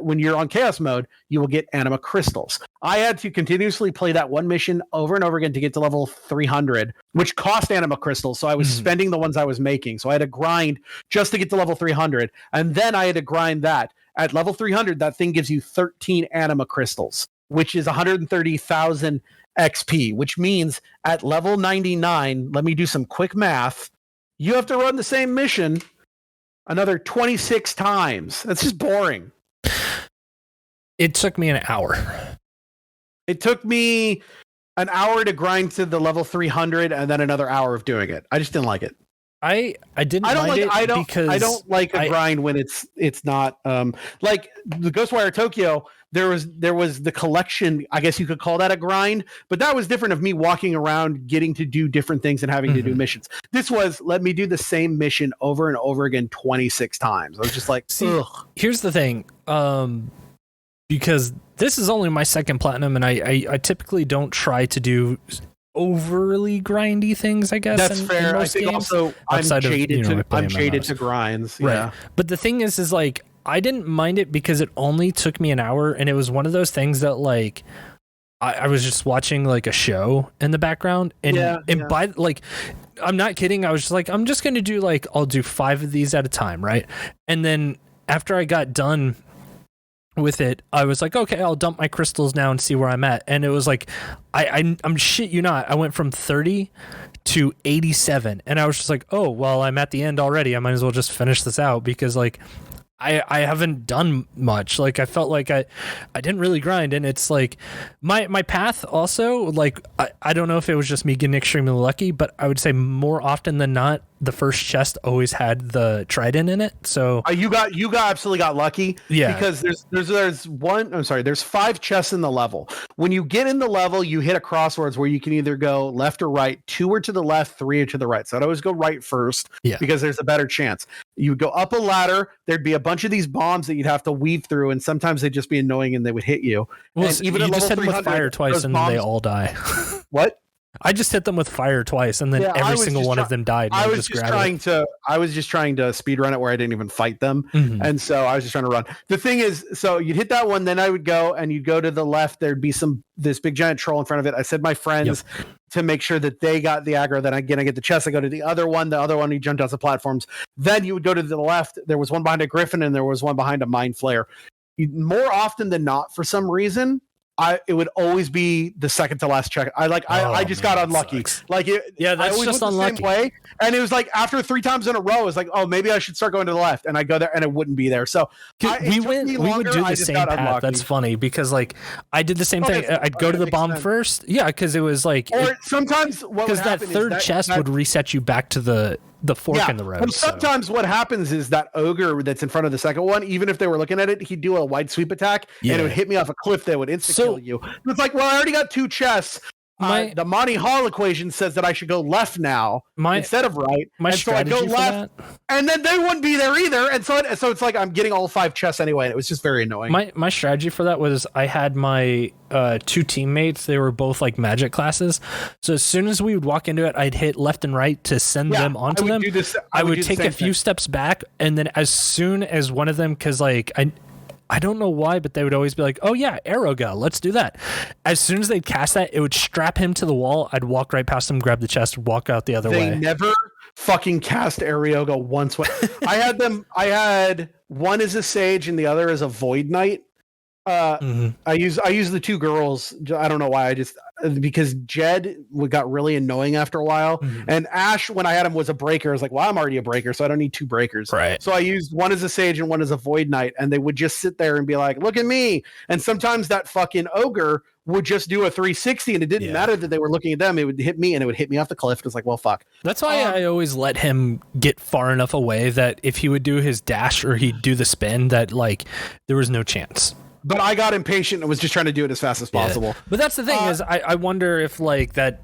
When you're on chaos mode, you will get anima crystals. I had to continuously play that one mission over and over again to get to level 300, which cost anima crystals. So I was spending the ones I was making. So I had to grind just to get to level 300. And then I had to grind that. At level 300, that thing gives you 13 anima crystals, which is 130,000 XP, which means at level 99, let me do some quick math, you have to run the same mission another 26 times. That's just boring. It took me an hour. It took me an hour to grind to the level 300 and then another hour of doing it. I just didn't like it. I don't like a grind when it's not like the Ghostwire Tokyo. There was the collection. I guess you could call that a grind, but that was different of me walking around, getting to do different things and having to do missions. This was, let me do the same mission over and over again 26 times. I was just like, ugh. Here's the thing, because this is only my second platinum, and I typically don't try to do overly grindy things, I guess. That's fair. I think games, also I'm jaded to grinds. Right. Yeah. But the thing is like, I didn't mind it because it only took me an hour, and it was one of those things that like I was just watching like a show in the background, and by like, I'm not kidding, I was just like, I'm just gonna do like, I'll do 5 of these at a time, right? And then after I got done with it, I was like, okay, I'll dump my crystals now and see where I'm at. And it was like, I'm shit you not, I went from 30 to 87, and I was just like, oh well, I'm at the end already, I might as well just finish this out, because like I haven't done much. Like I felt like I didn't really grind, and it's like my path also, like I don't know if it was just me getting extremely lucky, but I would say more often than not the first chest always had the trident in it. So you absolutely got lucky. Yeah, because there's 5 chests in the level. When you get in the level, you hit a crossroads where you can either go left or right. 2 are to the left, 3 are to the right. So I'd always go right first, because there's a better chance. You would go up a ladder, there'd be a bunch of these bombs that you'd have to weave through, and sometimes they'd just be annoying and they would hit you. Well, and even you just hit them with fire twice and they all die. What? I just hit them with fire twice, and then every single one of them died. I was just trying to speed run it where I didn't even fight them, and so I was just trying to run. The thing is, so you'd hit that one, then I would go and you'd go to the left. There'd be this big giant troll in front of it. I said my friends to make sure that they got the aggro. Then again, I get the chest. I go to the other one. The other one, you jumped off the platforms. Then you would go to the left. There was one behind a griffin, and there was one behind a mind flayer. More often than not, for some reason, it would always be the second to last check. I just got unlucky. Sucks. Like that's just unlucky. Same way. And it was like after 3 times in a row, it was like, oh, maybe I should start going to the left. And I go there, and it wouldn't be there. So we would do the same path. Unlucky. That's funny because like I did the same thing. I'd go to the bomb first, because it was like, or sometimes because that third chest would reset you back to the fork in the road. Well, sometimes what happens is that ogre that's in front of the second one, even if they were looking at it, he'd do a wide sweep attack and it would hit me off a cliff that would kill you. It's like, well, I already got 2 chests. The Monty Hall equation says that I should go left now instead of right. So I go left, and then they wouldn't be there either. And so it's like I'm getting all 5 chests anyway. And it was just very annoying. My strategy for that was I had my 2 teammates. They were both like magic classes. So as soon as we would walk into it, I'd hit left and right to send them onto them. I would take a few steps back, and then as soon as one of them, because like I don't know why, but they would always be like, oh yeah, arrow go, let's do that. As soon as they'd cast that, it would strap him to the wall. I'd walk right past him, grab the chest, walk out the other way. They never fucking cast Arioga once. I had one as a sage and the other as a void knight. I use the 2 girls. I don't know why. Because Jed got really annoying after a while, and Ash, when I had him, was a breaker. I was like, well, I'm already a breaker, so I don't need 2 breakers. Right. So I used one as a sage and one as a void knight, and they would just sit there and be like, look at me. And sometimes that fucking ogre would just do a 360, and it didn't matter that they were looking at them. It would hit me, and it would hit me off the cliff. It was like, well, fuck. That's why I always let him get far enough away that if he would do his dash or he'd do the spin, that like there was no chance. But I got impatient and was just trying to do it as fast as possible. But that's the thing is I wonder if like that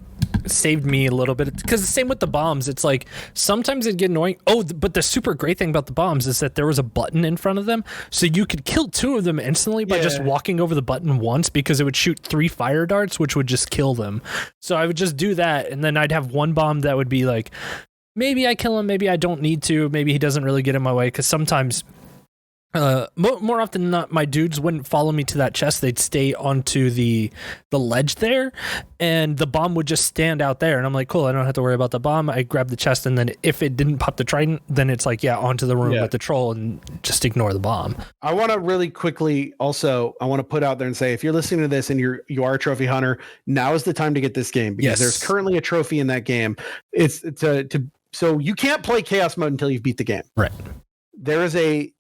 saved me a little bit, because the same with the bombs. It's like sometimes it'd get annoying. But the super great thing about the bombs is that there was a button in front of them, so you could kill 2 of them instantly by just walking over the button once, because it would shoot 3 fire darts, which would just kill them. So I would just do that, and then I'd have one bomb that would be like, maybe I kill him, maybe I don't need to, maybe he doesn't really get in my way, because sometimes more often than not, my dudes wouldn't follow me to that chest. They'd stay onto the ledge there, and the bomb would just stand out there. And I'm like, cool, I don't have to worry about the bomb. I grab the chest, and then if it didn't pop the trident, then it's like, onto the room with the troll and just ignore the bomb. I want to really quickly also, I want to put out there and say, if you're listening to this and you are a trophy hunter, now is the time to get this game, because there's currently a trophy in that game. So you can't play chaos mode until you've beat the game. Right. There is a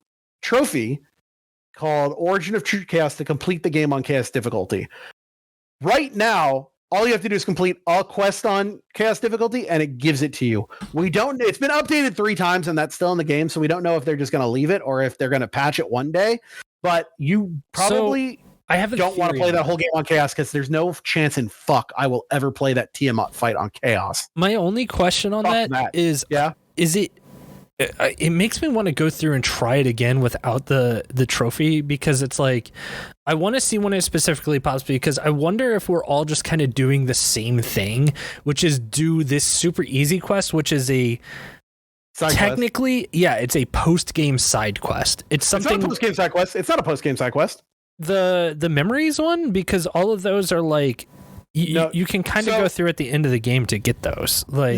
trophy called Origin of True Chaos to complete the game on chaos difficulty. Right now, all you have to do is complete a quest on chaos difficulty, and it gives it to you. It's been updated 3 times, and that's still in the game, so we don't know if they're just going to leave it or if they're going to patch it one day. But you probably don't want to play that whole game on chaos, because there's no chance in fuck I will ever play that Tiamat fight on chaos. My only question on that is it makes me want to go through and try it again without the trophy, because it's like I want to see when it specifically pops, because I wonder if we're all just kind of doing the same thing, which is do this super easy quest, which is a technically it's a post-game side quest. It's not a post-game side quest. It's not a post-game side quest. The memories one, because all of those are like you can kind of go through at the end of the game to get those. Like,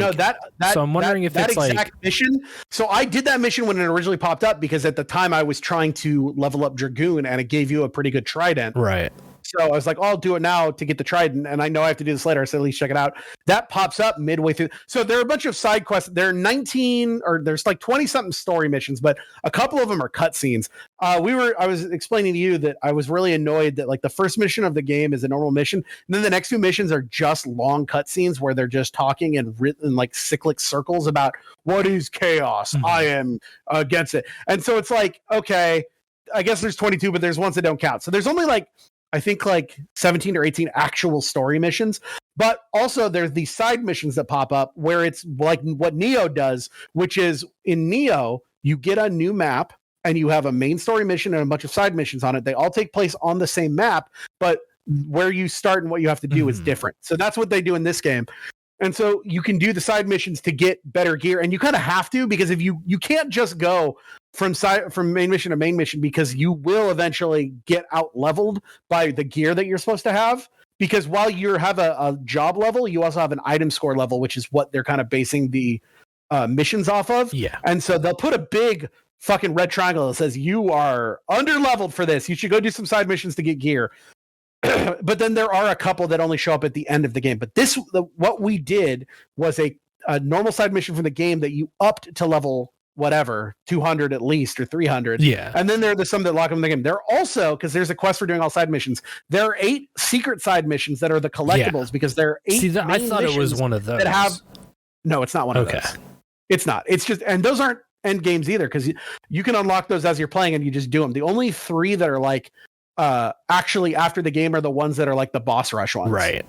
so I'm wondering if it's like that mission. So I did that mission when it originally popped up, because at the time I was trying to level up Dragoon, and it gave you a pretty good trident. Right. So I was like, oh, I'll do it now to get the trident, and I know I have to do this later, so at least check it out. That pops up midway through. So there are a bunch of side quests. There are 19 or there's like 20 something story missions, but a couple of them are cutscenes. I was explaining to you that I was really annoyed that like the first mission of the game is a normal mission, and then the next two missions are just long cutscenes where they're just talking and written like cyclic circles about what is chaos. I am against it, and so it's like, okay, I guess there's 22, but there's ones that don't count. So there's only like, I think like 17 or 18 actual story missions, but also there's these side missions that pop up where it's like what Neo does, which is in Neo, you get a new map and you have a main story mission and a bunch of side missions on it. They all take place on the same map, but where you start and what you have to do is different. So that's what they do in this game. And so you can do the side missions to get better gear, and you kind of have to, because if you can't just go from main mission to main mission, because you will eventually get out leveled by the gear that you're supposed to have. Because while you have a job level, you also have an item score level, which is what they're kind of basing the missions off of. Yeah. And so they'll put a big fucking red triangle that says you are under leveled for this. You should go do some side missions to get gear. But then there are a couple that only show up at the end of the game. But what we did was a normal side mission from the game that you upped to level whatever, 200 at least, or 300. Yeah. And then there are some that lock them in the game. There are also, because there's a quest for doing all side missions, there are 8 secret side missions that are the collectibles, because there are 8 See, I thought it was one of those. No, it's not one of those. It's not. It's just, and those aren't end games either, because you can unlock those as you're playing and you just do them. The only 3 that are like actually after the game are the ones that are like the boss rush ones. Right.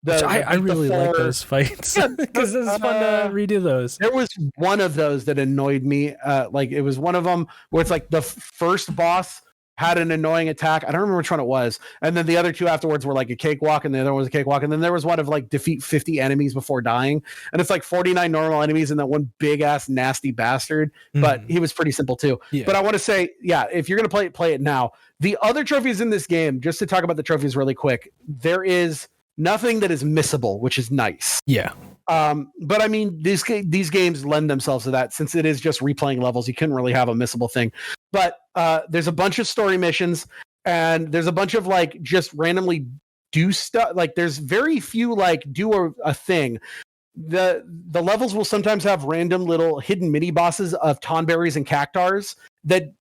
I really like those fights because it's fun to redo those. There was one of those that annoyed me. Like it was one of them where it's like the first boss had an annoying attack. I don't remember which one it was. And then the other 2 afterwards were like a cakewalk, and the other one was a cakewalk. And then there was one of like defeat 50 enemies before dying. And it's like 49 normal enemies and that one big ass nasty bastard. But he was pretty simple too. Yeah. But I want to say, yeah, if you're going to play it now. The other trophies in this game, just to talk about the trophies really quick, there is nothing that is missable, which is nice. Yeah. But I mean, these games lend themselves to that, since it is just replaying levels. You couldn't really have a missable thing. But there's a bunch of story missions, and there's a bunch of like just randomly do stuff. Like there's very few like do a thing. The levels will sometimes have random little hidden mini bosses of tonberries and cactars that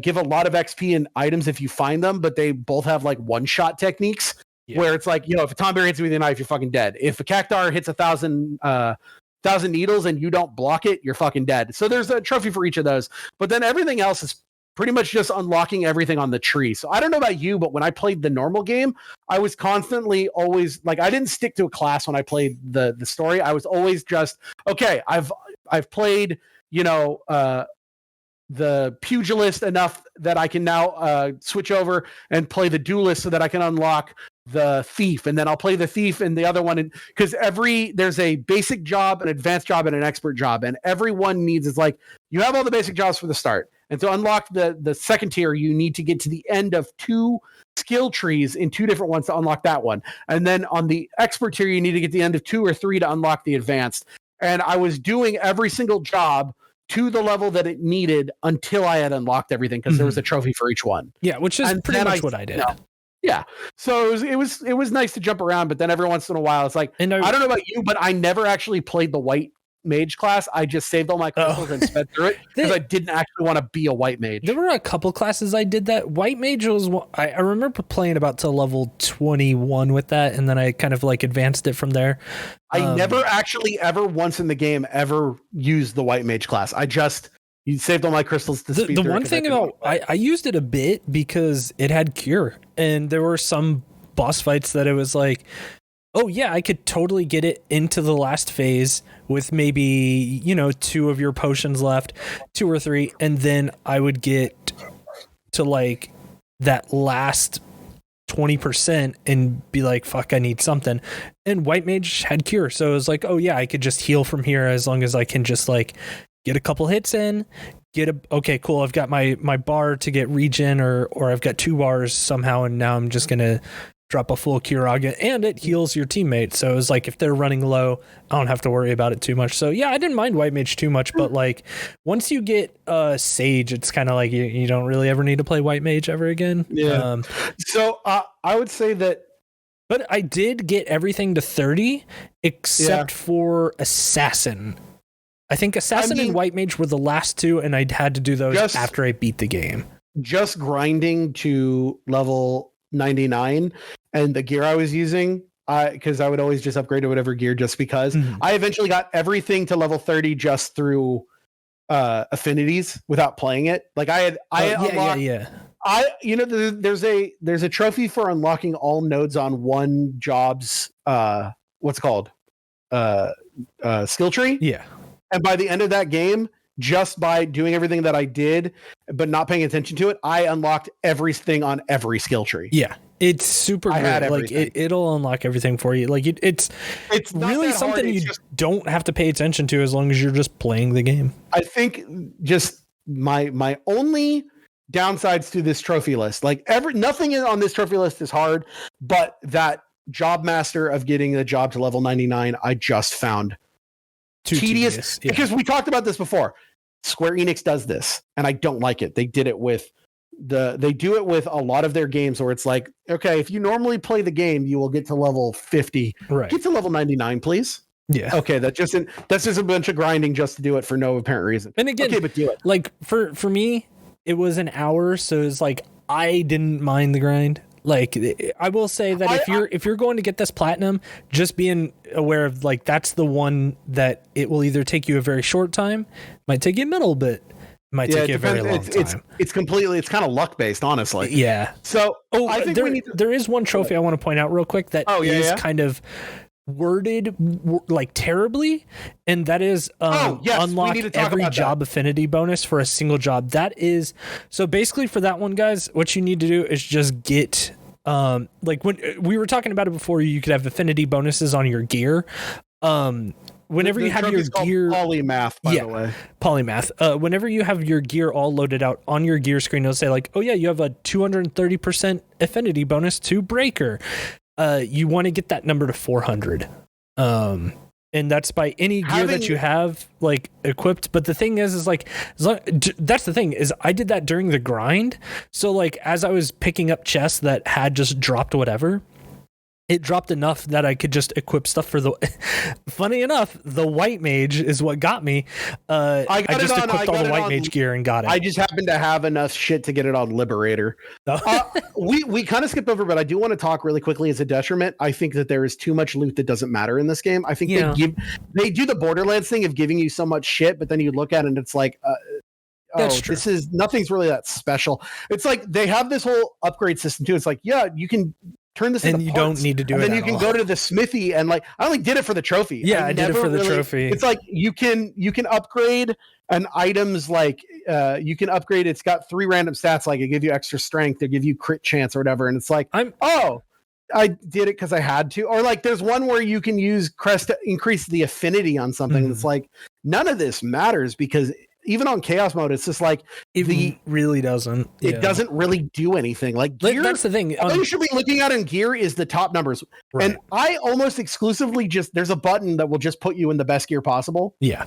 give a lot of XP and items if you find them, but they both have like one-shot techniques. Yeah. Where it's like, if a tomberry hits you with a knife, you're fucking dead. If a cactar hits 1,000 needles and you don't block it, you're fucking dead. So there's a trophy for each of those. But then everything else is pretty much just unlocking everything on the tree. So I don't know about you, but when I played the normal game, I was constantly always like, I didn't stick to a class when I played the story. I was always just, okay, I've played, the pugilist enough that I can now switch over and play the duelist so that I can unlock the thief, and then I'll play the thief and the other one, because there's a basic job, an advanced job, and an expert job, and everyone needs is like, you have all the basic jobs for the start, and to unlock the second tier you need to get to the end of 2 skill trees in 2 different ones to unlock that one, and then on the expert tier you need to get to the end of 2 or 3 to unlock the advanced. And I was doing every single job to the level that it needed until I had unlocked everything, because there was a trophy for each one. Yeah, which is pretty much what I did. Yeah. So it was nice to jump around, but then every once in a while it's like, I don't know about you, but I never actually played the white mage class. I just saved all my crystals and sped through it because I didn't actually want to be a white mage. There were a couple classes I did that. White mage was I remember playing about to level 21 with that, and then I kind of like advanced it from there. I never actually ever once in the game ever used the white mage class. You saved all my crystals to speed the through. One thing about I used it a bit because it had cure, and there were some boss fights that it was like, oh yeah, I could totally get it into the last phase with maybe 2 of your potions left, 2 or 3, and then I would get to like that last 20% and be like, fuck, I need something. And white mage had cure, so it was like, oh yeah, I could just heal from here as long as I can just like get a couple hits in, okay, cool, I've got my bar to get regen, or I've got 2 bars somehow, and now I'm just gonna drop a full Kiraga, and it heals your teammate. So it was like if they're running low, I don't have to worry about it too much. So yeah, I didn't mind White Mage too much, but like once you get Sage, it's kind of like you don't really ever need to play White Mage ever again. Yeah. So I would say that. But I did get everything to 30 except for Assassin. I think Assassin and White Mage were the last two, and I had to do those after I beat the game. Just grinding to level 99 and the gear I was using, because I would always just upgrade to whatever gear just because. I eventually got everything to level 30 just through affinities without playing it. Like I unlocked, there's a trophy for unlocking all nodes on one job's what's it called skill tree. Yeah. And by the end of that game, just by doing everything that I did but not paying attention to it, I unlocked everything on every skill tree. Yeah. It's super great. Like it'll unlock everything for you. Like it's really something you don't have to pay attention to as long as you're just playing the game. I think just my only downsides to this trophy list, like nothing on this trophy list is hard, but that job master of getting the job to level 99, I just found tedious. Because we talked about this before. Square Enix does this, and I don't like it. They do it with a lot of their games where it's like, okay, if you normally play the game, you will get to level 50. Right. Get to level 99, please. Yeah. Okay, that's just a bunch of grinding just to do it for no apparent reason. And again, okay, but do it. Like for me, it was an hour, so it's like I didn't mind the grind. Like I will say that if you're going to get this platinum, just being aware of like that's the one that it will either take you a very short time, might take you a middle bit, might take you a very long time. It's kind of luck based, honestly. Yeah. So I think there is one trophy I want to point out real quick that is kind of worded like terribly, and that is unlock every job affinity bonus for a single job. That is so basically for that one, guys, what you need to do is just get like when we were talking about it before, you could have affinity bonuses on your gear. Whenever you have your gear polymath, by the way, polymath, whenever you have your gear all loaded out on your gear screen, it'll say like, oh yeah, you have a 230% affinity bonus to breaker. You want to get that number to 400. And that's by any gear that you have like equipped. But the thing is like, that's the thing is I did that during the grind. So like, as I was picking up chests that had just dropped whatever, it dropped enough that I could just equip stuff for the. Funny enough, the White Mage is what got me. I just equipped all the White Mage gear and got it. I just happened to have enough shit to get it on Liberator. We kind of skipped over, but I do want to talk really quickly as a detriment. I think that there is too much loot that doesn't matter in this game. I think they do the Borderlands thing of giving you so much shit, but then you look at it and it's like. Nothing's really that special. It's like they have this whole upgrade system too. It's like, yeah, you can turn this into you parts, don't need to do it. And then you can go to the smithy and like I only did it for the trophy. Yeah, I did it for the trophy. It's like you can upgrade an items like you can upgrade. It's got 3 random stats like it give you extra strength, they give you crit chance or whatever. And it's like I did it because I had to. Or like there's one where you can use crest to increase the affinity on something. It's like none of this matters because even on chaos mode, it's just like it really doesn't. It doesn't really do anything. Like gear, that's the thing. All you should be looking at in gear is the top numbers. Right. And I almost exclusively there's a button that will just put you in the best gear possible. Yeah.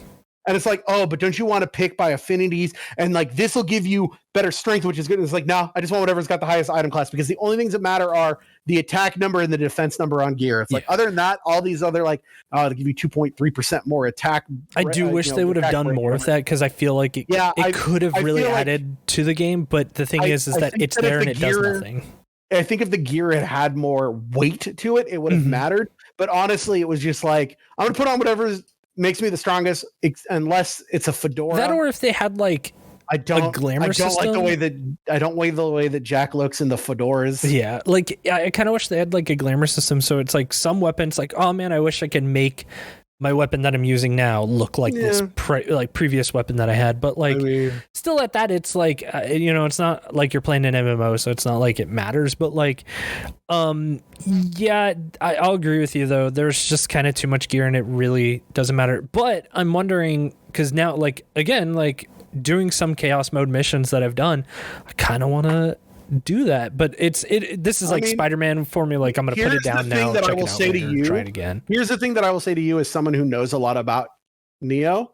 And it's like, oh, but don't you want to pick by affinities? And like this will give you better strength, which is good. And it's like, no, I just want whatever's got the highest item class because the only things that matter are the attack number and the defense number on gear. It's like other than that, all these other like they give you 2.3% more attack. I do wish they would have done more with that because I feel like it could have really added to the game. But the thing is that it's there and it does nothing. I think if the gear had more weight to it, it would have mattered. But honestly, it was just like, I'm going to put on whatever makes me the strongest, unless it's a fedora. That or if they had like a glamour system. Like the way that Jack looks in the fedoras. Yeah, like I kind of wish they had like a glamour system. So it's like some weapons, like oh man, I wish I could make my weapon that I'm using now look like this previous weapon that I had. But like still at that, it's like it's not like you're playing an MMO, so it's not like it matters. But like I'll agree with you though. There's just kind of too much gear and it really doesn't matter. But I'm wondering because now like again like doing some chaos mode missions that I've done, I kind of want to do that, but this is like Spider-Man for me. Like I'm going to put it down now. That I will say to you, try it again. Here's the thing that I will say to you as someone who knows a lot about Neo.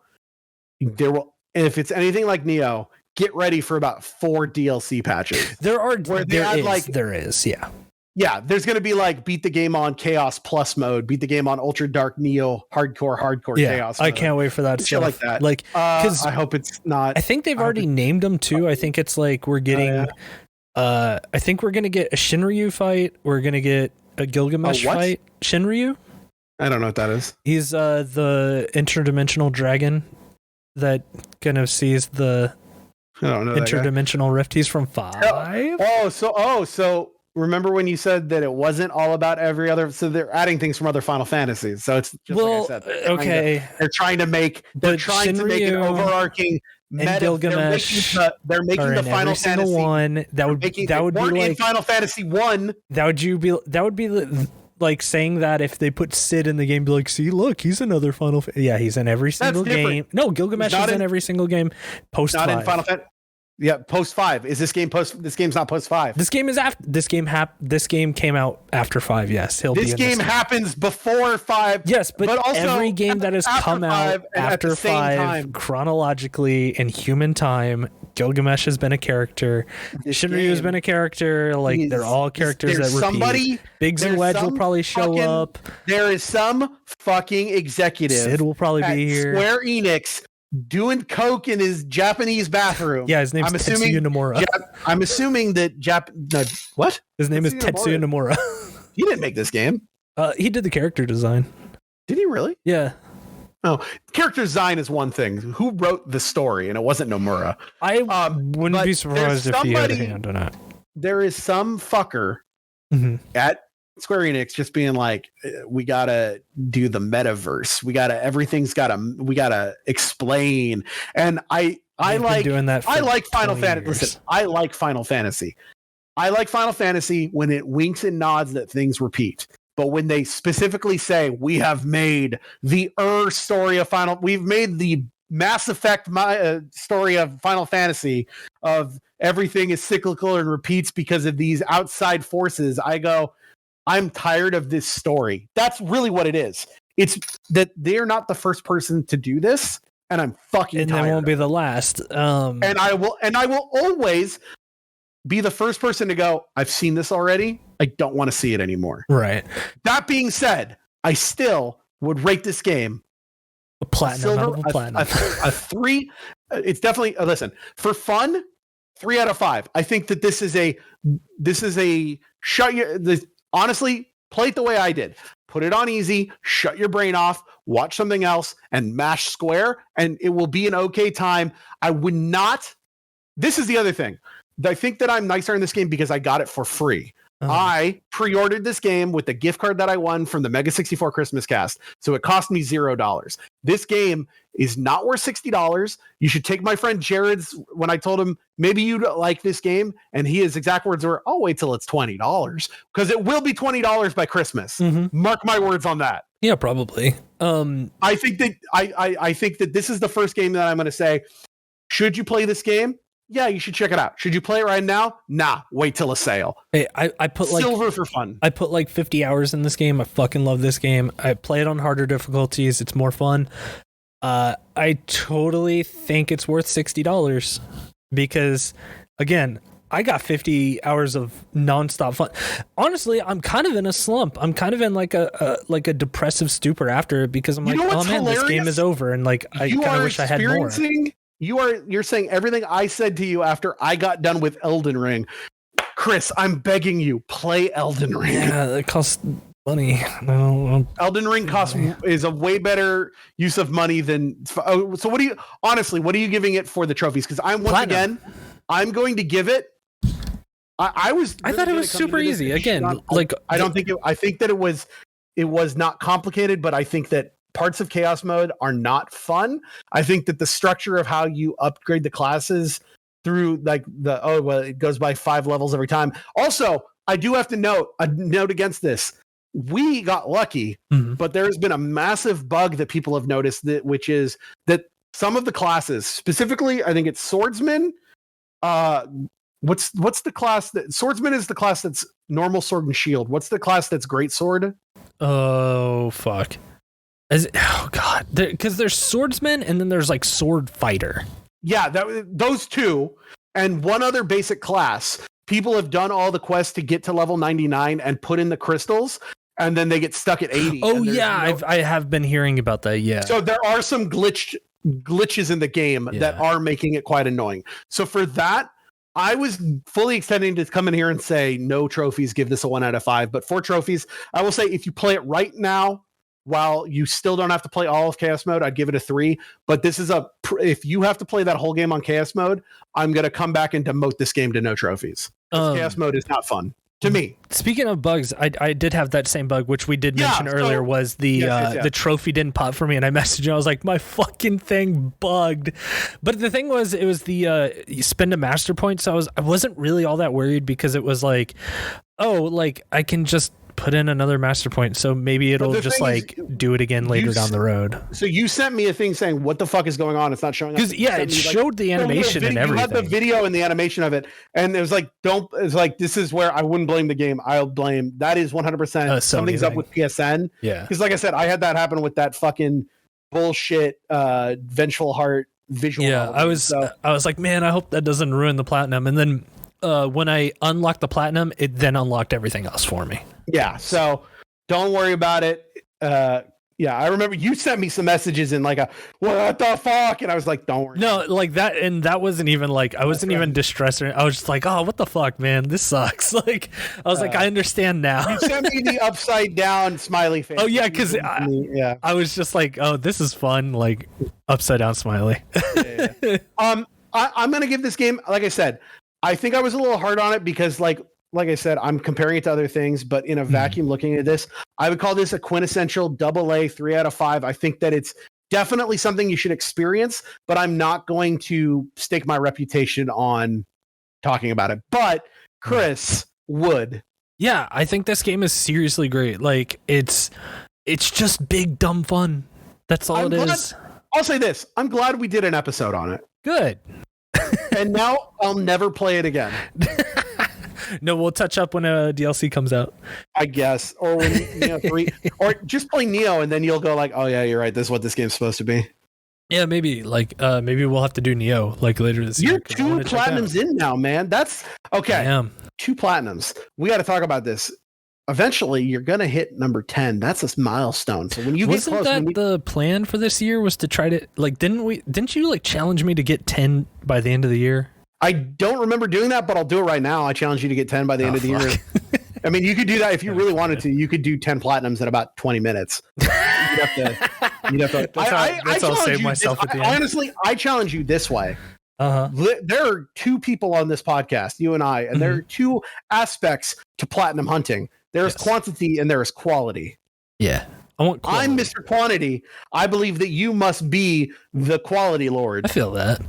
If it's anything like Neo, get ready for about 4 DLC patches. There is. Yeah, there's going to be like beat the game on Chaos Plus mode, beat the game on Ultra Dark Neo hardcore Chaos mode. I can't wait for that shit like that. Like, because I hope it's not. I think they've already named them too. I think it's like we're getting. I think we're gonna get a Shinryu fight. We're gonna get a Gilgamesh fight. Shinryu. I don't know what that is. He's the interdimensional dragon that kind of sees the interdimensional rift. He's from 5. So remember when you said that it wasn't all about every other? So they're adding things from other Final Fantasies. So it's just like I said. They're trying to make an overarching meta. Gilgamesh. They're making the Final Fantasy one. That would be like Final Fantasy 1. That would be like saying that if they put Sid in the game, be like, see, look, he's another Final. Yeah, he's in every single game. No, Gilgamesh is in every single game. Post 5. Not in Final Fantasy. Yeah, post 5. Is this game post? This game's not post 5. This game is after. This game came out after 5. Yes, this game happens before 5. Yes, but also every game that has come out after 5 chronologically in human time, Gilgamesh has been a character. Shinryu has been a character. Like they're all characters that repeat. Biggs and Wedge will probably show up. There is some fucking executive. Sid will probably be here. Square Enix. Doing coke in his Japanese bathroom. Yeah, his name's Tetsuya Nomura. I'm assuming that what? His name is Tetsuya Nomura. He didn't make this game. He did the character design. Did he really? Yeah. Oh, character design is one thing. Who wrote the story? And it wasn't Nomura. I wouldn't be surprised if he had a hand on it. There is some fucker at Square Enix just being like, we gotta do the metaverse. We gotta explain. And I like doing that. I like Final Fantasy. Listen, I like Final Fantasy. I like Final Fantasy when it winks and nods that things repeat. But when they specifically say, we have made the story of we've made the Mass Effect story of Final Fantasy of everything is cyclical and repeats because of these outside forces, I go, I'm tired of this story. That's really what it is. It's that they're not the first person to do this, and I'm fucking tired. And they won't be the last. And I will always be the first person to go, I've seen this already. I don't want to see it anymore. Right. That being said, I still would rate this game a platinum. A 3. It's definitely listen, for fun, 3 out of 5. I think that this is a honestly, play it the way I did. Put it on easy, shut your brain off, watch something else, and mash square, and it will be an okay time. I would not. This is the other thing. I think that I'm nicer in this game because I got it for free. I pre-ordered this game with the gift card that I won from the Mega 64 Christmas cast, so it cost me $0. This game is not worth $60. You should take my friend Jared's when I told him maybe you'd like this game, and his exact words were, "I'll wait till it's $20 because it will be $20 by Christmas." Mark my words on that. Yeah, probably. I think that I think that this is the first game that I'm going to say, should you play this game? Yeah, you should check it out. Should you play it right now? Nah, wait till a sale. Hey, I put like silver for fun. I put like 50 hours in this game. I fucking love this game. I play it on harder difficulties. It's more fun. I totally think it's worth $60 because, again, I got 50 hours of nonstop fun. Honestly, I'm kind of in a slump. I'm kind of in like a depressive stupor after it because I'm like, oh man, hilarious? This game is over, and like I kind of wish I had more. You're saying everything I said to you after I got done with Elden Ring. Chris, I'm begging you, play Elden Ring. Yeah, it costs money. No, Elden Ring is a way better use of money than. So what are you giving it for the trophies? Because I'm going to give it. I thought it was super easy. Again, I think that it was not complicated, but I think that parts of chaos mode are not fun. I think that the structure of how you upgrade the classes through like it goes by 5 levels every time. Also, I do have to note against this. We got lucky, but there's been a massive bug that people have noticed which is that some of the classes, specifically, I think it's swordsman, what's the class that swordsman is the class that's normal sword and shield. What's the class that's great sword? Oh fuck. Oh god. Because there's swordsman and then there's like sword fighter. Yeah, those two and one other basic class. People have done all the quests to get to level 99 and put in the crystals, and then they get stuck at 80. Oh yeah, I have been hearing about that. Yeah. So there are some glitches in the game that are making it quite annoying. So for that, I was fully extending to come in here and say no trophies, give this a 1 out of 5. But for trophies, I will say if you play it right now, while you still don't have to play all of chaos mode, I'd give it a 3. But this is if you have to play that whole game on chaos mode, I'm going to come back and demote this game to no trophies. Chaos mode is not fun to me. Speaking of bugs, I did have that same bug, which we did mention earlier, was the trophy didn't pop for me, and I messaged you. I was like, my fucking thing bugged. But the thing was, it was the you spend a master point, so I wasn't really all that worried because it was like, oh, like I can just put in another master point, so maybe it'll just like do it again later down the road. So you sent me a thing saying, what the fuck is going on? It's not showing up. Because it showed the animation and everything. You had the video and the animation of it, and it was like, it's like, this is where I wouldn't blame the game. I'll blame, that is 100% something's up with PSN. Yeah. Because like I said, I had that happen with that fucking bullshit Vengeful Heart visual. Yeah, I was like, man, I hope that doesn't ruin the platinum. And then when I unlocked the platinum, it then unlocked everything else for me. Yeah, so don't worry about it. Yeah, I remember you sent me some messages in like what the fuck, and I was like, don't worry. No, like that, and that wasn't even like I wasn't even distressed. I was just like, oh, what the fuck, man, this sucks. Like I was like, I understand now. You sent me the upside down smiley face. Oh yeah, because I was just like, oh, this is fun, like upside down smiley. Yeah. I'm gonna give this game, like I said, I think I was a little hard on it because like I said, I'm comparing it to other things, but in a vacuum looking at this, I would call this a quintessential AA 3 out of 5. I think that it's definitely something you should experience, but I'm not going to stake my reputation on talking about it. But Chris would. Yeah, I think this game is seriously great. Like it's just big dumb fun. That's all is. I'll say this. I'm glad we did an episode on it. Good. And now I'll never play it again. No, we'll touch up when a DLC comes out, I guess, or when Neo 3, or just play Neo, and then you'll go like, "Oh yeah, you're right. This is what this game's supposed to be." Yeah, maybe maybe we'll have to do Neo like later this year. You're 2 platinums in now, man. That's okay. I am 2 platinums. We got to talk about this. Eventually, you're gonna hit number 10. That's a milestone. So when you get close, the plan for this year was to try to like? Didn't you like challenge me to get 10 by the end of the year? I don't remember doing that, but I'll do it right now. I challenge you to get 10 by the end of the year. I mean, you could do that if you really wanted to. You could do 10 platinums in about 20 minutes. You'd have to. That's how I'll save myself at the end. Honestly, I challenge you this way. There are 2 people on this podcast, you and I, and there are 2 aspects to platinum hunting. There's quantity and there is quality. Yeah. I'm Mr. Quantity. I believe that you must be the quality lord. I feel that.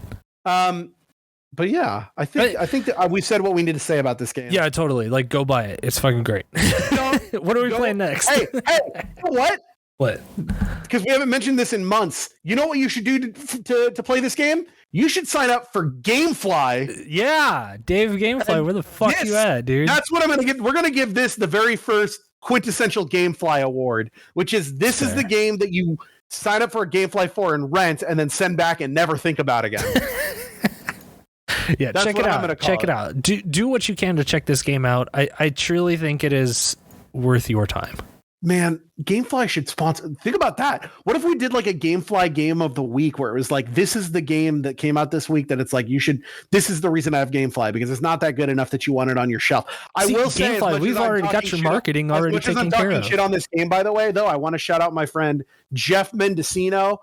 But yeah, I think that we said what we need to say about this game. Yeah, totally. Like, go buy it. It's fucking great. What are we playing next? Hey, what? What? Because we haven't mentioned this in months. You know what you should do to play this game? You should sign up for GameFly. Yeah, Dave GameFly. Where the fuck you at, dude? That's what I'm gonna give. We're gonna give this the very first quintessential GameFly award, which is this is the game that you sign up for a GameFly for and rent, and then send back and never think about again. Yeah, check it out. Check it out. Do what you can to check this game out. I truly think it is worth your time. Man, GameFly should sponsor. Think about that. What if we did like a GameFly game of the week where it was like, this is the game that came out this week that it's like, this is the reason I have GameFly because it's not that good enough that you want it on your shelf. I will say, GameFly, we've already got your marketing already taken care of. Shit on this game, by the way, though, I want to shout out my friend Jeff Mendocino.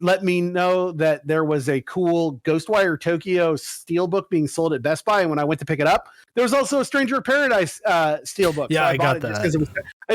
Let me know that there was a cool Ghostwire Tokyo steelbook being sold at Best Buy, and when I went to pick it up, there was also a Stranger of Paradise steelbook. Yeah, so I got that because it was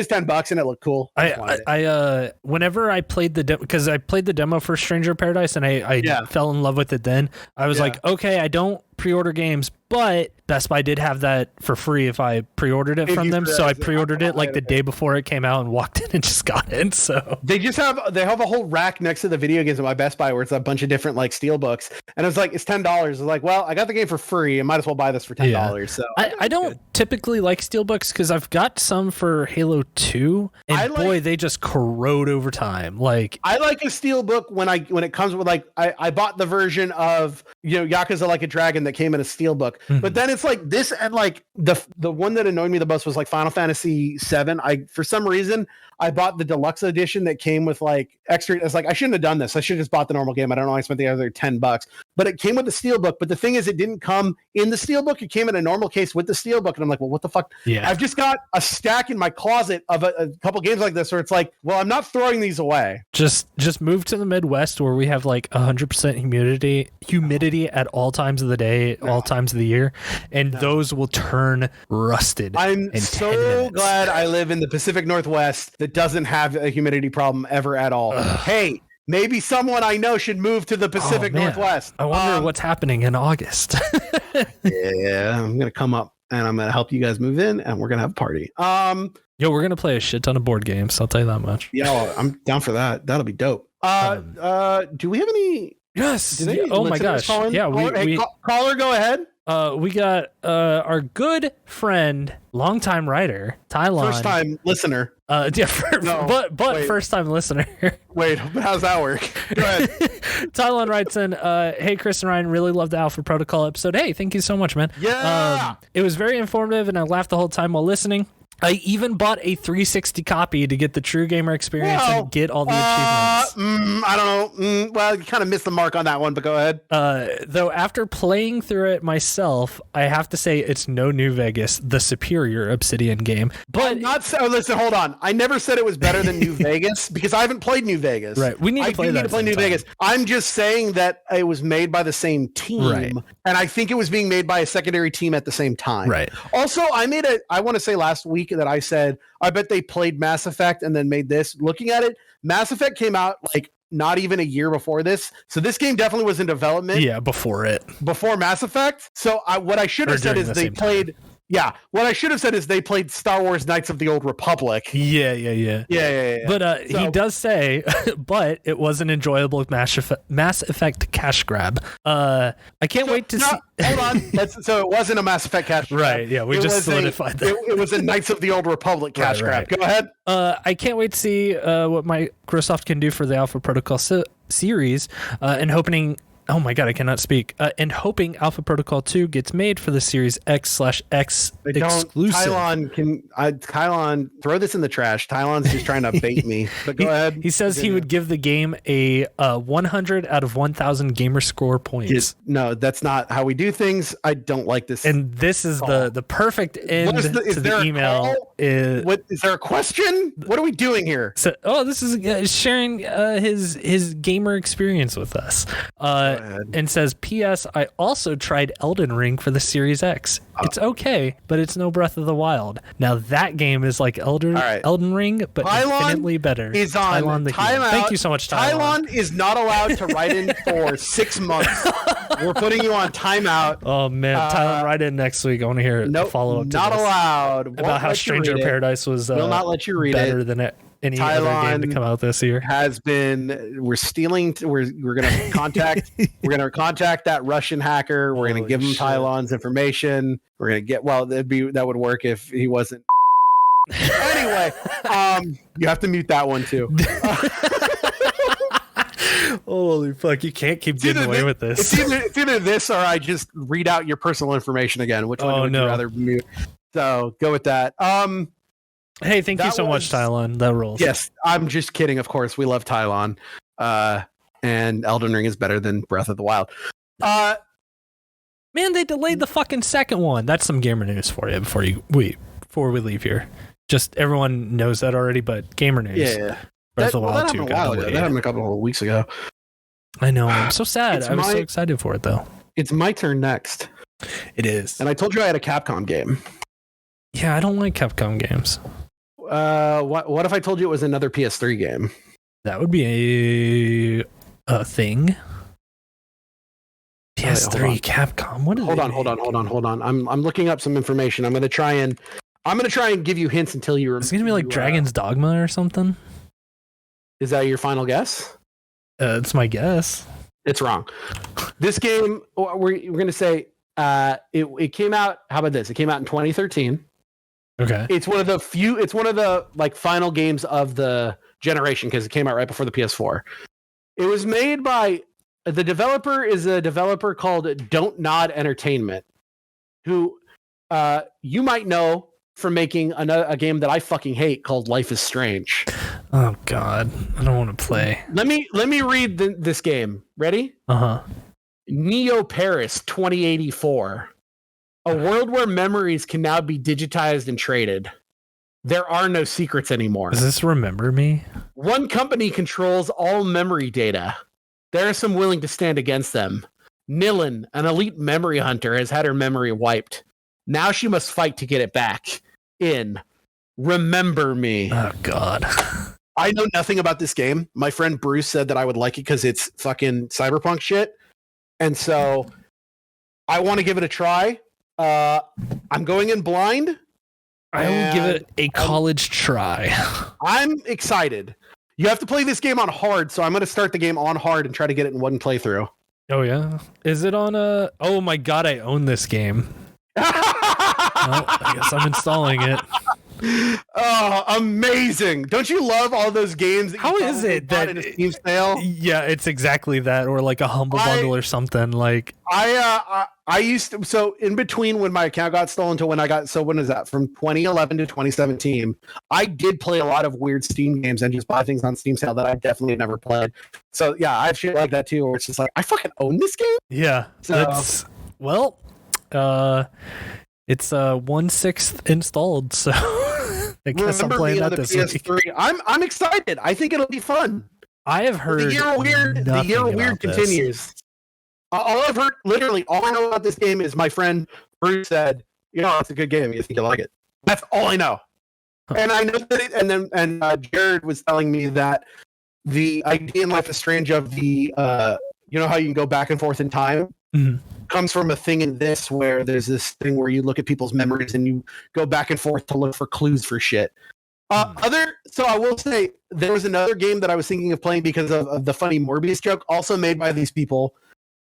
$10 and it looked cool. I whenever I played because I played the demo for Stranger of Paradise and I fell in love with it. Then I was like, okay, I don't pre-order games, but Best Buy did have that for free if I pre-ordered it from them. So I pre-ordered it like the day before it came out and walked in and just got it. So they have a whole rack next to the video games at my Best Buy where it's a bunch of different like steel books, and it's like it's $10. I was like, well, I got the game for free, I might as well buy this for $10. So I don't typically like steel books because I've got some for Halo 2, and boy, they just corrode over time. Like I like a steel book when it comes with like I bought the version of Yakuza Like a Dragon that came in a steel book, but then it's like this, and like the one that annoyed me the most was like Final Fantasy 7. For some reason I bought the deluxe edition that came with like extra. It's like I shouldn't have done this. I should have just bought the normal game. I don't know why I spent the other $10, but it came with the steelbook. But the thing is, it didn't come in the steelbook. It came in a normal case with the steelbook, and I'm like, well, what the fuck? Yeah. I've just got a stack in my closet of a couple games like this, where it's like, well, I'm not throwing these away. Just move to the Midwest where we have like 100% humidity at all times of the day, all times of the year, and those will turn rusted. I'm so glad I live in the Pacific Northwest that doesn't have a humidity problem ever at all. Hey, maybe someone I know should move to the Pacific Northwest. I wonder what's happening in August. Yeah, I'm gonna come up and I'm gonna help you guys move in, and we're gonna have a party. Yo, we're gonna play a shit ton of board games. I'll tell you that much. Yeah, I'm down for that. That'll be dope. Do we have any? Yes. Oh my gosh. Yeah. Caller, go ahead. We got our good friend, longtime writer, Tylon. First time listener. First time listener. Wait, how's that work? Go ahead. Tylon writes in, hey, Chris and Ryan, really loved the Alpha Protocol episode. Hey, thank you so much, man. Yeah. It was very informative, and I laughed the whole time while listening. I even bought a 360 copy to get the true gamer experience and get all the achievements. I don't know. Well, you kind of missed the mark on that one, but go ahead. Though after playing through it myself, I have to say it's no New Vegas, the superior Obsidian game. But listen, hold on. I never said it was better than New Vegas because I haven't played New Vegas. Right. We need to play New Vegas. I'm just saying that it was made by the same team, and I think it was being made by a secondary team at the same time. Right. Also, I want to say last week that I said I bet they played Mass Effect and then made this. Looking at it, Mass Effect came out like not even a year before this, so this game definitely was in development. Yeah, before Mass Effect. So what I should have said is they played. Yeah, what I should have said is they played Star Wars Knights of the Old Republic. Yeah. But he does say, but it was an enjoyable Mass Effect cash grab. I can't wait to see. Hold on. So it wasn't a Mass Effect cash grab. Right, yeah, we just solidified that. It was a Knights of the Old Republic cash grab. Go ahead. I can't wait to see what Microsoft can do for the Alpha Protocol series, and hoping... Oh my god, I cannot speak. And hoping Alpha Protocol 2 gets made for the Series X/X exclusive. Tylon, throw this in the trash. Tylon's just trying to bait me. But go ahead. He says he would give the game a 100 out of 1,000 gamer score points. No, that's not how we do things. I don't like this. And this is the perfect end to the email. Is there a question? What are we doing here? So, this is sharing his gamer experience with us. And says, P.S. I also tried Elden Ring for the Series X. It's okay, but it's no Breath of the Wild. Now that game is like Elden Ring, but infinitely better. Is on Tylon the timeout. Thank you so much, Tylon. Tylon is not allowed to write in for 6 months. We're putting you on timeout. Oh man, Tylon, write in next week. I want to hear a follow up. Not allowed. About how Stranger in Paradise will not let you read better than it. Any other game to come out this year we're stealing. We're going to contact. We're going to contact that Russian hacker. We're going to give him Tylon's information. We're going to get. Well, that would work if he wasn't. Anyway, you have to mute that one too. Holy fuck! You can't keep getting away with this. It's either this or I just read out your personal information again. Which one would you rather mute? So go with that. Hey, thank you so much, Tylon. That rules. Yes, I'm just kidding. Of course, we love Tylon. And Elden Ring is better than Breath of the Wild. Man, they delayed the fucking second one. That's some gamer news for you before we leave here. Just everyone knows that already, but gamer news. Yeah. Breath of the Wild 2 got delayed. That happened a couple of weeks ago. I know. I'm so sad. I was so excited for it, though. It's my turn next. It is. And I told you I had a Capcom game. Yeah, I don't like Capcom games. What if I told you it was another PS3 game? That would be a thing. PS3, Capcom. What is Hold on. I'm looking up some information. I'm gonna try and give you hints until you remember. It's gonna be like Dragon's Dogma or something. Is that your final guess? It's my guess. It's wrong. This game, we're gonna say, it came out. How about this? It came out in 2013. Okay. It's one of the like final games of the generation because it came out right before the PS4. It was made by the developer is a developer called Don't Nod Entertainment, who you might know from making a game that I fucking hate called Life is Strange. Oh God, I don't want to play. Let me read this game. Ready? Neo Paris 2084. A world where memories can now be digitized and traded. There are no secrets anymore. Does this remember me? One company controls all memory data. There are some willing to stand against them. Nilin, an elite memory hunter, has had her memory wiped. Now she must fight to get it back. In Remember Me. Oh God. I know nothing about this game. My friend Bruce said that I would like it because it's fucking cyberpunk shit. And so I want to give it a try. I'm going in blind. I will give it a college try. I'm excited. You have to play this game on hard, so I'm going to start the game on hard and try to get it in one playthrough. Oh yeah, is it on a? Oh my God, I own this game. Well, I guess I'm installing it. Oh, amazing! Don't you love all those games? How is it that in a Steam sale? Yeah, it's exactly that, or like a Humble Bundle or something. Like I used to. So in between when my account got stolen to when I got. So when is that? From 2011 to 2017, I did play a lot of weird Steam games and just buy things on Steam sale that I definitely never played. So yeah, I have shit like that too, where it's just like I fucking own this game. Yeah, so, it's 1/6 installed, so I guess I'm playing that this PS3. Week. I'm excited. I think it'll be fun. I have heard the year of weird continues. All I've heard, literally, all I know about this game is my friend Bruce said, it's a good game. You think you'll like it. That's all I know. And I know that and Jared was telling me that the idea in Life is Strange of the, how you can go back and forth in time. Mm-hmm. Comes from a thing in this where there's this thing where you look at people's memories and you go back and forth to look for clues for shit. So I will say there was another game that I was thinking of playing because of the funny Morbius joke, also made by these people,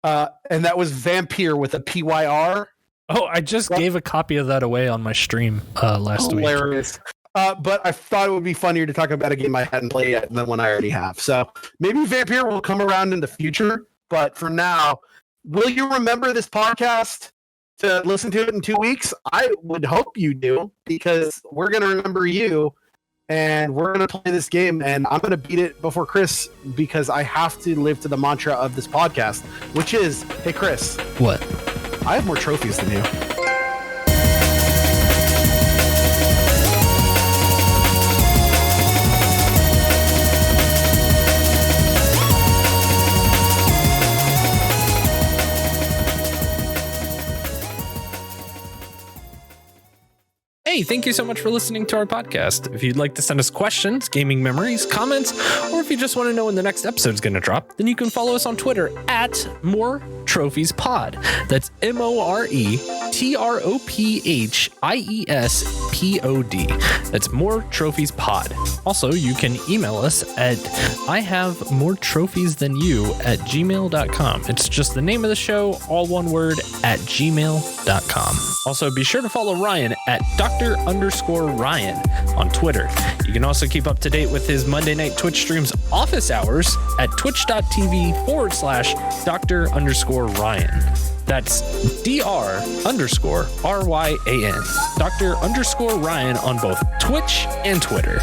and that was Vampire with a PYR. Oh, I just gave a copy of that away on my stream last week. Hilarious. But I thought it would be funnier to talk about a game I hadn't played yet than one I already have. So maybe Vampire will come around in the future, but for now. Will you remember this podcast to listen to it in 2 weeks? I would hope you do, because we're going to remember you, and we're going to play this game, and I'm going to beat it before Chris, because I have to live to the mantra of this podcast, which is, hey, Chris. What? I have more trophies than you. Hey, thank you so much for listening to our podcast. If you'd like to send us questions, gaming memories, comments, or if you just want to know when the next episode's going to drop, then you can follow us on Twitter at MoreTrophiesPod. That's MoreTrophiesPod. That's MoreTrophiesPod. Also, you can email us at ihavemoretrophiesthanyou@gmail.com. It's just the name of the show, all one word, at gmail.com. Also, be sure to follow Ryan at Dr._Ryan on Twitter. You can also keep up to date with his Monday night Twitch streams office hours at twitch.tv/Dr._Ryan. That's Dr._RYAN. Dr._Ryan on both Twitch and Twitter.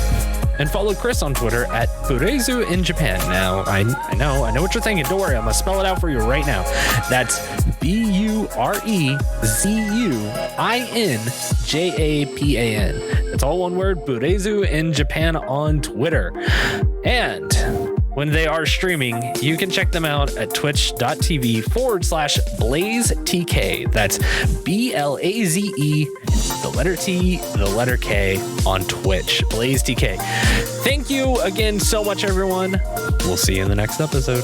And follow Chris on Twitter at Burezu in Japan. Now, I know what you're thinking. Don't worry, I'm going to spell it out for you right now. That's BUREZUINJAPAN. That's all one word, Burezu in Japan on Twitter. And when they are streaming, you can check them out at twitch.tv/BlazeTK. That's BLAZE, the letter T, the letter K on Twitch. BlazeTK. Thank you again so much, everyone. We'll see you in the next episode.